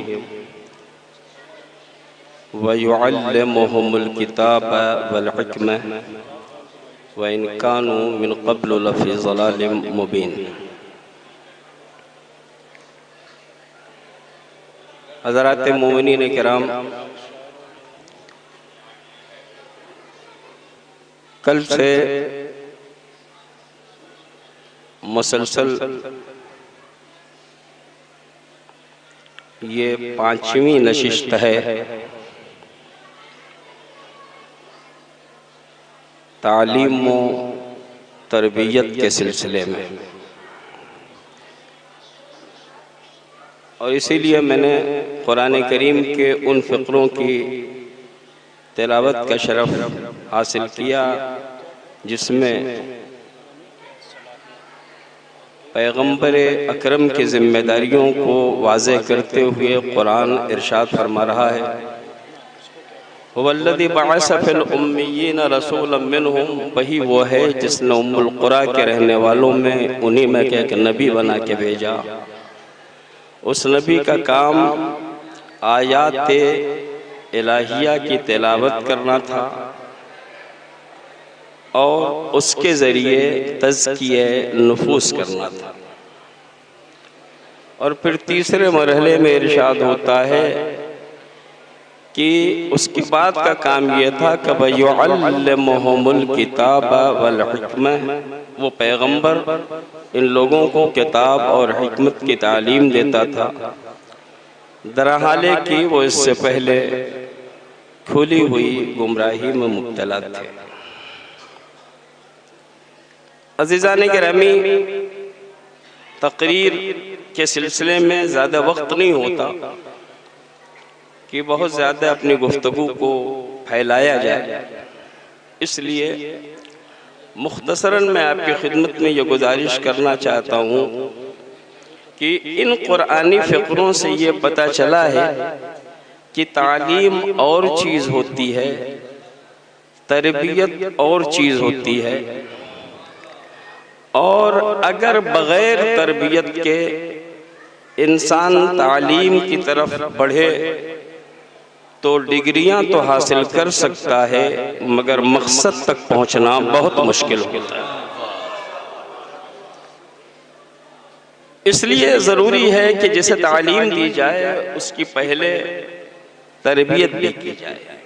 Speaker 14: व युअल्लिमुहुमुल किताब वल हिकमह व इन कानू मिन क़ब्लु लफ़ी ज़लालिम मुबीन। हज़रात मोमिनीन किराम, कल से मुसलसल ये 5वीं नशिस्त है तालीम व तरबियत के सिलसिले में।
Speaker 15: और इसीलिए मैंने कुरान करीम के उन फ़िक्रों की तिलावत का शरफ़ हासिल किया जिसमें पैगंबर अकरम की ज़िम्मेदारियों को वाज़े करते हुए कुरान इरशाद फरमा रहा है, वल्लज़ी बअस फ़िल उम्मिय्यीन रसूलन मिनहुम, वही वो है जिसने उम्मुल कुरा के रहने वालों में उन्हीं में के एक नबी बना के भेजा। उस नबी का काम आयात इलाहिया की तिलावत करना था और उसके ज़रिए तज़किये नुफूस करना था। और फिर तीसरे मरहले में इरशाद होता है कि उसके बाद का काम यह था कि वयुअल्लिमुहुमुल किताब वल हिकमह, वो पैगंबर इन लोगों को किताब और हिकमत की तालीम देता था, दरहाले कि वो इससे पहले खुली हुई गुमराही में मुब्तला थे। अज़ीज़ान गिरामी, तकरीर के सिलसिले में ज़्यादा वक्त नहीं होता कि बहुत ज़्यादा अपनी गुफ्तगू को फैलाया जाए, इसलिए मुख्तसरन मैं आपकी खिदमत में ये गुजारिश करना चाहता हूँ कि इन कुरानी फ़िक्रों से ये पता चला है कि तालीम और चीज़ होती है, तरबियत और चीज़ होती है, और अगर बग़ैर तरबियत के इंसान तालीम की तरफ बढ़े तो डिग्रियां तो हासिल कर सकता है मगर मकसद तक पहुंचना बहुत मुश्किल होता है। इसलिए ज़रूरी है कि जिसे तालीम दी जाए उसकी पहले तरबियत भी की जाए।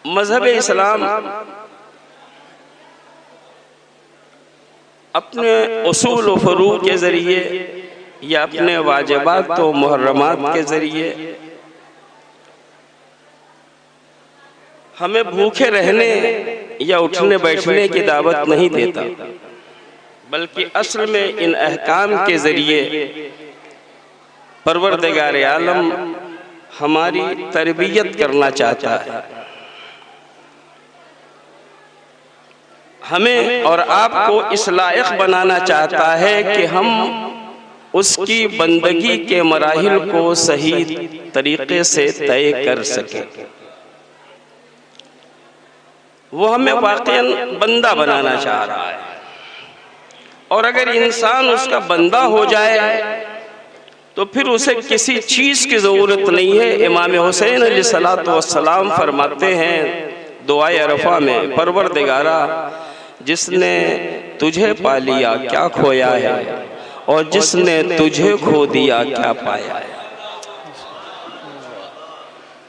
Speaker 15: मज़हब इस्लाम अपने उसूल व फ़ुरूअ के ज़रिए या अपने वाजिबात व मुहर्रमात के ज़रिए हमें भूखे रहने या उठने बैठने की दावत नहीं देता, बल्कि असल में इन अहकाम के ज़रिए परवरदिगार आलम हमारी तरबियत करना चाहता है। हमें और आपको इस लायक बनाना चाहता है कि हम उसकी बंदगी के मराहिल को सही तरीके से तय कर सके। वो हमें वाक़ईन बंदा बनाना चाह रहा है, और अगर इंसान उसका बंदा हो जाए तो फिर उसे किसी चीज़ की ज़रूरत नहीं है। इमाम हुसैन अलैहिस्सलातु वस्सलाम फरमाते हैं दुआए अरफा में, परवरदिगारा जिसने तुझे पा लिया क्या खोया है, और जिसने तुझे खो दिया क्या पाया है।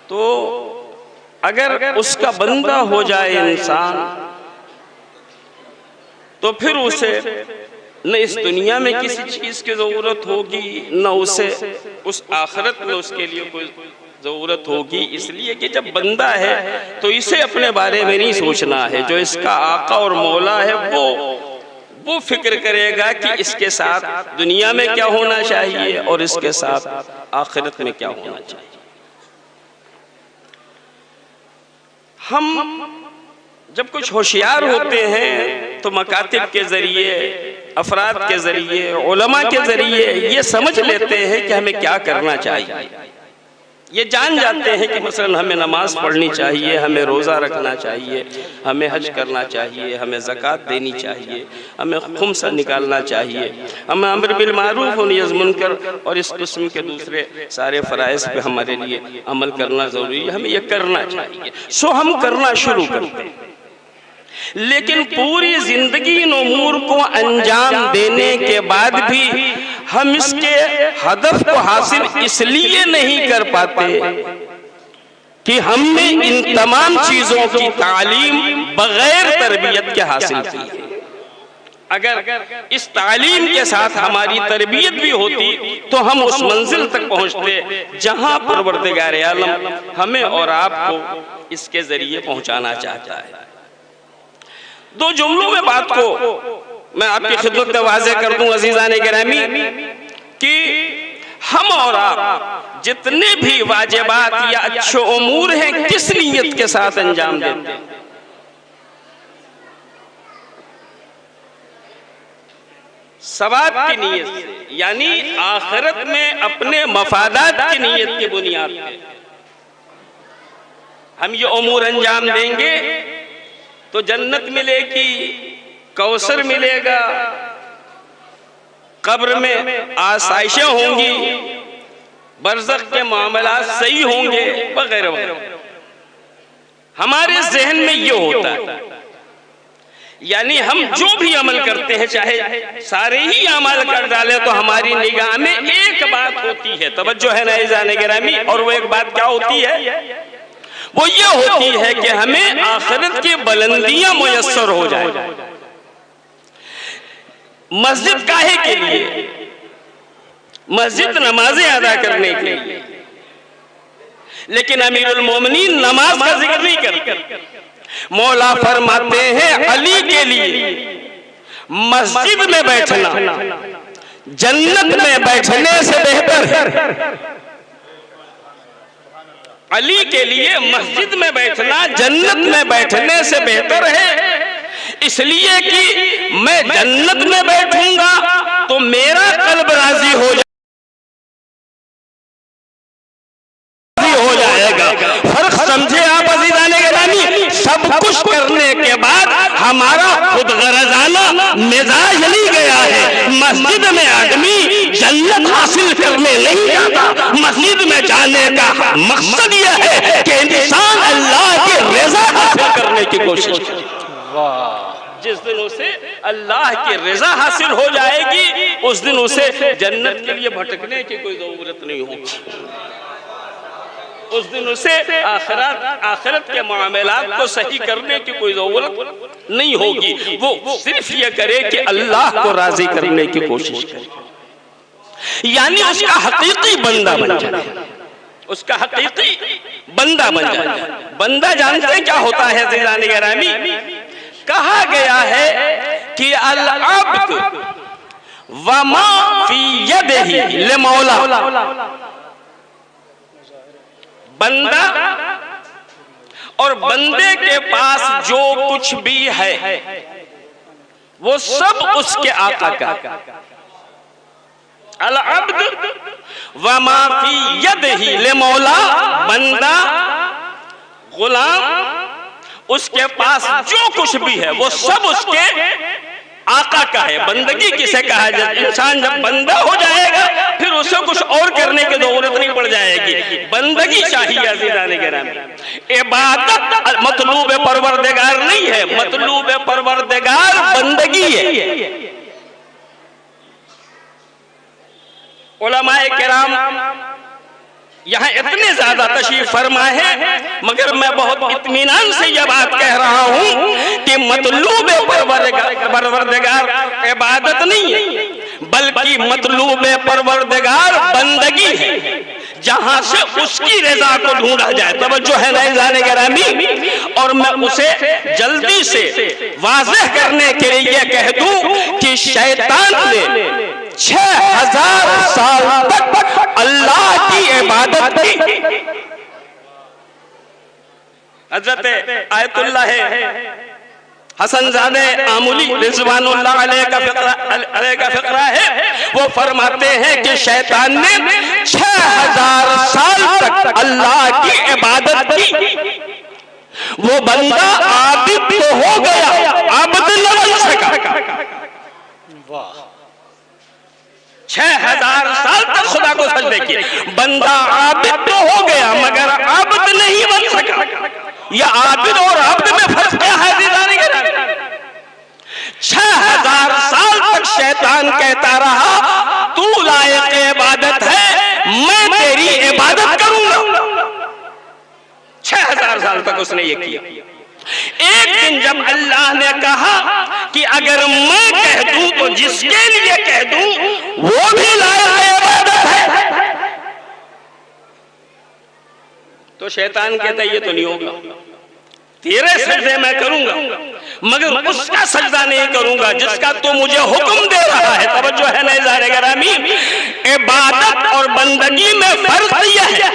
Speaker 15: तो अगर उसका बंदा हो जाए इंसान तो फिर उसे न इस दुनिया में किसी चीज़ की ज़रूरत होगी, न उसे उस आखिरत में उसके लिए कोई ज़रूरत होगी। इसलिए कि जब बंदा है तो इसे अपने बारे में नहीं सोचना है, जो इसका आका और मौला है वो फिक्र करेगा कि इसके साथ दुनिया में क्या होना चाहिए और इसके साथ आखिरत में क्या होना चाहिए। हम जब कुछ होशियार होते हैं तो मकातिब के ज़रिए, अफराद के ज़रिए, उलमा के ज़रिए ये समझ लेते हैं कि हमें क्या करना चाहिए। ये जान जाते हैं कि मसलन हमें नमाज पढ़नी चाहिए, हमें रोज़ा रखना चाहिए, हमें हज करना चाहिए, हमें ज़कात देनी चाहिए, हमें खुम्सा निकालना चाहिए, हमें अम्र बिल मारूफ व नही अनिल मुनकर और इस किस्म के दूसरे सारे फ़राइज़ पे हमारे लिए अमल करना ज़रूरी है। हमें ये करना चाहिए, सो हम करना शुरू करते हैं। लेकिन पूरी ज़िंदगी इन उमूर को अंजाम देने के बाद भी हम इसके हदफ को हासिल इसलिए नहीं कर पाते कि हमने इन तमाम चीज़ों की तालीम बगैर तरबियत के हासिल की है। अगर इस तालीम के साथ हमारी तरबियत भी होती तो हम उस मंजिल तक पहुंचते जहां परवरदिगार आलम हमें और आपको इसके ज़रिए पहुंचाना चाहता है। दो जुमलों में बात को मैं आपकी खिदमत में वाज़ेह कर दूं अजीज़ान गिरामी कि हम और आप जितने भी वाजिबात या अच्छे उमूर हैं किस नीयत के साथ अंजाम देते हैं? सवाब की नीयत से, यानी आखिरत में अपने मफादात की नीयत की बुनियाद पे हम ये उमूर अंजाम देंगे तो जन्नत मिलेगी, कौसर मिलेगा, कब्र में आसाइशें होंगी, बरज़ख के मामलात सही होंगे वगैरह वगैरह। हमारे जहन में ये होता है, यानी हम जो भी अमल करते हैं चाहे सारे ही अमल कर डाले तो हमारी निगाह में एक बात होती है, तवज्जो है नाज़रीन गिरामी, और वो एक बात क्या होती है? वो ये होती है कि हमें आखिरत की बुलंदियां मुयस्सर हो जाए। मस्जिद काहे के लिए? मस्जिद नमाजें अदा करने के लिए, लेकिन अमीरुल मोमिनीन नमाज का जिक्र नहीं करते। मौला फरमाते हैं अली के लिए मस्जिद में बैठना जन्नत में बैठने से बेहतर है। अली के लिए मस्जिद में बैठना जन्नत में बैठने से बेहतर है, इसलिए कि मैं जन्नत में बैठूंगा तो मेरा कल्ब राजी हो जाएगा। फर्क समझे आप अज़ीज़ान गिरामी? सब कुछ करने के बाद हमारा खुद गरजाना मिजाज नहीं गया है। मस्जिद में आदमी जन्नत हासिल करने नहीं जाता, मस्जिद में जाने का मकसद यह है कि इंसान अल्लाह की रज़ा हासिल करने की कोशिश करे। जिस दिन उसे अल्लाह की रज़ा हासिल हो जाएगी उस दिन उसे जन्नत के लिए भटकने की कोई जरूरत नहीं होगी। उस दिन उसे आखिरत के मामलात को सही करने की कोई जरूरत नहीं होगी। वो सिर्फ ये करे कि अल्लाह को राजी करने की कोशिश करे, यानी उसका हकीकी बंदा बन जाए, उसका हकीकी बंदा बन जाए। बंदा जानते हैं क्या होता है अज़ीज़ान गिरामी? कहा गया है कि अल अब्द व मा फी यदिही लिमौला, बंदा और बंदे के पास जो कुछ भी है वो सब उसके आका का। अल अब्द व मा फी यदिही लिमौला, बंदा गुलाम उसके पास जो कुछ भी है वो सब उसके आका का है। बंदगी किसे कहा जाए? इंसान जब बंदा हो जाएगा फिर उसे कुछ और करने की जरूरत नहीं पड़ जाएगी, बंदगी चाहिए अज़ीज़ान गिरामी। इबादत मतलूब परवरदिगार नहीं है, मतलूब परवरदिगार बंदगी है। उलमाए किराम यहाँ इतने ज्यादा तशरीफ फरमा है, मगर मैं बहुत इत्मीनान से यह बात कह रहा हूँ कि मतलूब परवरदिगार इबादत नहीं है, बल्कि मतलूब परवरदिगार बंदगी है, जहाँ से उसकी रजा को ढूंढा जाए। तवज्जो है नाज़रीन गिरामी, और मैं उसे जल्दी से वाज़ेह करने के लिए कह दूं कि शैतान ने 6000 साल तक अल्लाह की इबादत की। हज़रत आयतुल्लाह हसनज़ादे आमुली रिज़वानुल्लाह अलैहि का फ़िक्रा है, वो फरमाते हैं कि शैतान ने 6000 साल तक अल्लाह की इबादत की। वो बंदा आबिद तो हो गया, आबिद न बन सका। 6000 साल तक खुदा को सजदे किए, बंदा आबिद तो हो गया मगर आबिद नहीं बन सका। या आबिद और आबिद में फर्क क्या है? 6000 साल तक शैतान कहता रहा तू लायक इबादत है, मैं तेरी इबादत करूंगा। 6000 साल तक उसने ये किया। एक दिन जब अल्लाह ने कहा कि अगर मैं कह दूं तो जिसके लिए कह दूं वो भी लायक इबादत है, तो शैतान कहता है ये तो नहीं होगा, तेरे सजदे मैं करूंगा, मगर उसका सजदा नहीं करूंगा जिसका तू मुझे हुक्म दे रहा है। तवज्जो है ना ज़ाहिर गिरामी, इबादत और बंदगी में फर्क यह है,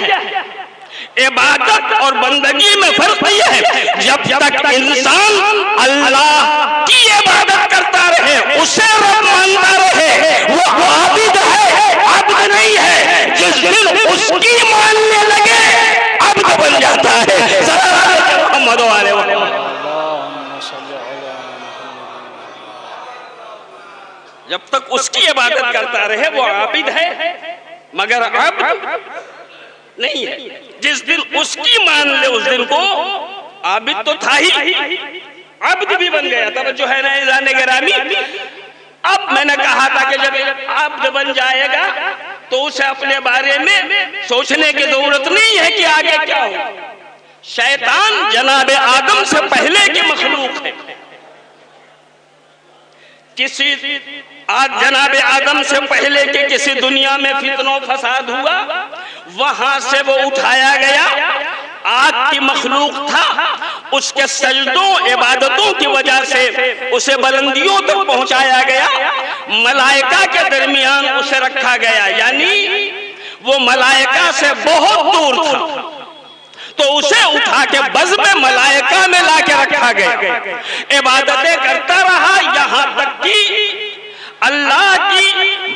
Speaker 15: इबादत और बंदगी में फर्क यह है, जब तक इंसान अल्लाह की इबादत करता रहे, उसे रब मानता रहे, वो आबिद है, अब्द नहीं है। जिस दिन उसकी मानने लगे अब्द बन जाता है। जब तक उसकी इबादत करता रहे वो आबिद है, मगर अब्द नहीं है। जिस दिन उसकी मान ले उस दिन को आबिद तो था ही, अब्द भी बन गया। तब जो है ना जाने गिरामी, अब मैंने कहा था कि जब अब्द बन जाएगा तो उसे अपने बारे में सोचने की जरूरत नहीं है कि आगे क्या हो। शैतान जनाब आदम से पहले की मखलूक है। किसी आज जनाब आदम से पहले के किसी दुनिया में फितनो फसाद हुआ, वहां से वो उठाया गया, आग की मखलूक था, उसके सजदों इबादतों की वजह से उसे बुलंदियों तक पहुंचाया गया, मलाइका के दरमियान उसे रखा गया, यानी वो मलाइका से बहुत दूर था, तो उसे उठा के बज़ में मलाइका में लाके रखा गया। इबादतें करता रहा, यहाँ तक कि अल्लाह की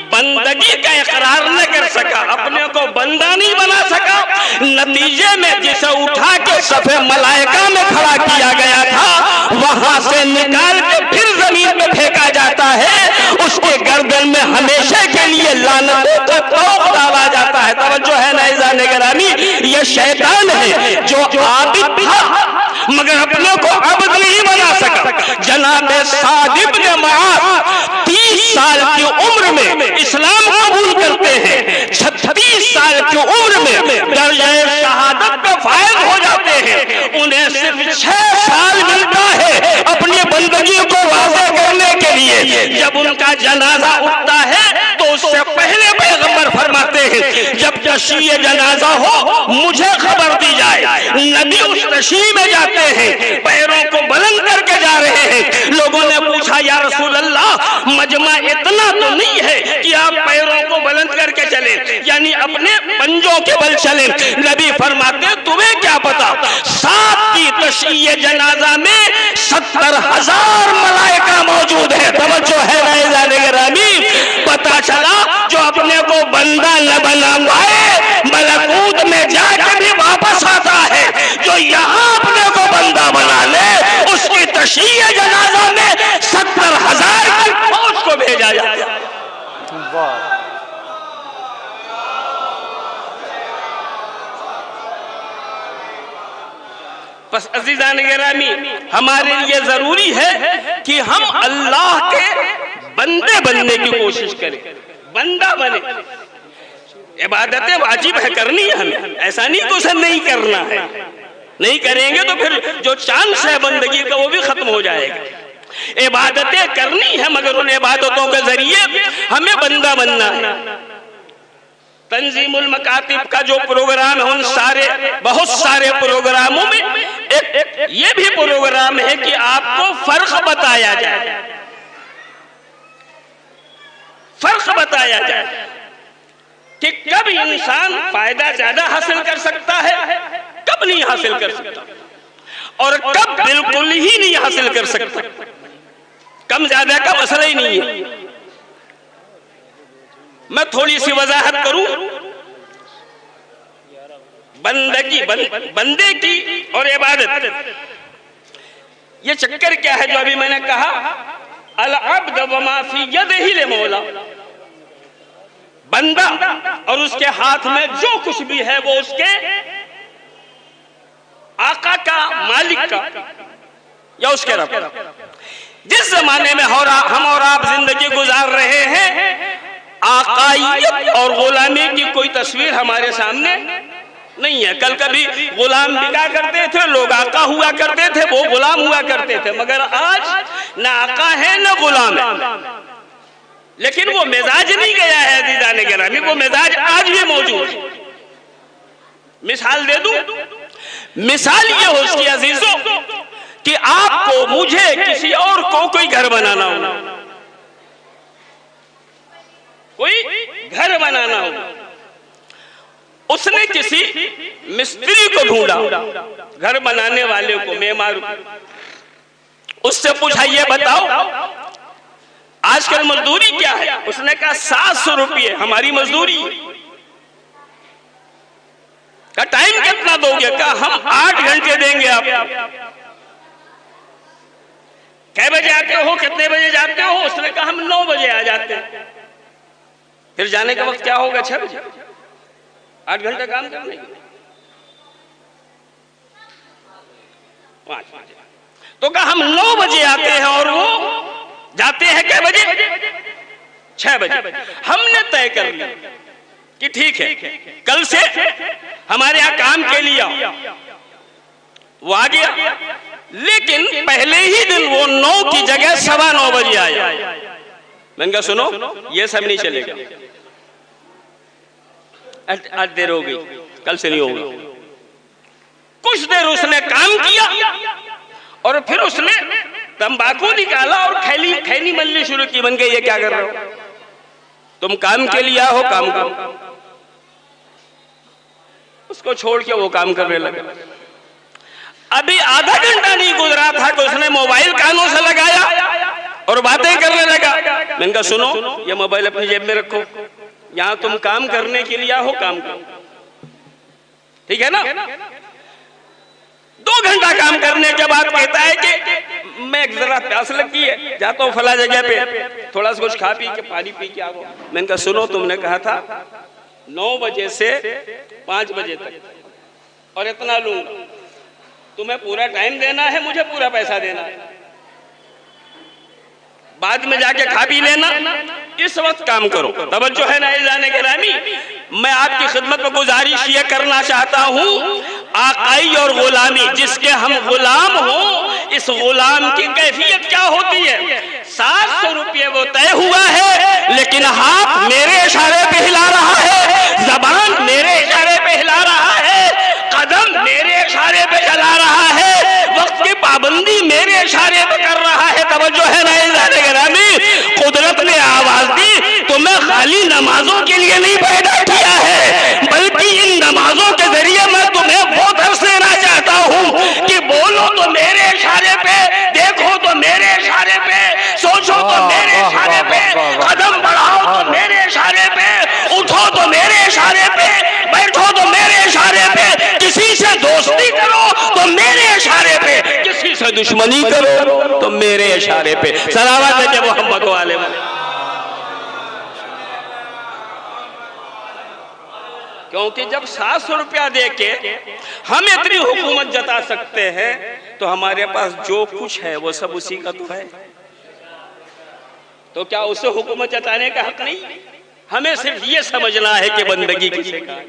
Speaker 15: बंदगी का इकरार न कर सका, अपने को बंदा नहीं बना सका। नतीजे में जिसे उठा के सफे मलाइका में खड़ा किया गया था, वहां से निकाल के फिर जमीन में फेंका जाता है, उसके गर्दन में हमेशा के लिए लानतों का तोप डाला जाता है। तवज्जो है ना ज़ाने गिरामी, ये शैतान है जो आबिद था मगर अपने को अब्द नहीं बना सका। जनाब साद इब्न मुआज़ 30 साल की उम्र में इस्लाम कबूल करते हैं, 36 साल की उम्र में दर्जे शहादत पे फायज हो जाते हैं। उन्हें सिर्फ 6 साल मिलता है अपनी बंदगी को वाज़ेह करने के लिए। जब उनका जनाजा उठता है तो उससे पहले पैगंबर फरमाते हैं, जब तशरीह जनाजा हो मुझे खबर दी जाए। नबी उस तशरीह में जाते हैं, पैरों को बुलंद करके जा रहे हैं। लोगों ने पूछा, या रसूल अल्लाह, मजमा इतना तो नहीं है कि आप पैरों को बुलंद करके चले, यानी अपने पंजों के बल चले। नबी फरमाते, तुम्हें क्या पता, 7 की तशरीह जनाजा में 70,000 मलाइका मौजूद है। तवज्जो है ना ज़ाने गिरामी, पता चला जो अपने को बंदा न बना पाए, मलकूत में जाके भी वापस आता है। जो यहाँ अपने को बंदा बना ले, उसकी तशरीह जनाजा में 70,000 की फौज को भेजा जाता है। बस अज़ीज़ान गिरामी, हमारे लिए जरूरी है कि हम अल्लाह के बंदे बनने की कोशिश करें, बंदा बने। इबादतें वाजिब है, करनी है हमें, ऐसा नहीं कि उसे नहीं करना है। नहीं करेंगे तो फिर जो चांस है बंदगी का वो भी खत्म हो जाएगा। इबादतें करनी है, मगर उन इबादतों के जरिए हमें बंदा बनना है। तंजीमुल मकातिब का जो प्रोग्राम है, उन बहुत सारे प्रोग्रामों में एक ये भी प्रोग्राम है कि आपको फर्क बताया जाए, फर्क बताया जाए कि कब इंसान फायदा ज्यादा हासिल कर सकता है, कब नहीं हासिल कर सकता, और कब बिल्कुल ही नहीं हासिल कर सकता। कम ज्यादा का मसला ही नहीं है। मैं थोड़ी सी वजाहत करूं, बंदगी बंदे की और इबादत, ये चक्कर क्या है जो अभी मैंने कहा, अल अब्द व मा फी यदिही ले मौला, बंदा और उसके हाथ में जो कुछ भी है वो उसके आका का, मालिक का या उसके रब। जिस जमाने में हम और आप जिंदगी गुजार रहे हैं, आकाइयत और गुलामी की कोई तस्वीर हमारे सामने नहीं है। कल कभी गुलाम बिका करते थे लोग, आका हुआ करते थे, वो गुलाम हुआ करते थे, मगर आज न आका है न गुलाम है। लेकिन वो मिजाज नहीं गया है अज़ीज़ान गिरामी, वो मिजाज आज भी मौजूद है। मिसाल दे दूं, मिसाल ये हो उसकी अजीजों, कि आपको, मुझे, किसी और को कोई घर बनाना हो, कोई घर बनाना हो, उसने किसी मिस्त्री को ढूंढा, घर बनाने वाले को, मेमार, उससे पूछा ये बताओ आजकल मजदूरी क्या है? उसने कहा 700 रुपये हमारी मजदूरी। का टाइम कितना दोगे? कहा हम 8 घंटे देंगे आप। कै बजे आते हो, कितने बजे जाते हो? उसने कहा हम 9 बजे आ जाते हैं। फिर जाने का वक्त क्या होगा? 6 बजे। 8 घंटे काम करने के, 5 बजे। तो कहा हम 9 बजे आते हैं और वो जाते हैं कै बजे? 6 बजे। हमने तय कर लिया कि ठीक है, कल से हमारे यहाँ काम के लिए आओ। वो आ गया, लेकिन पहले ही दिन वो 9 की जगह 9:15 बजे आया। मैंने कहा सुनो, ये सब नहीं चलेगा, आज देर हो गई, कल से नहीं होगा। कुछ देर उसने काम किया और फिर उसने तंबाकू निकाला और खैनी मलनी शुरू की। बन गई, ये क्या कर रहे हो? तुम काम के लिए हो, काम करो। उसको छोड़ के वो काम करने लगा। अभी आधा घंटा नहीं गुजरा था कि उसने मोबाइल कानों से लगाया और बातें करने लगा। मैंने कहा सुनो, ये मोबाइल अपनी जेब में रखो, यहाँ तुम काम करने के लिए हो, काम करो, ठीक है ना? 2 घंटा काम करने के बाद कहता है कि मैं जरा प्यास लगी है, जाता हूँ फला जगह पे, थोड़ा सा कुछ खा पी के पानी पी के आओ। मैंने कहा सुनो, तुमने कहा था 9 बजे से 5 बजे तक और इतना लूंगा, तुम्हें पूरा टाइम देना है, मुझे पूरा पैसा देना है, बाद में जाके खा पी लेना, इस वक्त काम करो। तवज्जो है ना जाने के रामी, मैं आपकी खिदमत में गुजारिश ये करना चाहता हूँ, आकाई और गुलामी, जिसके हम गुलाम हो, इस गुलाम की कैफियत क्या होती है? 700 रुपये वो तय हुआ है, लेकिन हाथ मेरे इशारे पे हिला रहा है, जबान मेरे इशारे पे हिला रहा है, कदम मेरे इशारे पे चला रहा है, वक्त की पाबंदी मेरे इशारे पे कर रहा है। तवज्जो है ना जाने के रामी, कुदरत ने आवाज दी, तुम्हें खाली नमाजों के लिए नहीं पैदा किया है, बल्कि इन नमाजों के जरिए मैं तुम्हें वो दर्श देना चाहता हूँ कि बोलो तो मेरे इशारे पे, देखो तो मेरे इशारे पे, सोचो तो मेरे इशारे पे, कदम बढ़ाओ तो मेरे इशारे पे, उठो तो मेरे इशारे पे, बैठो तो मेरे इशारे पे, किसी से दोस्ती करो तो मेरे इशारे पे, किसी से दुश्मनी करो तो मेरे इशारे पे। सलावत है जब मोहम्मद वाले क्योंकि जब 700 रुपया दे के हम इतनी हुकूमत जता सकते हैं, तो हमारे पास जो कुछ है वो सब उसी का तो है। तो क्या उसे हुकूमत जताने का हक नहीं? हमें सिर्फ ये समझना है कि बंदगी किसे कहा।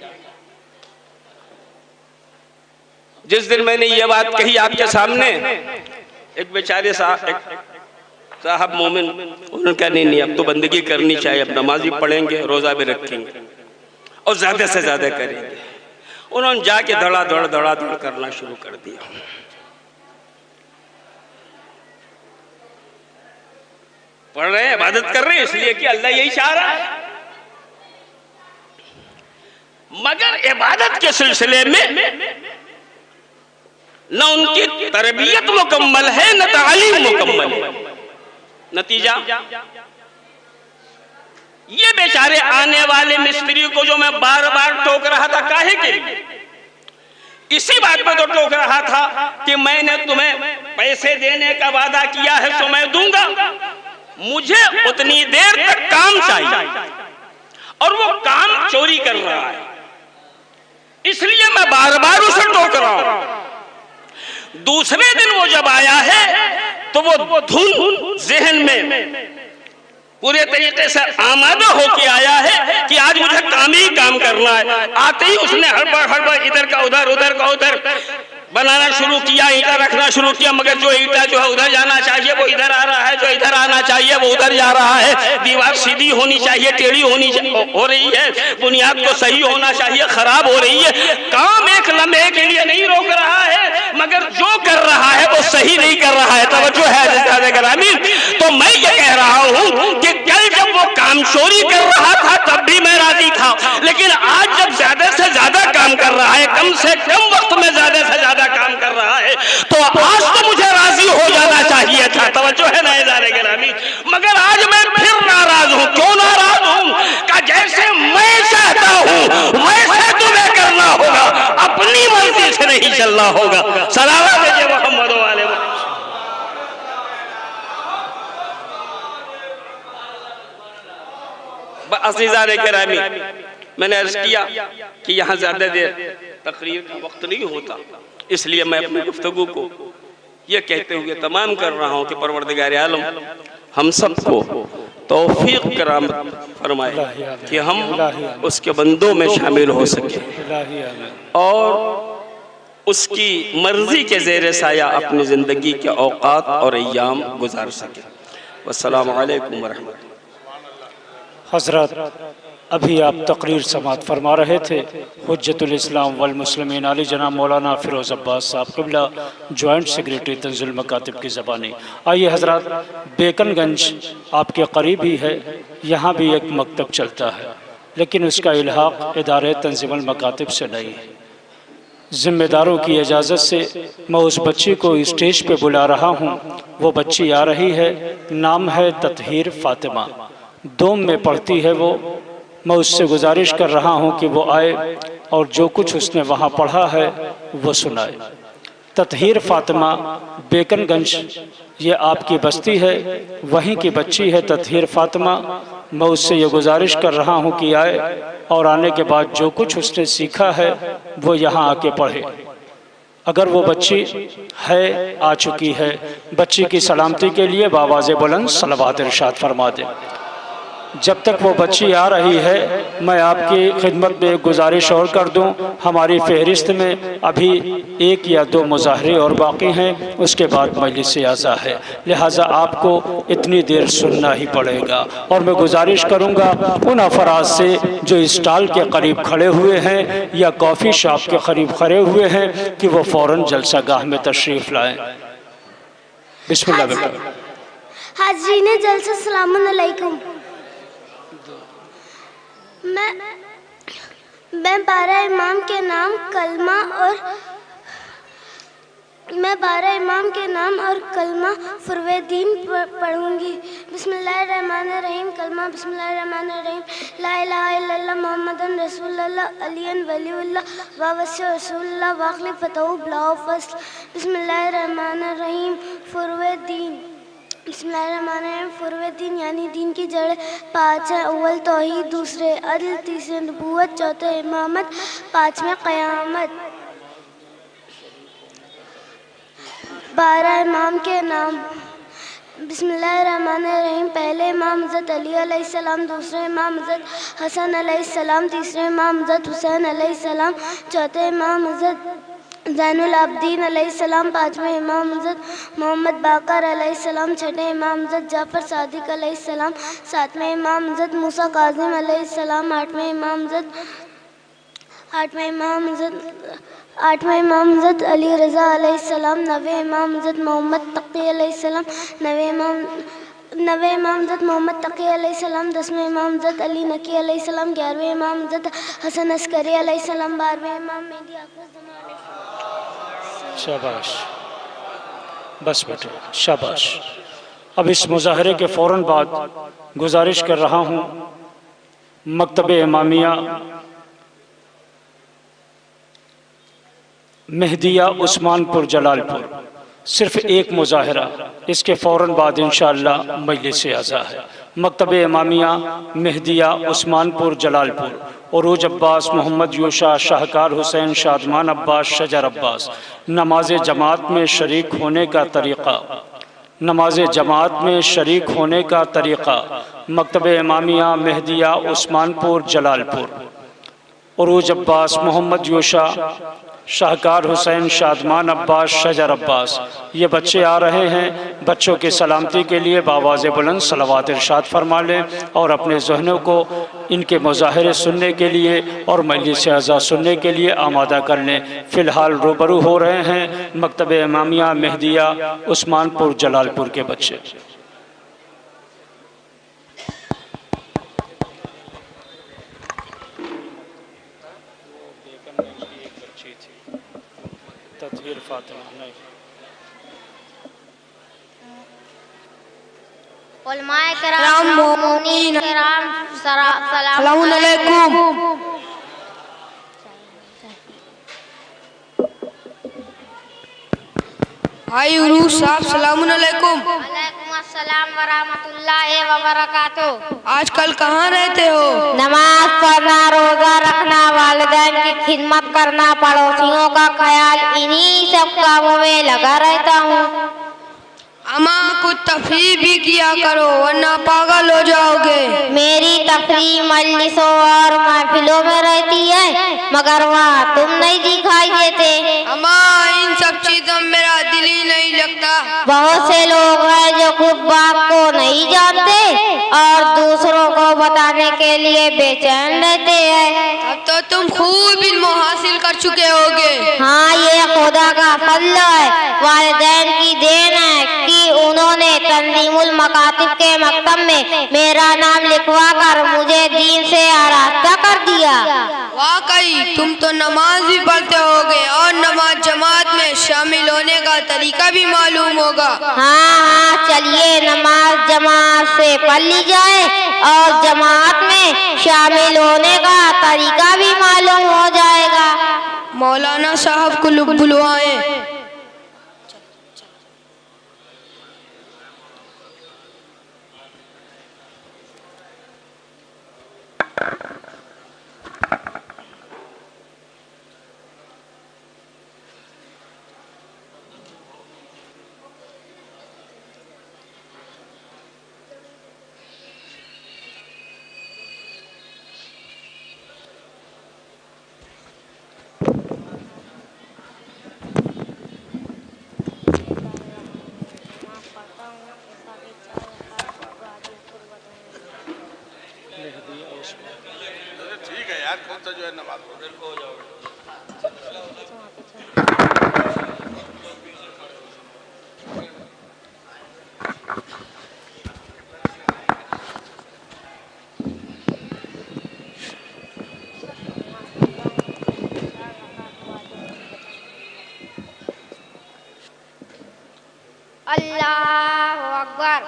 Speaker 15: जिस दिन मैंने ये बात कही आपके सामने, एक बेचारे साहब मोमिन, उन्होंने कहा नहीं, अब तो बंदगी करनी चाहिए, अब नमाज भी पढ़ेंगे, रोजा भी रखेंगे और ज्यादा से ज्यादा करेंगे। उन्होंने जाके धड़ाधड़ करना शुरू कर दिया। पढ़ रहे हैं, इबादत कर रहे हैं, इसलिए कि अल्लाह यही चाह रहा है, मगर इबादत के सिलसिले में न उनकी तरबियत मुकम्मल है, न तालीम मुकम्मल है। नतीजा ये बेचारे आने वाले मिस्त्री को जो मैं बार बार टोक रहा था, काहे के लिए? इसी बात पे तो टोक रहा था कि मैंने तुम्हें पैसे देने का वादा किया है तो मैं दूंगा, मुझे उतनी देर तक काम चाहिए, और वो काम चोरी कर रहा है, इसलिए मैं बार बार उसे टोक रहा हूं। दूसरे दिन वो जब आया है तो वो धुन ज़हन में पूरे तरीके से आमादा होके आया है कि आज मुझे काम ही काम करना है। आते ही उसने हड़बड़ इधर का उधर बनाना शुरू किया, ईंटा रखना शुरू किया, मगर जो ईंटा जो है उधर जाना चाहिए वो इधर आ रहा है, जो इधर आना चाहिए वो उधर जा रहा है। दीवार सीधी होनी चाहिए, टेढ़ी हो रही है, बुनियाद को सही होना चाहिए, खराब हो रही है। काम एक लम्हे के लिए नहीं रोक रहा है, मगर जो कर रहा है वो सही नहीं कर रहा है। तवज्जो है ग्रामीण। तो मैं ये कह रहा हूँ कि कल जब वो काम चोरी कर रहा था तब भी मैं राजी था, लेकिन आज जब ज्यादा से ज्यादा काम कर रहा है, कम से कम वक्त में ज्यादा से ज्यादा काम कर रहा है, तो आज तो मुझे राजी हो जाना चाहिए था। तवज्जो है ना ग्रामीण। मगर आज मैं फिर नाराज हूँ। क्यों नाराज हूँ? कि जैसे मैं चाहता हूँ वैसे तुम्हें करना होगा, अपनी मर्जी से नहीं चलना होगा। सलावत है मोहम्मद वाले। अज़ीज़ान गिरामी, मैंने अर्ज किया कि यहाँ ज्यादा देर तकरीर का वक्त नहीं होता, इसलिए मैं अपनी गुफ्तगू को ये कहते हुए तमाम कर रहा हूँ कि परवरदिगार आलम हम सबको तौफीक करामत फरमाए कि हम उसके बंदों में शामिल हो सके और उसकी मर्जी के ज़ेरे साया अपनी ज़िंदगी के औकात और अय्याम गुजार सके। वस्सलामु अलैकुम वरहमतुल्लाह।
Speaker 1: हज़रत अभी आप तकरीर समात फरमा रहे थे। हुज्जतुल इस्लाम वल मुस्लिमीन आली जनाब मौलाना फ़िरोज़ अब्बास साहब क़िबला जॉइंट सेक्रेटरी तंज़ील मकातिब की ज़बानी। आइए हज़रत, बेकनगंज आपके करीब ही है, यहाँ भी एक मकतब चलता है, लेकिन उसका इल्हाक़ इदारे तंज़ीमुल मकातिब से नहीं है। ज़िम्मेदारों की इजाज़त से मैं उस बच्ची को स्टेज पे बुला रहा हूँ। वो बच्ची आ रही है, नाम है ततहीर फ़ातिमा, दोम में पढ़ती है वो। मैं उससे गुजारिश कर रहा हूँ कि वो आए और जो कुछ उसने वहाँ पढ़ा है वो सुनाए। ततहीर फ़ातिमा, बेकनगंज ये आपकी बस्ती है, वहीं की बच्ची है ततहीर फ़ातिमा। मैं उससे ये गुजारिश कर रहा हूँ कि आए और आने के बाद जो कुछ उसने सीखा है वो यहाँ आके पढ़े। अगर वो बच्ची है, आ चुकी है, बच्ची की सलामती के लिए बावाज़े बुलंद सलवात इरशाद फरमा दें। जब तक वो बच्ची आ रही है, मैं आपकी खिदमत में गुजारिश और कर दूं, हमारी फहरिस्त में अभी 1 या 2 मुज़ाहरे और बाकी हैं, उसके बाद मजलिस आज़ा है, लिहाजा आपको इतनी देर सुनना ही पड़ेगा। और मैं गुजारिश करूंगा उन अफराद से जो स्टॉल के करीब खड़े हुए हैं या कॉफ़ी शॉप के करीब खड़े हुए हैं कि वो फ़ौरन जलसा गाह में तशरीफ़ लाएँ। बिस्मिल्लाह बेटा।
Speaker 5: हाज़रीन जलसा, अस्सलामु अलैकुम। मैं 12 इमाम के नाम कलमा और कलमा फुरवे दीन पढ़ूंगी। बिस्मिल्लाहिर्रहमानिर्रहीम। कलमा बिस्मिल्लाहिर्रहमानिर्रहीम। ला इलाहा इल्लल्लाह मुहम्मदुर रसूलुल्लाह अलियन वलीउल्लाह व वसी रसूलुल्लाह वाखली फतहु ब्लाउ फस्ल। बिस्मिल्लाहिर्रहमानिर्रहीम। फुरवे दीन। बिस्मिल्लाहिर्रहमानिर्रहीम। फुरवे दीन यानी दीन की जड़ 5 है। अव्वल तौहीद, दूसरे अदल, तीसरे नबूवत, चौथे इमामत, 5वें क़यामत। 12 इमाम के नाम। बिस्मिल्लाहिर्रहमानिर्रहीम। पहले इमाम हज़रत अली अलैहिस्सलाम, दूसरे इमाम हज़रत हसन अलैहिस्सलाम, तीसरे इमाम हज़रत हुसैन अलैहिस्सलाम, चौथे इमाम हज़रत ज़ैनुल आबिदीन अलैहिस्सलाम, 5वें इमाम हज़रत मोहम्मद बाकर अलैहिस्सलाम, छठे इमाम हज़रत जाफ़र सादिक अलैहिस्सलाम, 7वें इमाम हज़रत मूसा काज़िम अलैहिस्सलाम, 8वें इमाम हज़रत अली रज़ा अलैहिस्सलाम, 9वें इमाम हज़रत मोहम्मद तक़ी अलैहिस्सलाम, 9वें इमाम हज़रत मोहम्मद तक़ी अलैहिस्सलाम, 10वें इमाम हज़रत अली नकी अलैहिस्सलाम, 11वें इमाम हज़रत हसन अस्करी अलैहिस्सलाम, 12वें इमाम मेहदी आखिर ज़माने।
Speaker 1: शाबाश, बस बेटे शाबाश। अब इस मुज़ाहरे के फ़ौरन बाद गुजारिश कर रहा हूँ मकतब इमामिया मेहदिया उस्मानपुर जलालपुर, सिर्फ एक मुज़ाहरा, इसके फ़ौरन बाद इंशाअल्लाह मजलिस आज़ा है। मकतब इमामिया मेहदिया उस्मानपुर जलालपुर, उरूज अब्बास मोहम्मद यूशा शाहकार हुसैन शादमान अब्बास शजर अब्बास। नमाज जमात में शरीक होने का तरीक़ा, नमाज जमात में शरीक होने का तरीक़ा। मकतब इमामिया मेहदिया उस्मानपुर जलालपुर, उरूज अब्बास, मोहम्मद यूशा, शाहकार हुसैन, शादमान अब्बास, शजर अब्बास, ये बच्चे आ रहे हैं। बच्चों की सलामती के लिए बावाज़ बुलंद सलवात इरशाद फरमा लें और अपने जहनों को इनके मुजाहरे सुनने के लिए और मजलिस अज़ा सुनने के लिए आमादा कर लें। फ़िलहाल रूबरू हो रहे हैं मकतब इमामिया मेहदिया उस्मानपुर जलालपुर के बच्चे। तदवीर फातिमा नहीं।
Speaker 4: उलमाए किराम, मोमिनीन किराम, सलाम अलैकुम।
Speaker 8: भाई उरूस साहब सलाम अलैकुम।
Speaker 4: वालेकुम अस्सलाम व रहमतुल्लाहि व बरकातुहू।
Speaker 8: आजकल कहाँ रहते हो?
Speaker 6: नमाज पढ़ना, रोजा रखना, वालिदैन की खिदमत करना, पड़ोसियों का ख्याल, इन्हीं सब कामों में लगा रहता हूँ।
Speaker 8: अम्मा कुछ तफरीह भी किया करो वरना पागल हो जाओगे।
Speaker 6: मेरी तफरीह मजलिसों और महफिलों में रहती है, मगर वहाँ तुम नहीं दिखाई देते।
Speaker 8: अम्मा इन सब चीजों में मेरा दिल ही नहीं लगता।
Speaker 6: बहुत से लोग हैं जो खुद बात को नहीं जानते और दूसरों को बताने के लिए बेचैन रहते हैं।
Speaker 8: अब तो तुम खूब इल्म हासिल कर चुके होगे।
Speaker 6: हाँ, ये खुदा का फजल है, वालिदैन की देन है कि उन्होंने तंजीमुल मकातिब के मकतब में मेरा नाम लिखवा कर मुझे दीन से आरास्ता कर दिया।
Speaker 8: वाकई तुम तो नमाज भी पढ़ते होगे और नमाज जमात में शामिल होने का तरीका भी मालूम होगा।
Speaker 6: हाँ, चलिए नमाज जमात से पढ़ ली जाए और जमात में शामिल होने का तरीका भी मालूम हो जाएगा।
Speaker 8: मौलाना साहब को बुलवाएं।
Speaker 7: ठीक है यार, कौन सा जो है नमाज हो जाओगे।
Speaker 4: अल्लाहु अकबर।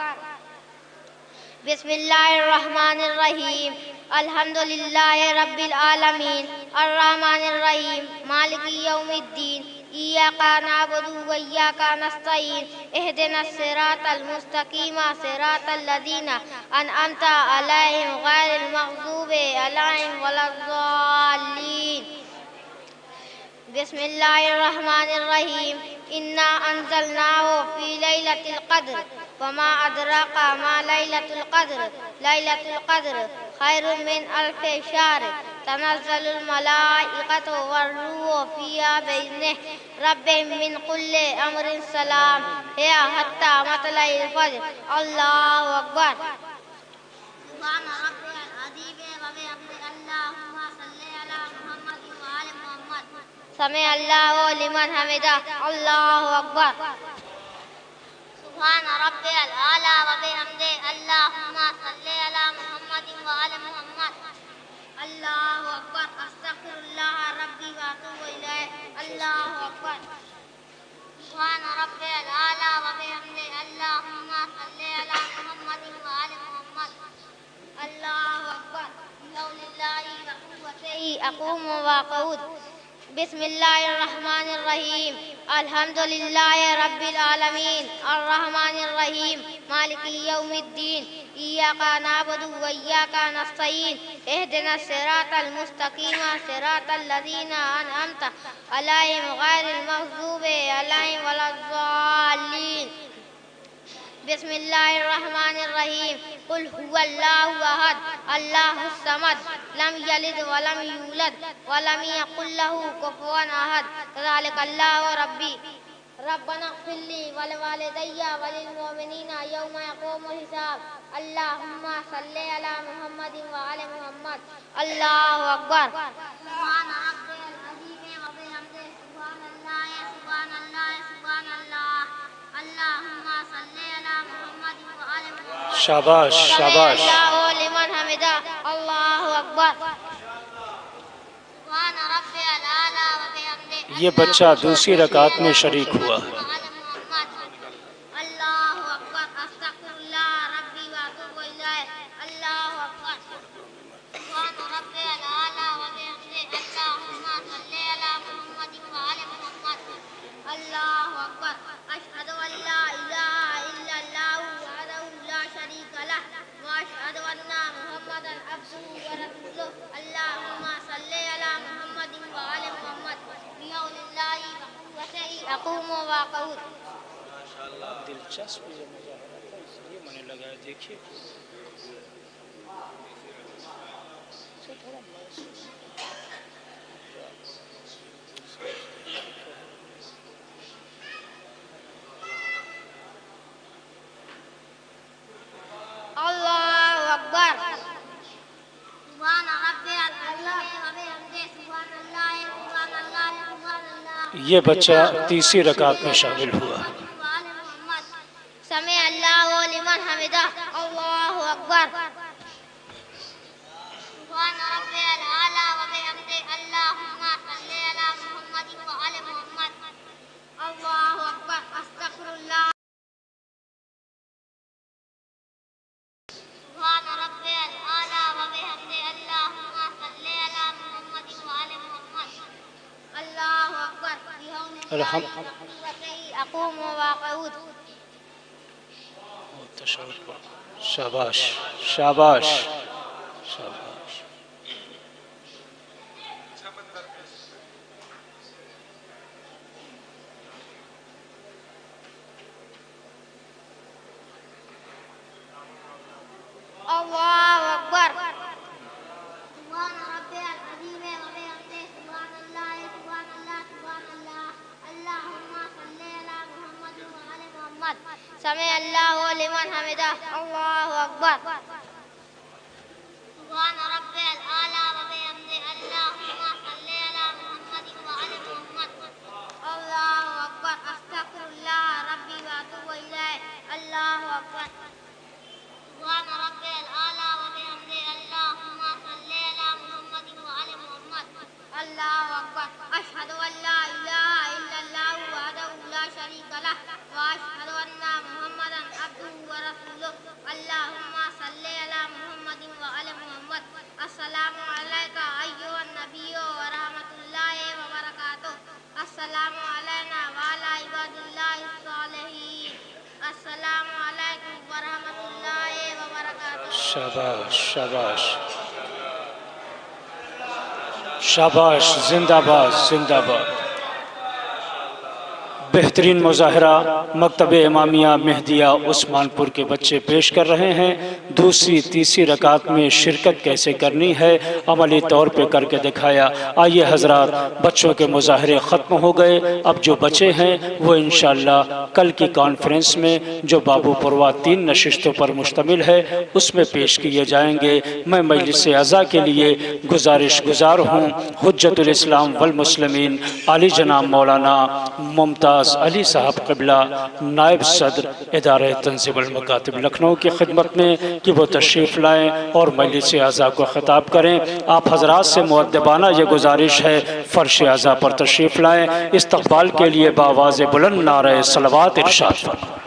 Speaker 4: बिस्मिल्लाहिर्रहमानिर्रहीम। अल्हम्दुलिल्लाहि रब्बिल आलमीन अर्रहमानिर रहीम मालिकी यौमिद्दीन इय्याका नअबुदु व इय्याका नस्तईन इहदिनस सिरातल मुस्तकीम सिरातल लज़ीना अनअमता अलैहिम गैरिल मग़ज़ूबि अलैहिम वलद्दाल्लीन। बिस्मिल्लाहिर्रहमानिर्रहीम। इन्ना अंज़लनाहु फ़ी लैलतिल क़द्र वमा अदराका मा लैलतुल क़द्र लैलतुल क़द्र खैरुम मिन अल्फ़ि शहर तनज़्ज़लुल मलाइकतु वर्रूहु फ़ीहा बिइज़्निहि रब्बिहिम मिन कुल्लि अम्रिन सलाम हिय हत्ता मतलइल फ़ज्र। अल्लाहु अकबर। सुभान रब्बियल अज़ीम व बिहम्दिहि अल्लाहुम्मा सल्लि अला मुहम्मद व आलि मुहम्मद। समी अल्लाहु लिमन हमिदा। अल्लाहु अकबर। सुभान रब्बियल आला व बिहम्दिहि अल्लाहुम्मा सल्लि अला मुहम्मद व आलि मुहम्मद। अल्लाहु अकबर। अस्तगफिरुल्लाह रब्बी व अतूबु इलैह। अल्लाहु अकबर। सुभान रब्बियल आला व बिहम्दिहि अल्लाहुम्मा सल्लि अला मुहम्मद व आलि मुहम्मद। अल्लाहु अकबर। बिक़ौलिल्लाहि व क़ुव्वतिही अक़ूमु व अक़ऊद। बिस्मिल्लाहिर्रहमानिर्रहीम। अल्हम्दुलिल्लाहि रब्बिल आलमीन अर्रहमानिर्रहीम मालिकी यौमिद्दीन इय्याका नअबुदु व इय्याका नस्तईन इहदिनस सिरातल मुस्तकीम सिरातल लज़ीना अनअमता अलैहिम गैरिल मग़ज़ूबि अलैहिम वलद्दाल्लीन। बिस्मिल्लाहिर्रहमानिर्रहीम कुल हुवल्लाहु अहद अल्लाहुस समद लम यलिद वलम यूलद वलम यकुल लहू कुफुवन अहद ज़ालिकल्लाहु रब्बी रब्बना इग़फिरली वलिवालिदैया वलिलमुमिनीना यौमा यक़ूमुल हिसाब अल्लाहुम्मा सल्लि अला मुहम्मदिन व आलि मुहम्मद अल्लाहु अकबर सुब्हान रब्बिल अज़ीम व बिहम्दिही सुब्हानल्लाह सुब्हानल्लाह सुब्हानल्लाह अल्लाहुम्मा सल्लि अला मुहम्मदिन व आलि मुहम्मद
Speaker 1: शाबाश शाबाश
Speaker 4: अल्लाहु लिमन हमिदा अल्लाहु अकबर सुब्हान रब्बिल आला व बिहम्दिही
Speaker 1: ये बच्चा दूसरी रकात में शरीक हुआ।
Speaker 4: अल्लाहु अकबर अस्तगफिरुल्लाह रब्बी व अतूबु इलैह अल्लाहु अकबर सुब्हान रब्बिल आला व बिहम्दिही अल्लाहुम्मा सल्लि अला मुहम्मदिन व आलि मुहम्मद अल्लाहु अकबर अशहदु अन ला इलाहा इल्लल्लाहु वहदहु ला शरीका लह व अशहदु अन्ना मुहम्मदन अब्दुहु व रसूलुहु अल्लाहुम्मा सल्लि अला मुहम्मदिन व आलि मुहम्मद बिहौलिल्लाहि व कुव्वतिही अक़ूमु व अक़ऊद।
Speaker 1: माशाअल्लाह दिलचस्प ये मुजाहरा था, इसलिए मैंने लगाया। देखिए
Speaker 4: अल्लाहु अकबर सुब्हान रब्बिल अज़ीम व बिहम्दिही सुब्हानल्लाह सुब्हानल्लाह सुब्हानल्लाह।
Speaker 1: ये बच्चा तीसरी रकात में शामिल हुआ।
Speaker 4: समी अल्लाहु लिमन हमिदा अल्लाहु अकबर सुब्हान रब्बिल आला व बिहम्दिही अल्लाहुम्मा सल्लि अला मुहम्मदिन व आलि मुहम्मद अल्लाहु अकबर अस्तगफिरुल्लाह सुब्हान रब्बिल आला व बिहम्दिही अल्लाहुम्मा सल्लि अला मुहम्मदिन व आलि मुहम्मद अल्लाहु अकबर बिहौलिल्लाहि व कुव्वतिही अक़ूमु व अक़ऊद।
Speaker 1: शाबाश शाबाश शाबाश।
Speaker 4: अल्लाहु अकबर सुब्हान रब्बिल अज़ीम व बिहम्दिही सुब्हानल्लाह सुब्हानल्लाह सुब्हानल्लाह अल्लाहुम्मा सल्लि अला मुहम्मदिन व आलि मुहम्मद समी अल्लाहु लिमन हमिदा अल्लाहु अकबर सुब्हान रब्बिल आला व बिहम्दिही अल्लाहुम्मा सल्लि अला मुहम्मदिन व आलि मुहम्मद अल्लाहु अकबर अस्तगफिरुल्लाह रब्बी व अतूबु इलैह अल्लाहु अकबर सुब्हान रब्बिल आला व बिहम्दिही अल्लाहुम्मा सल्लि अला मुहम्मदिन व आलि मुहम्मद अल्लाहु अकबर अशहदु अन ला इलाहा इल्लल्लाहु वहदहु ला शरीका लह व अशहदु अन्ना मुहम्मदन अब्दुहु व रसूलुहु अल्लाहुम्मा सल्लि अला मुहम्मदिन व आलि मुहम्मद अस्सलामु अलैका अय्युहन नबिय्यु व रहमतुल्लाहि व बरकातुहू अस्सलामु अलैना व अला इबादिल्लाहिस सालिहीन अस्सलामु अलैकुम व रहमतुल्लाहि व बरकातुहू।
Speaker 1: शाबाश शाबाश शाबाश। जिंदाबाद जिंदाबाद। बेहतरीन मुजाहरा मकतब इमामिया मेहदिया उस्मानपुर के बच्चे पेश कर रहे हैं। दूसरी तीसरी रकात में शिरकत कैसे करनी है अमली तौर पे करके दिखाया। आइए हजरात, बच्चों के मुजाहरे ख़त्म हो गए। अब जो बचे हैं वो इंशाअल्लाह कल की कॉन्फ्रेंस में जो बाबूपुरवा 3 नशिस्तों पर मुश्तमिल है उसमें पेश किए जाएंगे। मैं मजलिस अज़ा के लिए गुज़ार हूँ हुज्जतुल इस्लाम वल मुस्लिमीन आली जनाब मौलाना मुमताज़ अली साहब क़िबला नायब सदर इदारा तंज़ीमुल मकातिब लखनऊ की खिदमत में कि वो तशरीफ़ लाएँ और मजलिस अज़ा को ख़िताब करें। आप हजरात से मुअद्दबाना ये गुजारिश है फ़र्श अज़ा पर तशरीफ़ लाएँ। इस्तक़बाल के लिए बावाज़ बुलंद नारे सलवात इरशाद फरमाएं।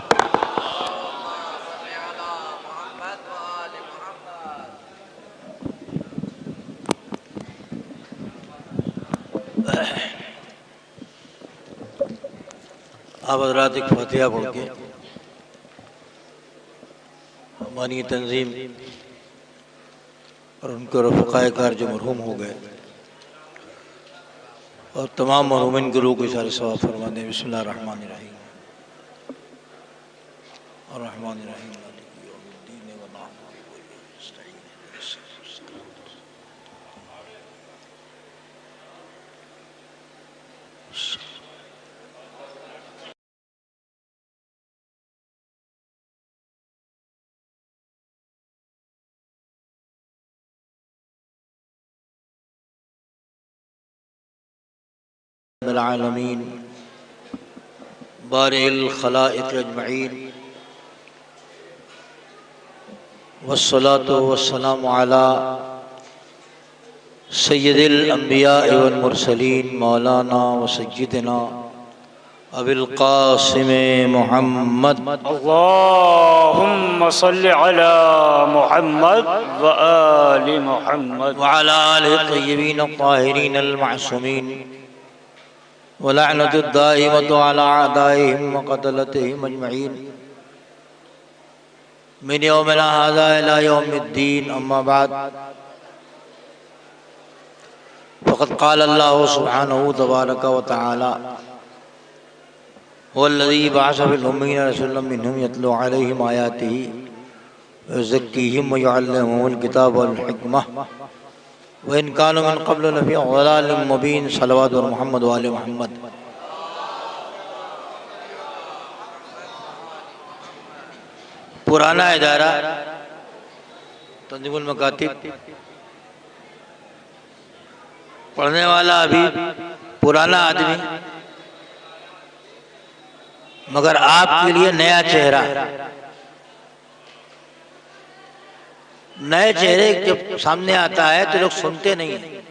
Speaker 16: आप हज़रात एक फातिहा पढ़ के हमारी तंजीम और उनके रफ़क़ाए कार जो मरहूम हो गए और तमाम मरहूमिन के रूह को सारे सवाब फरमा दें। बिस्मिल्लाहिर्रहमानिर्रहीम। अर्रहमानिर्रहीम आलमीन बारिल खलाइक अजमईन वस्सलातु वस्सलामु अला सय्यदिल अंबिया वल मुरसलीन मौलाना व सय्यिदना अबिल क़ासिम मुहम्मद
Speaker 1: अल्लाहुम्मा सल्लि अला मुहम्मद व आलि मुहम्मद
Speaker 16: व अला आलिहि तय्यबीन अत्ताहिरीन अल मासूमीन व लअनतु दाइमतु अला अदाइहिम व क़तलतिहिम अजमईन मिन यौमिना हाज़ा इला यौमिद्दीन अम्मा बाद फ़क़द क़ाल अल्लाहु सुब्हानहु तबारक व तआला वल्लज़ी बअस फ़िल उम्मीयीन रसूलन मिनहुम यतलू अलैहिम आयातिही व युज़क्कीहिम व युअल्लिमुहुमुल किताब वल हिकमह व इन कानू मिन क़ब्ल लफ़ी ज़लालिम मुबीन सल्लल्लाहु अलैहि मुहम्मद व आले मुहम्मद। पुराना इदारा तंज़ीमुल मकातिब पढ़ने वाला अभी पुराना आदमी, मगर आपके लिए नया चेहरा। नए चेहरे जब सामने आता है तो लोग सुनते नहीं हैं,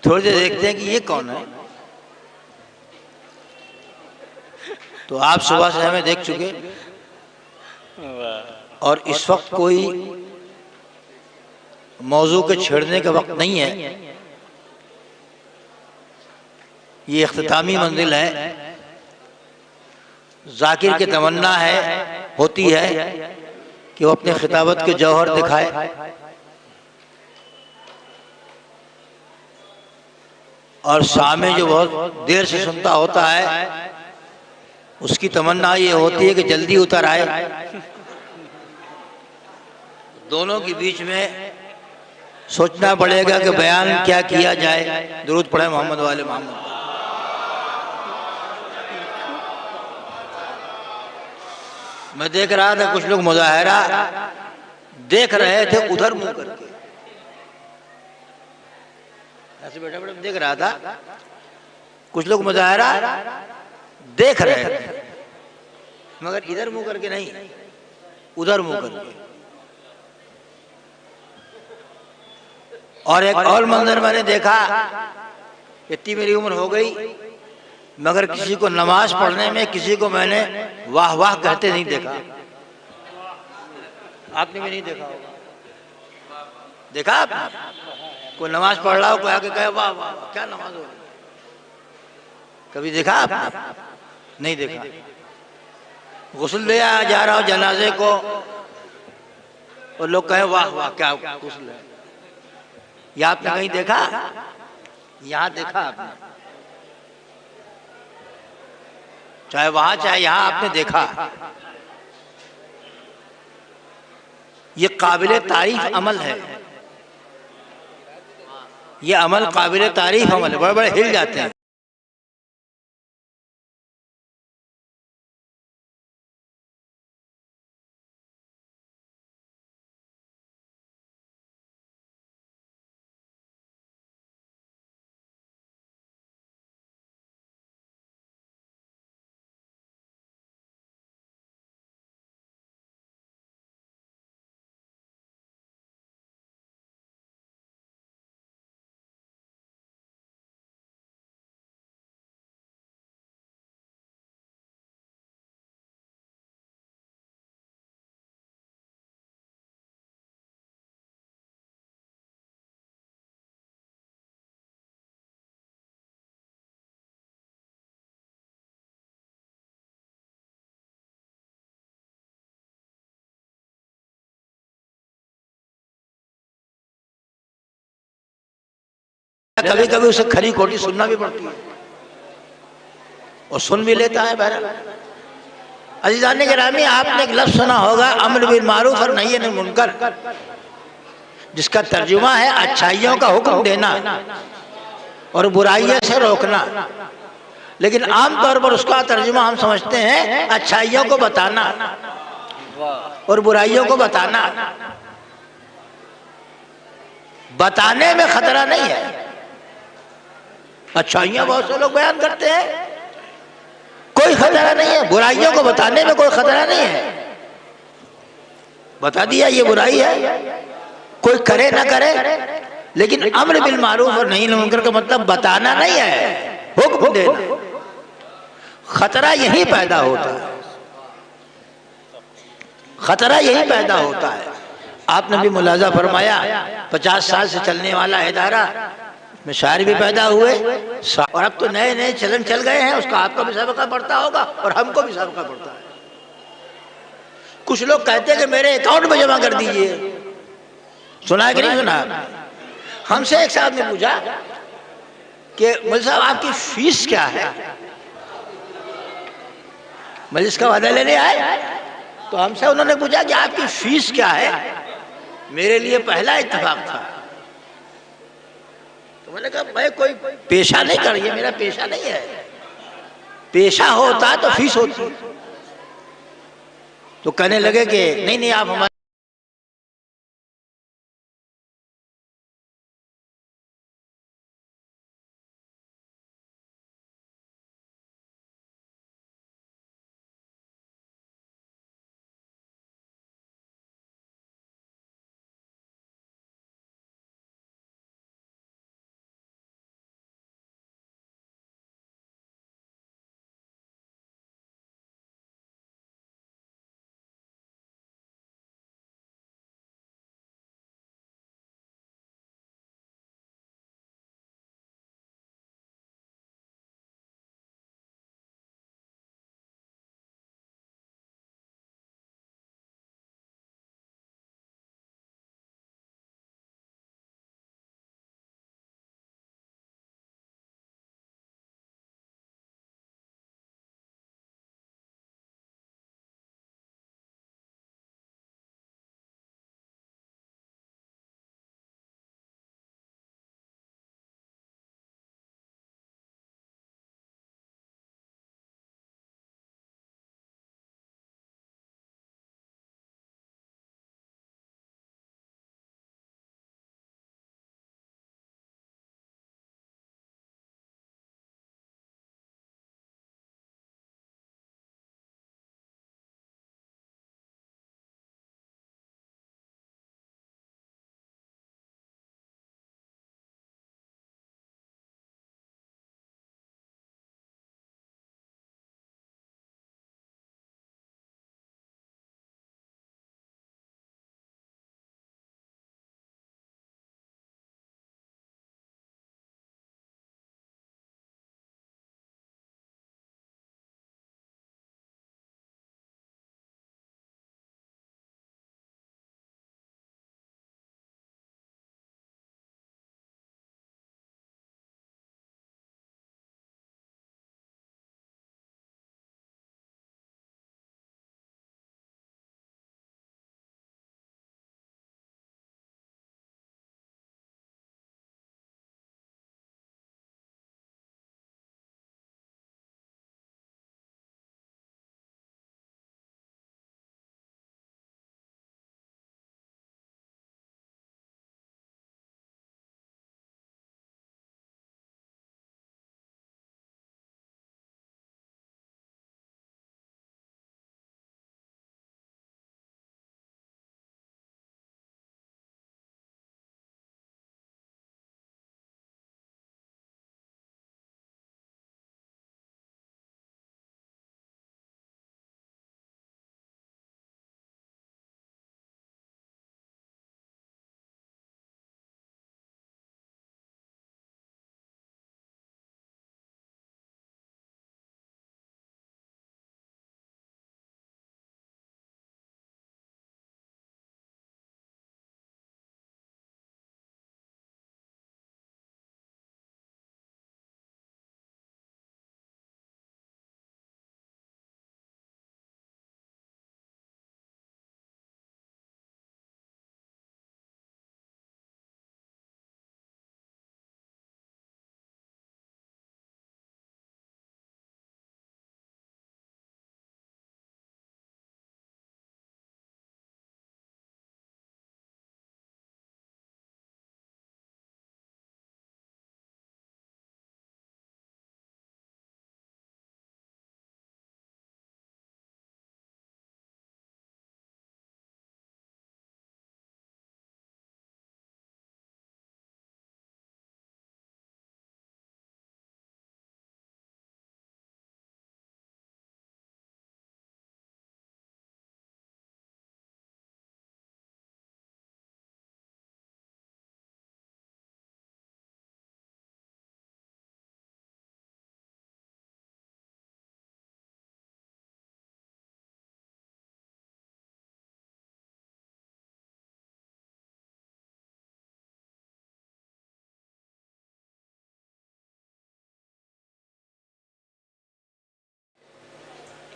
Speaker 16: थोड़ी देर देखते हैं कि ये कौन है। तो आप सुबह से हमें देख चुके और इस वक्त कोई मौजू के छेड़ने का वक्त नहीं है। ये इख्तितामी मंजिल है। जाकिर की तमन्ना होती है कि वो अपने खिताबत के जौहर दिखाए, और सामे जो बहुत देर से सुनता होता है उसकी तमन्ना ये होती है कि जल्दी उतर आए। दोनों के बीच में सोचना पड़ेगा कि बयान क्या किया जाए। दुरूद पढ़े मोहम्मद वाले मोहम्मद। मैं देख रहा था कुछ लोग मुजाहरा देख रहे थे उधर मुंह करके, ऐसे बैठा बैठा देख रहा था। कुछ लोग मुजाहरा देख रहे थे मगर इधर मुंह करके नहीं, उधर मुंह करके। और एक और मंजर मैंने देखा, इतनी मेरी उम्र हो गई मगर किसी को नमाज पढ़ने में किसी को मैंने वाह वाह कहते नहीं देखा। आपने भी नहीं देखा होगा। देखा आपने? कोई नमाज पढ़ रहा हो, कोई आके कहे वाह वाह क्या नमाज हो, कभी देखा आपने? नहीं देखा। गुस्ल दिया जा रहा हो जनाजे को और लोग कहे वाह वाह क्या गुस्ल है। यह आपने कहीं देखा? यहाँ देखा आपने? चाहे वहां चाहे यहाँ आपने देखा। ये काबिल तारीफ अमल है। ये अमल काबिल तारीफ अमल है। बड़े बड़े हिल जाते हैं। कभी कभी उसे खरी खोटी सुनना भी पड़ती है और सुन भी लेता है। बहरहाल अज़ीज़ान गिरामी, आपने एक लफ्ज़ सुना होगा अम्र बिल मारूफ और नही अनिल मुनकर, जिसका तर्जुमा है अच्छाइयों का हुक्म देना और बुराइयों से रोकना। लेकिन आमतौर पर उसका तर्जुमा हम समझते हैं अच्छाइयों को बताना और बुराइयों को बताना। बताने में खतरा नहीं है, अच्छाइयाँ बहुत से लोग बयान करते हैं, कोई खतरा नहीं है। बुराइयों को बताने में कोई खतरा नहीं है, बता दिया ये बुराई है, कोई करे ना करे। लेकिन अम्र बिल मारूफ और नही अनिल मुनकर का मतलब बताना नहीं है, हुक्म देना। खतरा यही पैदा होता है, खतरा यही पैदा होता है। आपने भी मुलाजा फरमाया 50 साल से चलने वाला इदारा में शायर भी पैदा हुए और अब तो नए नए चलन चल गए हैं, उसका आपको भी सबका पड़ता होगा और हमको भी सबका पड़ता है। कुछ लोग कहते हैं कि मेरे अकाउंट में जमा कर दीजिए, सुना है कि नहीं सुना? हमसे एक साहब ने पूछा कि मुझे साहब आपकी फीस क्या है? मजलिस का वादा लेने आए तो हमसे उन्होंने पूछा कि आपकी फीस क्या है। मेरे लिए पहला इत्तेफाक था, तो मैंने कहा मैं कोई पेशा नहीं कर, ये मेरा पेशा नहीं है, पेशा होता तो फीस होती। तो कहने लगे कि नहीं नहीं आप हमारे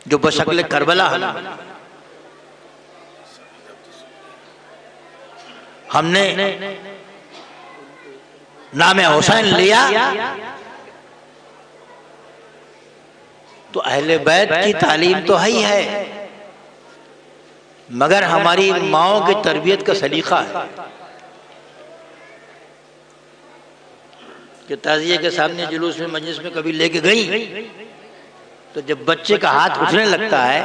Speaker 16: जो बशक्ल करबला है। हमने नाम हुसैन लिया तो अहले बैत की तालीम तो है ही है, मगर हमारी माओं की तरबियत का सलीका है कि ताजिए के सामने जुलूस में मजलिस में कभी लेके गई तो जब बच्चे का हाथ उठने लगता है,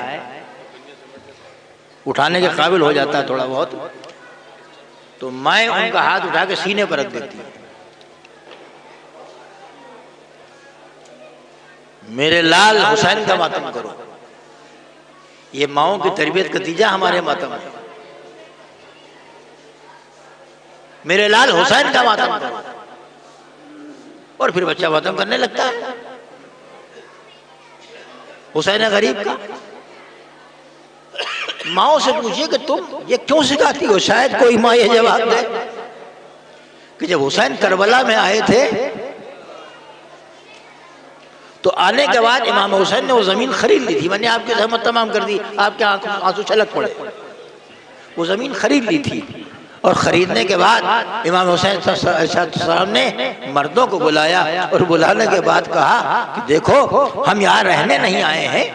Speaker 16: उठाने के काबिल हो जाता है थोड़ा बहुत, तो मैं उनका हाथ उठा के सीने पर रख देती हूँ। मेरे लाल हुसैन का मातम करो। ये माओं की तरबियत का नतीजा हमारे मातम है। मेरे लाल हुसैन का मातम करो। और फिर बच्चा मातम करने लगता है हुसैन गरीब का। माओ से पूछिए कि तुम ये क्यों सिखाती हो, शायद कोई माँ ये जवाब दे कि जब हुसैन करबला में आए थे तो आने के बाद इमाम हुसैन ने वो जमीन खरीद ली थी। मैंने आपकी जहमत तमाम कर दी, आपके आंसू छलक पड़े। वो जमीन खरीद ली थी और खरीदने के बाद इमाम हुसैन साहब ने मर्दों को बुलाया और बुलाने के बाद कहा कि देखो हम यहाँ रहने नहीं आए हैं,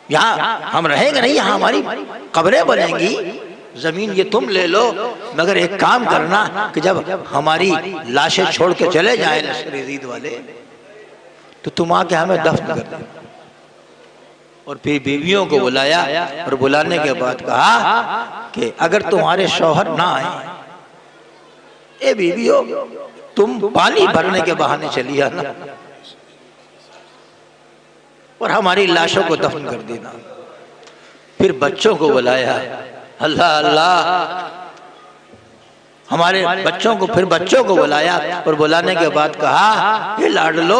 Speaker 16: यहाँ हम रहेंगे नहीं, यहाँ हमारी कब्रें बनेंगी, जमीन ये तुम ले लो, मगर एक काम करना कि जब हमारी लाशें छोड़ के चले जाए लश्कर यजीद वाले तो तुम आके हमें दफन कर दो। और फिर बीवियों को बुलाया और बुलाने के बाद कहा कि अगर तुम्हारे शौहर ना आए, ए बीवियों तुम पानी भरने के बहाने चली आना और हमारी लाशों को दफन कर देना। फिर बच्चों को बुलाया, अल्लाह अल्लाह, हमारे बच्चों को, फिर बच्चों को बुलाया और बुलाने के बाद कहा ये लाडलो,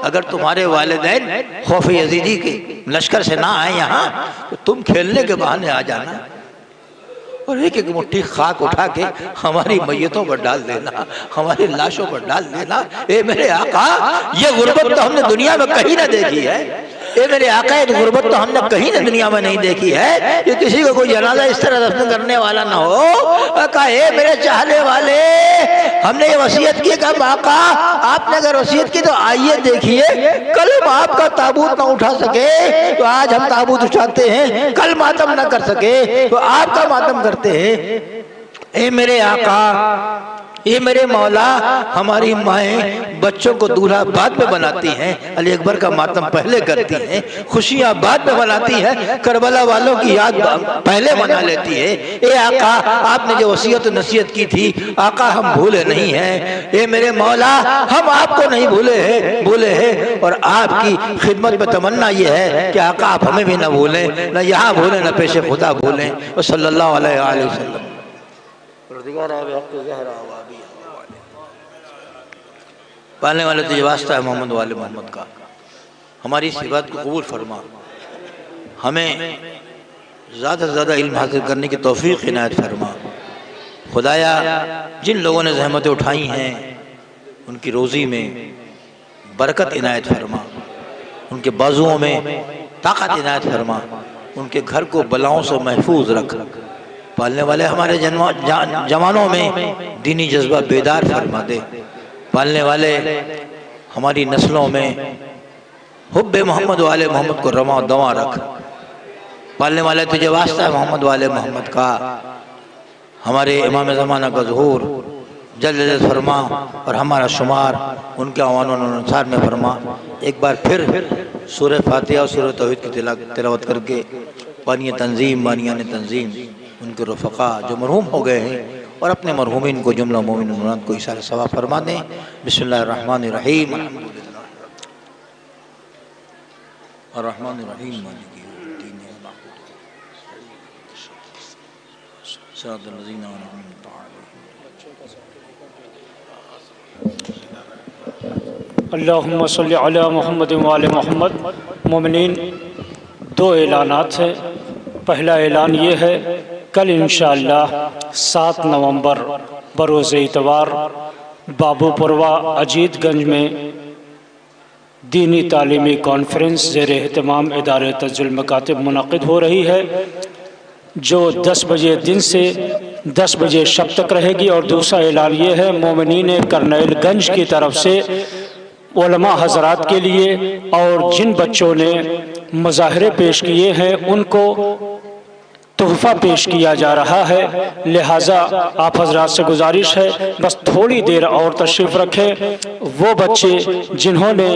Speaker 16: अगर तुम्हारे वालिदैन खौफ यजीदी के लश्कर से ना आए यहाँ तो तुम खेलने के बहाने आ जाना और एक एक मुट्ठी खाक उठा के हमारी मैयतों पर डाल देना, हमारी लाशों पर डाल देना। ए मेरे आका, ये गुर्बत तो हमने दुनिया में कहीं ना देखी है। ये मेरे आका, ये गुर्बत तो हमने कहीं ना दुनिया में नहीं देखी है। ये किसी को कोई जनाजा इस तरह दफन करने वाला ना हो। आका हे मेरे चाहने वाले, हमने ये वसीयत की कब आका, आपने अगर वसीयत की तो आइए देखिए, कल हम आपका ताबूत ना उठा सके तो आज हम ताबूत उठाते हैं, कल मातम ना कर सके तो आपका मातम करते हैं। ए मेरे आका, ये मेरे मौला, हमारी माएँ बच्चों को दूल्हा बाद में बनाती हैं, अली अकबर का मातम पहले करती हैं, खुशियाँ बाद में बनाती हैं, करबला वालों की याद पहले मना लेती है। ए आका, आपने जो वसीयत नसीहत की थी आका हम भूले नहीं हैं। ये मेरे मौला, हम आपको नहीं भूले हैं और आपकी खिदमत में तमन्ना ये है कि आका आप हमें भी ना भूलें, न यहाँ भूलें न पेश खुदा भूलें। और सल्लल्लाहु अलैहि वसल्लम। पालने वाले तुझे वास्ता है मोहम्मद वाले मोहम्मद का, हमारी इस बात को कबूल फरमा, हमें ज़्यादा से ज़्यादा इल्म हासिल करने की तौफीक इनायत फरमा। खुदाया जिन लोगों ने ज़हमतें उठाई हैं उनकी रोज़ी में बरकत इनायत फरमा, उनके बाजुओं में ताकत इनायत फरमा, उनके घर को बलाओं से महफूज रख। पालने वाले हमारे जवानों में दीनी जज्बा बेदार फरमा दे। पालने वाले हमारी नस्लों में हुब्बे मोहम्मद वाले मोहम्मद को रमा दवा रख। पालने वाले तुझे वास्ता है मोहम्मद वाले मोहम्मद का, हमारे इमाम ज़माना का ज़हूर जल्द फरमा और हमारा शुमार उनके अनुसार में फरमा। एक बार फिर सूरह फातिहा और सूरह तौहीद की तिलावत करके बानिया तंजीम, बानियान तंजीम, उनके रफ़क़ा जो मरहूम हो गए हैं और अपने मरहूमिन को जुमला मोमिन मुराद को इशारा सवाब फरमा दें। बिस्मिल्लाहिर्रहमानिर्रहीम, अर्रहमानिर्रहीम,
Speaker 1: अल्लाहुम्मा सल्ली अला मुहम्मद व आले मुहम्मद। मोमिनीन, दो ऐलानात हैं। पहला ऐलान ये है, कल इंशाअल्लाह 7 नवंबर बरोज़ इतवार बाबूपुरवा अजीतगंज में दीनी तालीमी कॉन्फ्रेंस ज़ेर एहतमाम इदारे तस्जुल मकातिब मुनक़िद हो रही है, जो 10 बजे दिन से 10 बजे शब तक रहेगी। और दूसरा ऐलान ये है, मोमिनीन करनैलगंज की तरफ से उलमा हजरात के लिए और जिन बच्चों ने मुज़ाहरे पेश किए हैं उनको तोहफ़ा पेश किया जा रहा है। लिहाजा आप हजरात से गुजारिश है बस थोड़ी देर और तशरीफ़ रखें। वो बच्चे जिन्होंने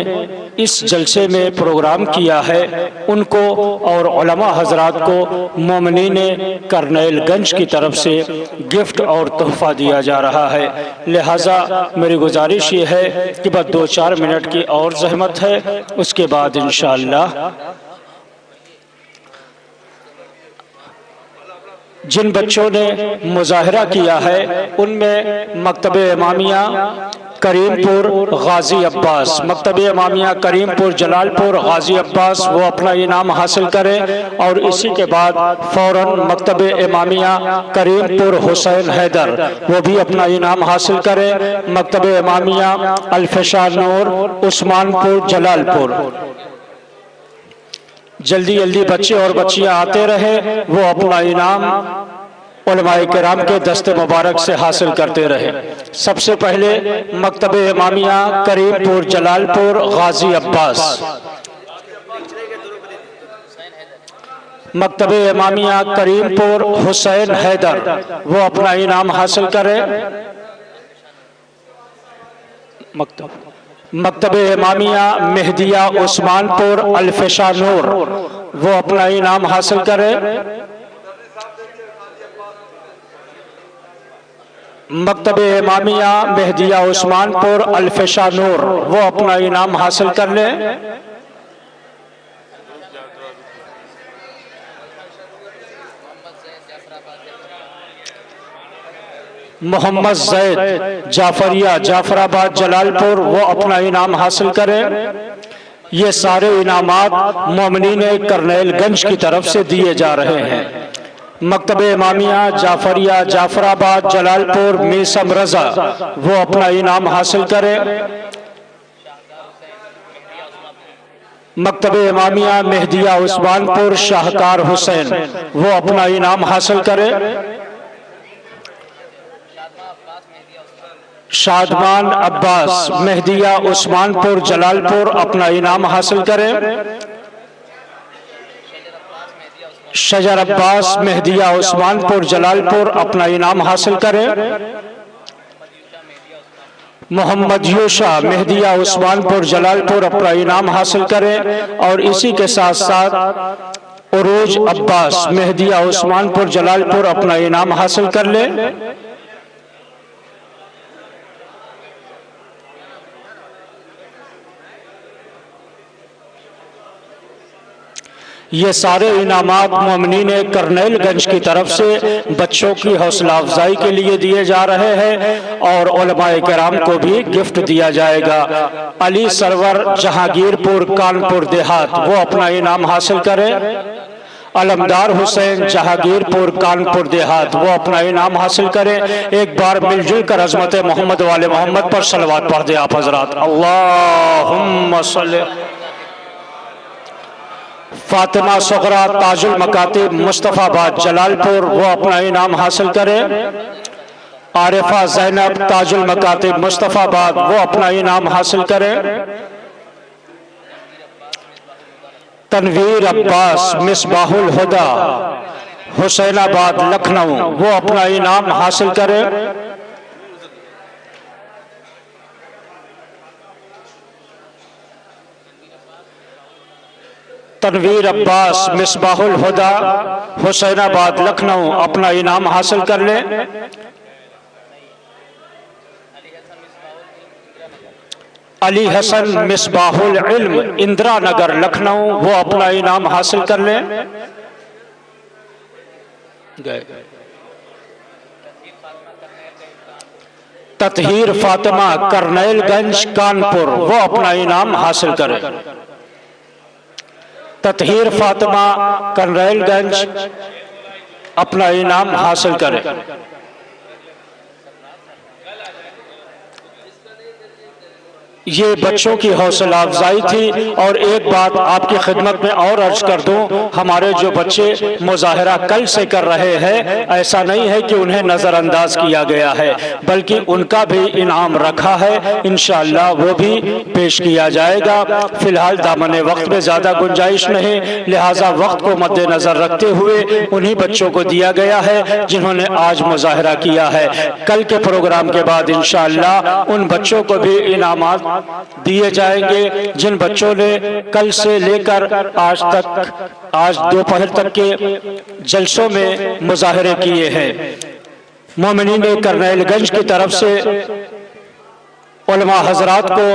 Speaker 1: इस जलसे में प्रोग्राम किया है उनको और उलमा हजरात को मोमिनीन करनैलगंज की तरफ से गिफ्ट और तोहफ़ा दिया जा रहा है। लिहाजा मेरी गुजारिश ये है कि बस 2-4 मिनट की और ज़हमत है, उसके बाद इंशाअल्लाह जिन बच्चों ने मुज़ाहरा किया है उनमें मकतब इमामिया करीमपुर गाजी अब्बास, मकतब इमामिया करीमपुर जलालपुर गाजी अब्बास, वो अपना इनाम हासिल करें। और इसी के बाद फ़ौरन मकतब इमामिया करीमपुर हुसैन हैदर, वो भी अपना इनाम हासिल करें। मकतब इमामिया अल्फशा नूर उस्मानपुर जलालपुर, जल्दी जल्दी बच्चे और बच्चियां आते रहे, वो अपना इनाम उलमाए किराम के दस्ते मुबारक से हासिल करते रहे। सबसे पहले मकतब इमामिया करीमपुर जलालपुर गाजी अब्बास, मकतब इमामिया करीमपुर हुसैन हैदर, वो अपना इनाम हासिल करें। मकतब इमामिया मेहदिया उस्मानपुर अल्फशा नूर, वो अपना इनाम हासिल करें। मकतब इमामिया मेहदिया उस्मानपुर अल्फशा नूर, वो अपना इनाम हासिल कर लें। मोहम्मद जैद जाफरिया जाफराबाद जलालपुर, वो अपना इनाम हासिल करें। ये सारे इनामात मोमिनीन करनैलगंज की तरफ से दिए जा रहे हैं। मकतब इमामिया जाफरिया जाफराबाद जलालपुर मीसम रजा, वो अपना इनाम हासिल करें। मकतब इमामिया मेहदिया उस्मानपुर शाहकार हुसैन, वो अपना इनाम हासिल करें। शादमान अब्बास मेहदिया उस्मानपुर जलालपुर, अपना इनाम हासिल करें। शजर अब्बास मेहदिया उस्मानपुर जलालपुर, अपना इनाम हासिल करें। मोहम्मद यूशा मेहदिया उस्मानपुर जलालपुर, अपना इनाम हासिल करें। और इसी के साथ साथ उरूज अब्बास मेहदिया उस्मानपुर जलालपुर, अपना इनाम हासिल कर लें। ये सारे इनामात मोमिनीन करनैलगंज की तरफ से बच्चों की हौसला अफजाई के लिए दिए जा रहे हैं और उलमाए किराम को भी गिफ्ट दिया जाएगा। अली सरवर जहांगीरपुर कानपुर देहात, वो अपना इनाम हासिल करें। अलमदार हुसैन जहांगीरपुर कानपुर देहात, वो अपना इनाम हासिल करें। एक बार मिलजुल कर अज़मत मोहम्मद वाले मोहम्मद पर सलवात पढ़ दे आप हजरात। अल्लाहुम्मा सल्ली। फातिमा सुगरा ताजुल मकातिब मुस्तफ़ाबाद जलालपुर, वो अपना इनाम हासिल करें। आरिफा ज़ैनब ताजुल मकातिब मुस्तफ़ाबाद, वो अपना इनाम हासिल करें। तनवीर अब्बास मिसबाहुल हुदा हुसैनाबाद लखनऊ, वो अपना इनाम हासिल करें। तनवीर अब्बास मिसबाहुल हुदा हुसैनाबाद लखनऊ, अपना इनाम हासिल कर लें। अली हसन मिसबाहुल इल्म इंदिरा नगर लखनऊ, वो अपना इनाम हासिल कर लें। ततहीर फातिमा करनैलगंज कानपुर, वो अपना इनाम हासिल करें। ततहीर फातिमा करनैलगंज, अपना इनाम हासिल करें। ये बच्चों की हौसला अफजाई थी। और एक बात आपकी खिदमत में और अर्ज कर दूं, हमारे जो बच्चे मुजाहरा कल से कर रहे हैं, ऐसा नहीं है कि उन्हें नज़रअंदाज किया गया है, बल्कि उनका भी इनाम रखा है। इंशाअल्लाह वो भी पेश किया जाएगा। फिलहाल दामन वक्त में ज़्यादा गुंजाइश नहीं, लिहाजा वक्त को मद्देनज़र रखते हुए उन्हीं बच्चों को दिया गया है जिन्होंने आज मुजाहरा किया है। कल के प्रोग्राम के बाद इंशाअल्लाह उन बच्चों को भी इनामात दिए जाएंगे जिन बच्चों ने कल से लेकर आज दोपहर तक के जलसों में मुजाहरे किए हैं। मोमिनीन करनैलगंज की तरफ से उलमा हजरात को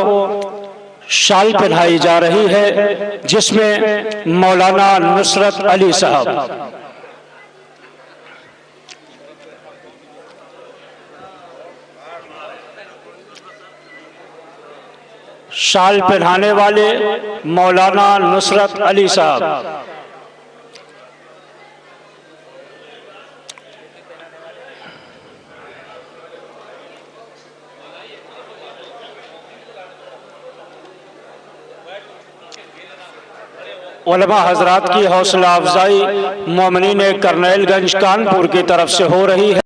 Speaker 1: शाल पहनाई जा रही है, जिसमें मौलाना नुसरत अली साहब, शाल पहनाने वाले मौलाना नुसरत अली साहब। उलमा हजरात की हौसला अफजाई मोमिनीन करनैलगंज कानपुर की तरफ से हो रही है।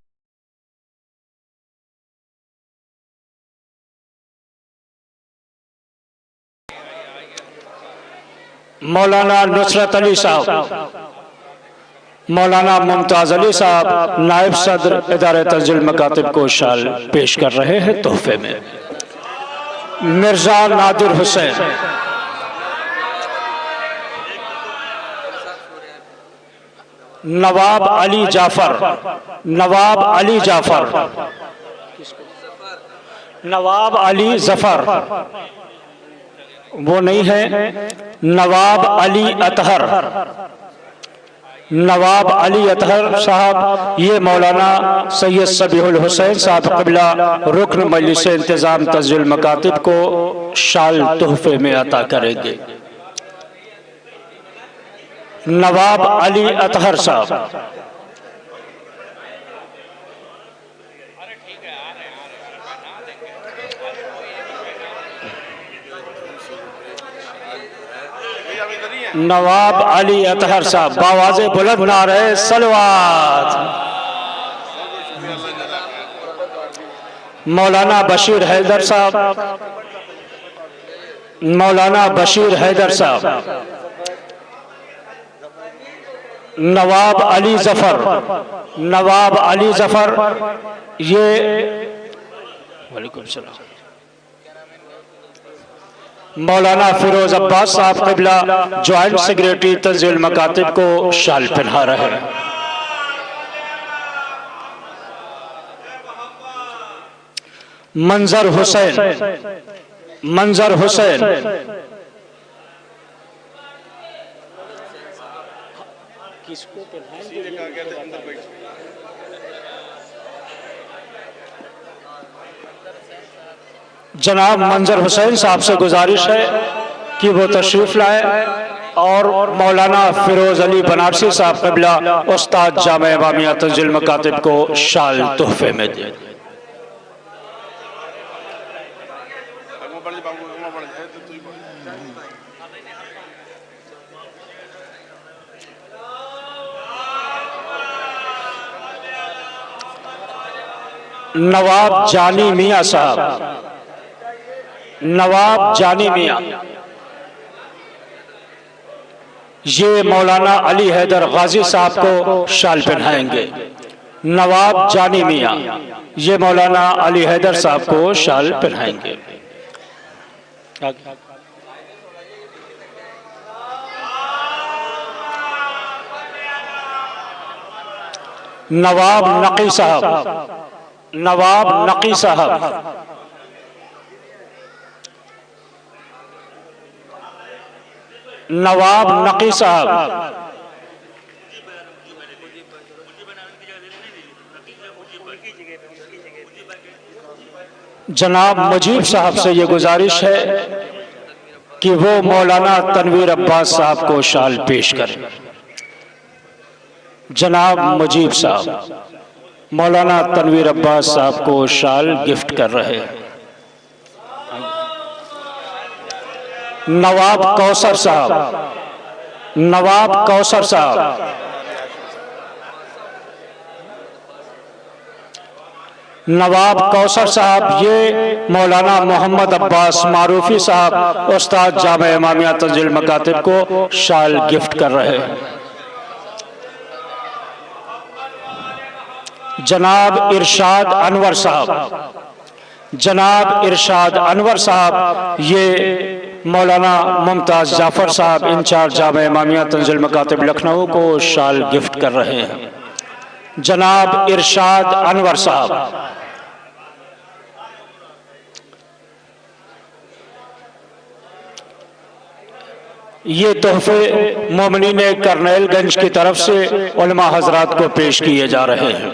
Speaker 1: मौलाना नुसरत अली साहब, मौलाना मुमताज अली साहब नायब सदर इदारे तंजील मकातिब को शाल पेश कर रहे हैं तोहफे में। मिर्जा नादिर हुसैन, नवाब अली जाफर, नवाब अली जाफर, नवाब अली जफर वो नहीं है, नवाब अली अतहर, नवाब अली अतहर साहब ये मौलाना सैयद सबीहुल हुसैन साहब क़िबला रुकन मजलिस इंतज़ाम तंज़ील मकातिब को शाल तोहफे में अता करेंगे। नवाब अली अतहर साहब, नवाब अली अतहर साहब बावाज़े बुलंद नारे सलवात। मौलाना बशीर हैदर साहब, मौलाना बशीर हैदर साहब, नवाब अली जफर, नवाब अली जफर ये वालेकुम सलाम, मौलाना फिरोज अब्बास साहब क़िबला ज्वाइंट सेक्रेटरी तंज़ील मकातिब को शाल पहना रहे हैं। मंजर हुसैन, मंजर हुसैन, किसको जनाब मंजर हुसैन साहब से गुजारिश है कि वो तशरीफ लाए और मौलाना फिरोज अली बनारसी साहब क़िबला उस्ताद जामे इमामिया तंज़ील मकातिब को शाल तोहफे में दे। नवाब जानी मियाँ साहब, नवाब जानी मियाँ ये मौलाना अली हैदर गाजी साहब को शाल पहनाएंगे। नवाब जानी मियाँ ये मौलाना अली हैदर साहब को शाल पहनाएंगे। नवाब नकी साहब, नवाब नकी साहब, नवाब नकी साहब, जनाब मुजीब साहब से ये गुजारिश है कि वो मौलाना तनवीर अब्बास साहब को शाल पेश करें। जनाब मुजीब साहब मौलाना तनवीर अब्बास साहब को शाल गिफ्ट कर रहे हैं। नवाब कौसर साहब, नवाब कौसर साहब, नवाब कौसर साहब ये मौलाना मोहम्मद अब्बास मारूफी साहब उस्ताद जामे इमामिया तंजील मकातिब को शाल गिफ्ट कर रहे हैं। जनाब इरशाद अनवर साहब, जनाब इरशाद अनवर साहब ये मौलाना मुमताज जाफर साहब इंचार्ज जामे इमामिया तंजील मकातिब लखनऊ को शाल गिफ्ट कर रहे हैं। जनाब इरशाद अनवर साहब, ये तोहफे मोमिनीन करनैलगंज की तरफ से उलमा हजरात को पेश किए जा रहे हैं।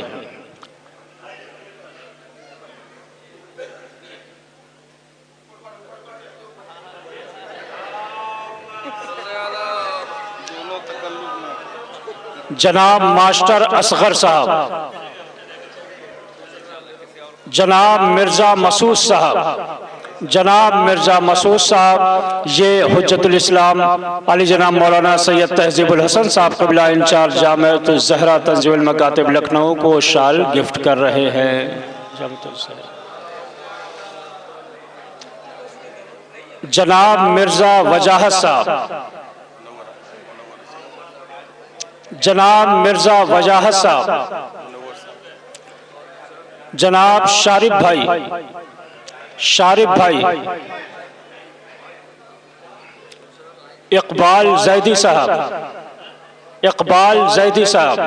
Speaker 1: जनाब मास्टर असगर साहब, जनाब मिर्जा मसूद साहब, जनाब मिर्जा मसूद साहब ये हुज्जतुल इस्लाम अली जनाब मौलाना सैयद तहजीबुल हसन साहब क़िबला इंचार्ज जामिअतुज़ ज़हरा तंज़ीमुल मकातिब लखनऊ को शाल गिफ्ट कर रहे हैं। जनाब मिर्जा वजाहत साहब, जनाब मिर्जा वजाहत साहब, जनाब शारिफ भाई, शारिफ भाई, इकबाल जैदी साहब, इकबाल जैदी साहब,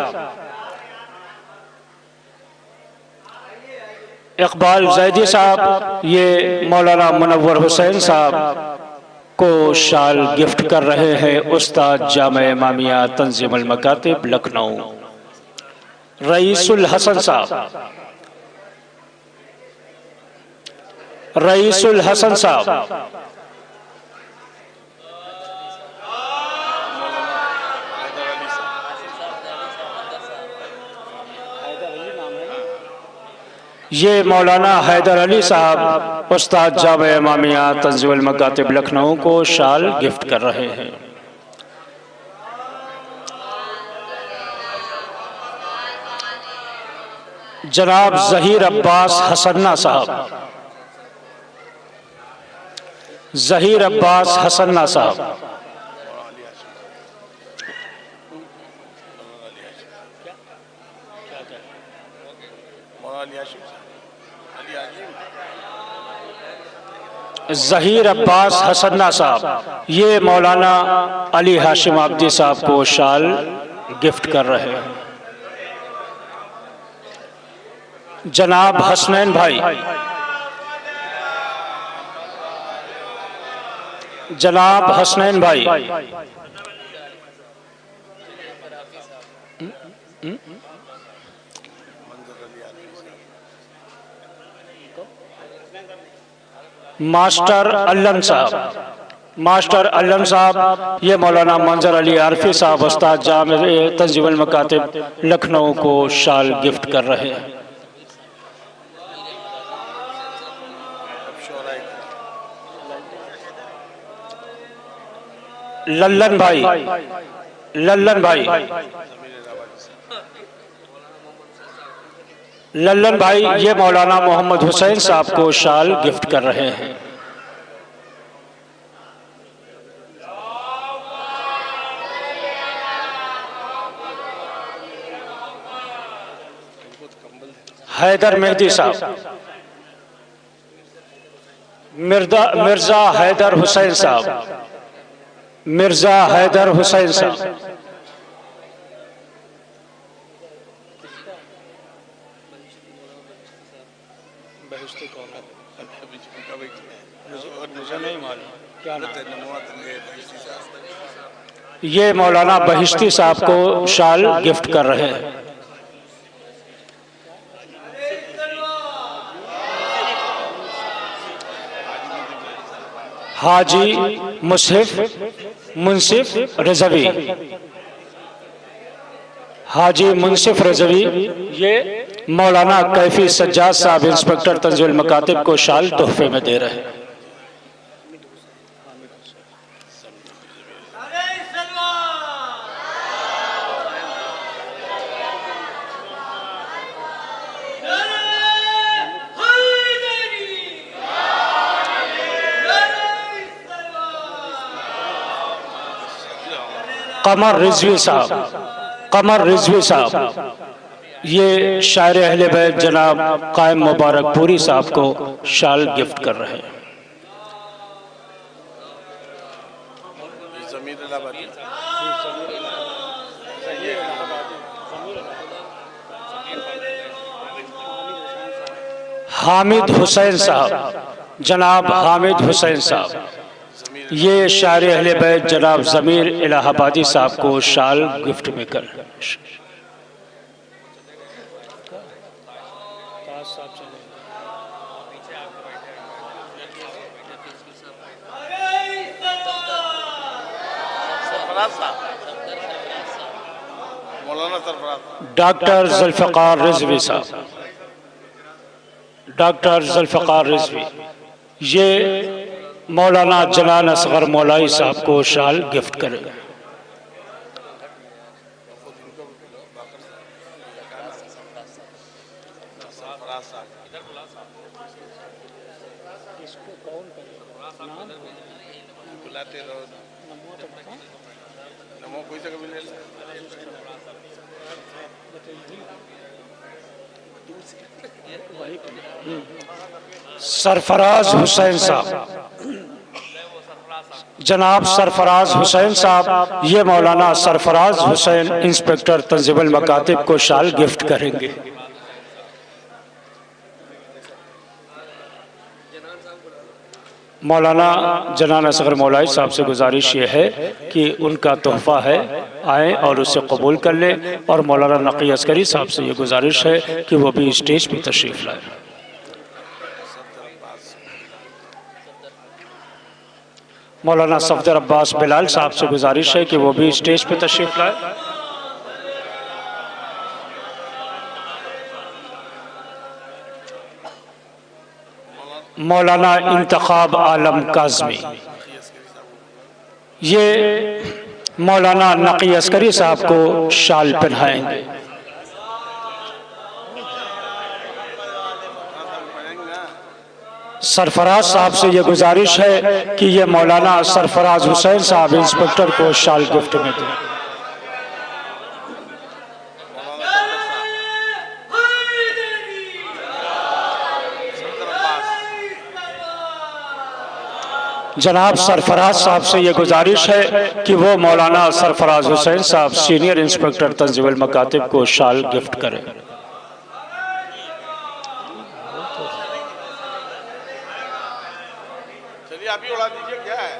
Speaker 1: इकबाल जैदी साहब ये मौलाना मुनव्वर हुसैन साहब को शाल गिफ्ट कर रहे हैं। उस्ताद जामे इमामिया तंजीमुल मकातिब लखनऊ। रईसुल हसन साहब, रईसुल हसन साहब, ये मौलाना हैदर अली साहब उस्ताद जामे इमामिया तंज़ीमुल मकातिब लखनऊ को शाल गिफ्ट कर रहे हैं। जनाब ज़हीर अब्बास हसन्ना साहब, ज़हीर अब्बास हसन्ना साहब, ज़हीर अब्बास हसन्ना साहब ये मौलाना अली हाशिम आब्दी साहब को शाल गिफ्ट कर रहे हैं। जनाब हसनैन भाई, जनाब हसनैन भाई, मास्टर अल्लम साहब, मास्टर अल्लम साहब ये मौलाना मंजर अली आरफी साहब उस्ताद जामे तंजीमुल मकातिब लखनऊ को शाल गिफ्ट कर रहे हैं। लल्लन भाई, लल्लन भाई, लल्लन भाई ये मौलाना मोहम्मद हुसैन साहब को शाल गिफ्ट कर रहे हैं। हैदर मेहदी साहब, मिर्जा हैदर हुसैन साहब, मिर्जा हैदर हुसैन साहब, ये मौलाना बहिश्ती साहब को शाल गिफ्ट कर रहे हैं। हाजी मुंसिफ रजवी, हाजी मुंसिफ रजवी ये मौलाना कैफी सज्जाद साहब इंस्पेक्टर तंजीमुल मकातिब को शाल तोहफे में दे रहे हैं। कमर रिजवी साहब ये शायर अहले बैत जनाब कायम मुबारकपुरी साहब को शाल गिफ्ट कर रहे हैं। हामिद हुसैन साहब, जनाब हामिद हुसैन साहब ये शायर अहले बैत जनाब ज़मीर इलाहाबादी साहब को शाल गिफ्ट में कर। डॉक्टर जुल्फ़िकार रिजवी साहब, डॉक्टर जुल्फ़िकार रिजवी ये मौलाना जनान असगर मौलाई साहब को शाल गिफ्ट करेगा। सरफराज हुसैन साहब, जनाब सरफराज हुसैन साहब ये मौलाना सरफराज हुसैन इंस्पेक्टर तंजीमुल मकातिब को शाल गिफ्ट करेंगे। मौलाना जनान असगर मौलाई साहब से गुजारिश ये है कि उनका तोहफा है, आए और उसे कबूल कर लें। और मौलाना नकी अस्करी साहब से ये गुजारिश है कि वो भी स्टेज पर तशरीफ़ लाए। मौलाना सफदर अब्बास बिलाल साहब से गुजारिश है कि वो भी स्टेज पे तशरीफ लाए। मौलाना इंतखाब आलम काज़मी ये मौलाना नकी अस्करी साहब को शाल पहनाएंगे। सरफराज साहब से ये गुजारिश है कि ये मौलाना सरफराज हुसैन साहब इंस्पेक्टर को शाल गिफ्ट में दें। जनाब सरफराज साहब से ये गुजारिश है कि वो मौलाना सरफराज हुसैन साहब सीनियर इंस्पेक्टर तंजीमुल मकातिब को शाल गिफ्ट करें।
Speaker 17: अभी उड़ा दीजिए, क्या है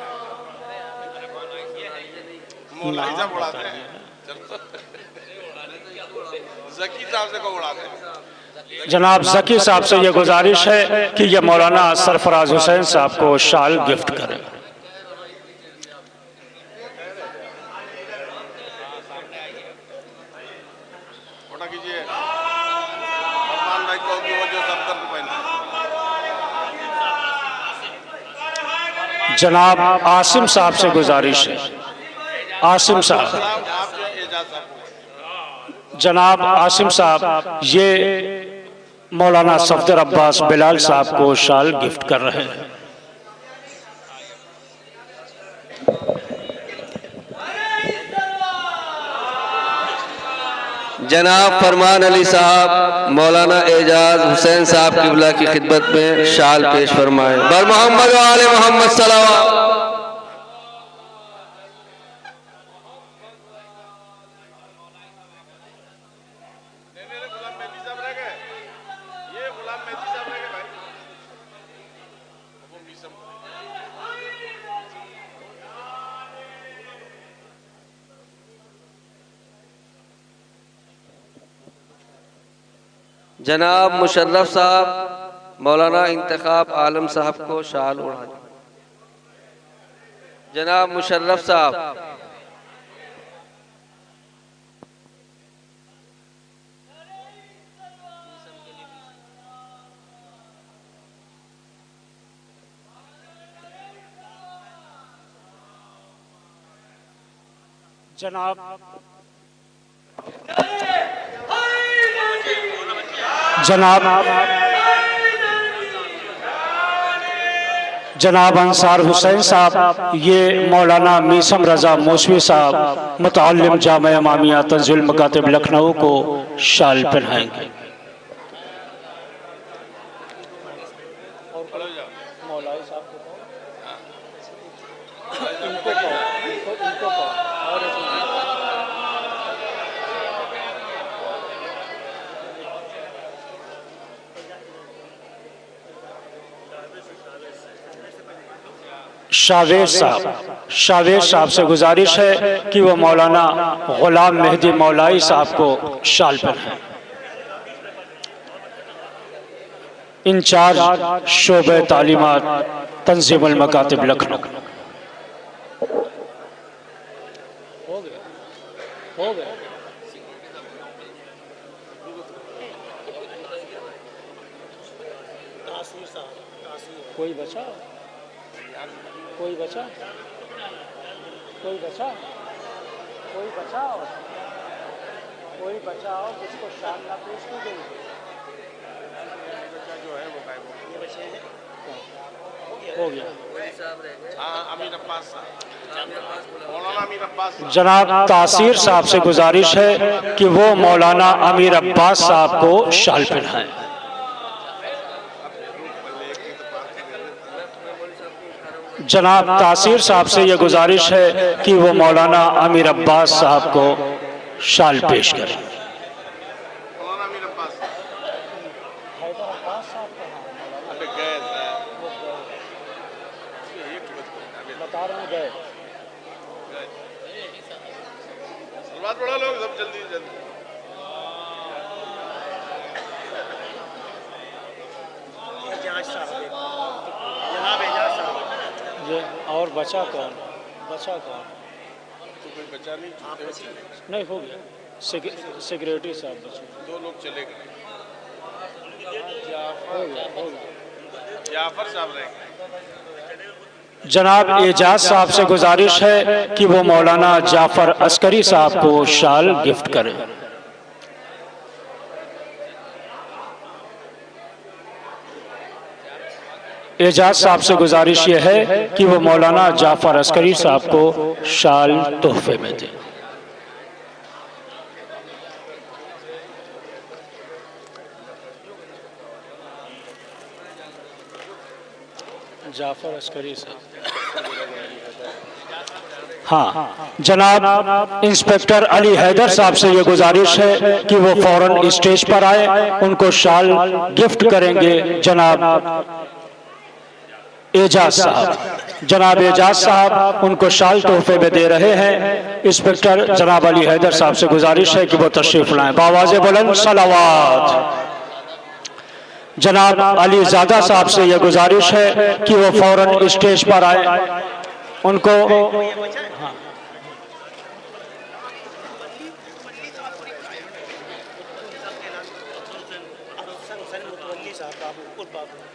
Speaker 17: मौलाई साहब उड़ाते हैं, ज़की साहब से को उड़ाते हैं।
Speaker 1: जनाब ज़की साहब से ये गुजारिश है कि ये मौलाना सरफराज हुसैन साहब को शाल गिफ्ट करें।
Speaker 17: कीजिए फरमान भाई को जो सफदर को पहना।
Speaker 1: जनाब आसिम साहब से गुजारिश है, आसिम साहब, जनाब आसिम साहब ये मौलाना सफदर अब्बास बिलाल साहब को शाल गिफ्ट कर रहे हैं।
Speaker 18: जनाब फरमान अली साहब मौलाना एजाज हुसैन साहब किबला की खिदमत में शाल पेश फरमाए। बर मोहम्मद व आले मोहम्मद सल्लल्लाहु। जनाब मुशर्रफ साहब मौलाना इंतखाब आलम साहब को शाल उड़ा। जनाब मुशर्रफ साहब,
Speaker 1: जनाब जनाब जनाब अंसार हुसैन साहब, ये मौलाना मीसम रजा मौसवी साहब मुतअल्लिम जामिया इमामिया तंजील मकातिब लखनऊ को शाल पहनाएंगे। शावेज साहब से गुजारिश है कि वो मौलाना गुलाम मेहदी मौलाई साहब को शाल पहनाएं। इंचार्ज शोबे तालीमात तंजीमुल मकातिब लखनऊ। कोई बचा? कोई बचा? कोई बचा? कोई बचाओ, कोई बचाओ जिसको शाल ना पेश की गई।
Speaker 17: जो है वो
Speaker 1: हो गया।
Speaker 17: हाँ, अमीर अब्बास साहब, मौलाना अमीर अब्बास साहब।
Speaker 1: जनाब तासीर साहब से गुजारिश है कि वो मौलाना अमीर अब्बास साहब को शाल पहनाएं। जनाब तासीर साहब से ये गुजारिश है कि वो मौलाना अमीर अब्बास साहब को शाल पेश करें।
Speaker 17: बड़ा लोग सब जल्दी जल्दी।
Speaker 1: और बचा कौन? बचा कौन?
Speaker 17: तो कोई बचा नहीं,
Speaker 1: नहीं हो गया। सेक्रेटरी साहब बचे,
Speaker 17: 2 लोग चले गए। जाफर साहब रह गए।
Speaker 1: जनाब एजाज साहब से गुजारिश है कि वो मौलाना जाफर अस्करी साहब को शाल गिफ्ट करें। एजाज साहब से गुजारिश ये है कि वो मौलाना जाफर अस्करी साहब को शाल तोहफे में दें। जाफर अस्करी साहब। हाँ, जनाब इंस्पेक्टर अली हैदर साहब से ये गुजारिश है कि वो फौरन स्टेज पर आए, उनको शाल गिफ्ट करेंगे। जनाब एजाज साहब उनको शाल तोहफे में दे रहे हैं। इंस्पेक्टर जनाब अली हैदर साहब से गुजारिश है कि वो तशरीफ लाएं। बावाज़े बुलंद सलावत। जनाब अली ज़ादा साहब से ये गुजारिश है कि वो फौरन स्टेज पर आए, उनको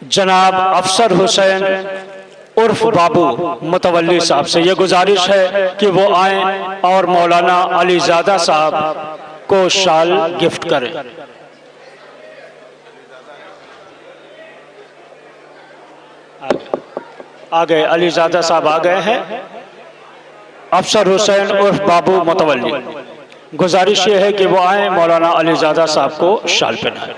Speaker 1: जनाब अफसर हुसैन उर्फ बाबू मुतवल्ली साहब से ये गुजारिश है कि वो आए और मौलाना अली ज़ादा साहब को शाल गिफ्ट करें। आ गए, अली ज़ादा साहब आ गए हैं। अफसर हुसैन उर्फ बाबू मुतवल्ली, गुजारिश ये है कि वो आए, मौलाना अली ज़ादा साहब को शाल पहनाएं।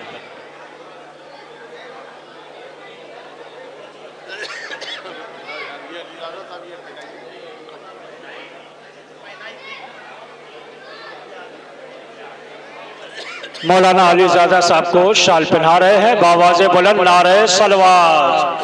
Speaker 1: मौलाना अली ज़ादा साहब को शाल पहना रहे हैं। बावाज़े बुलंद नारे सलवात।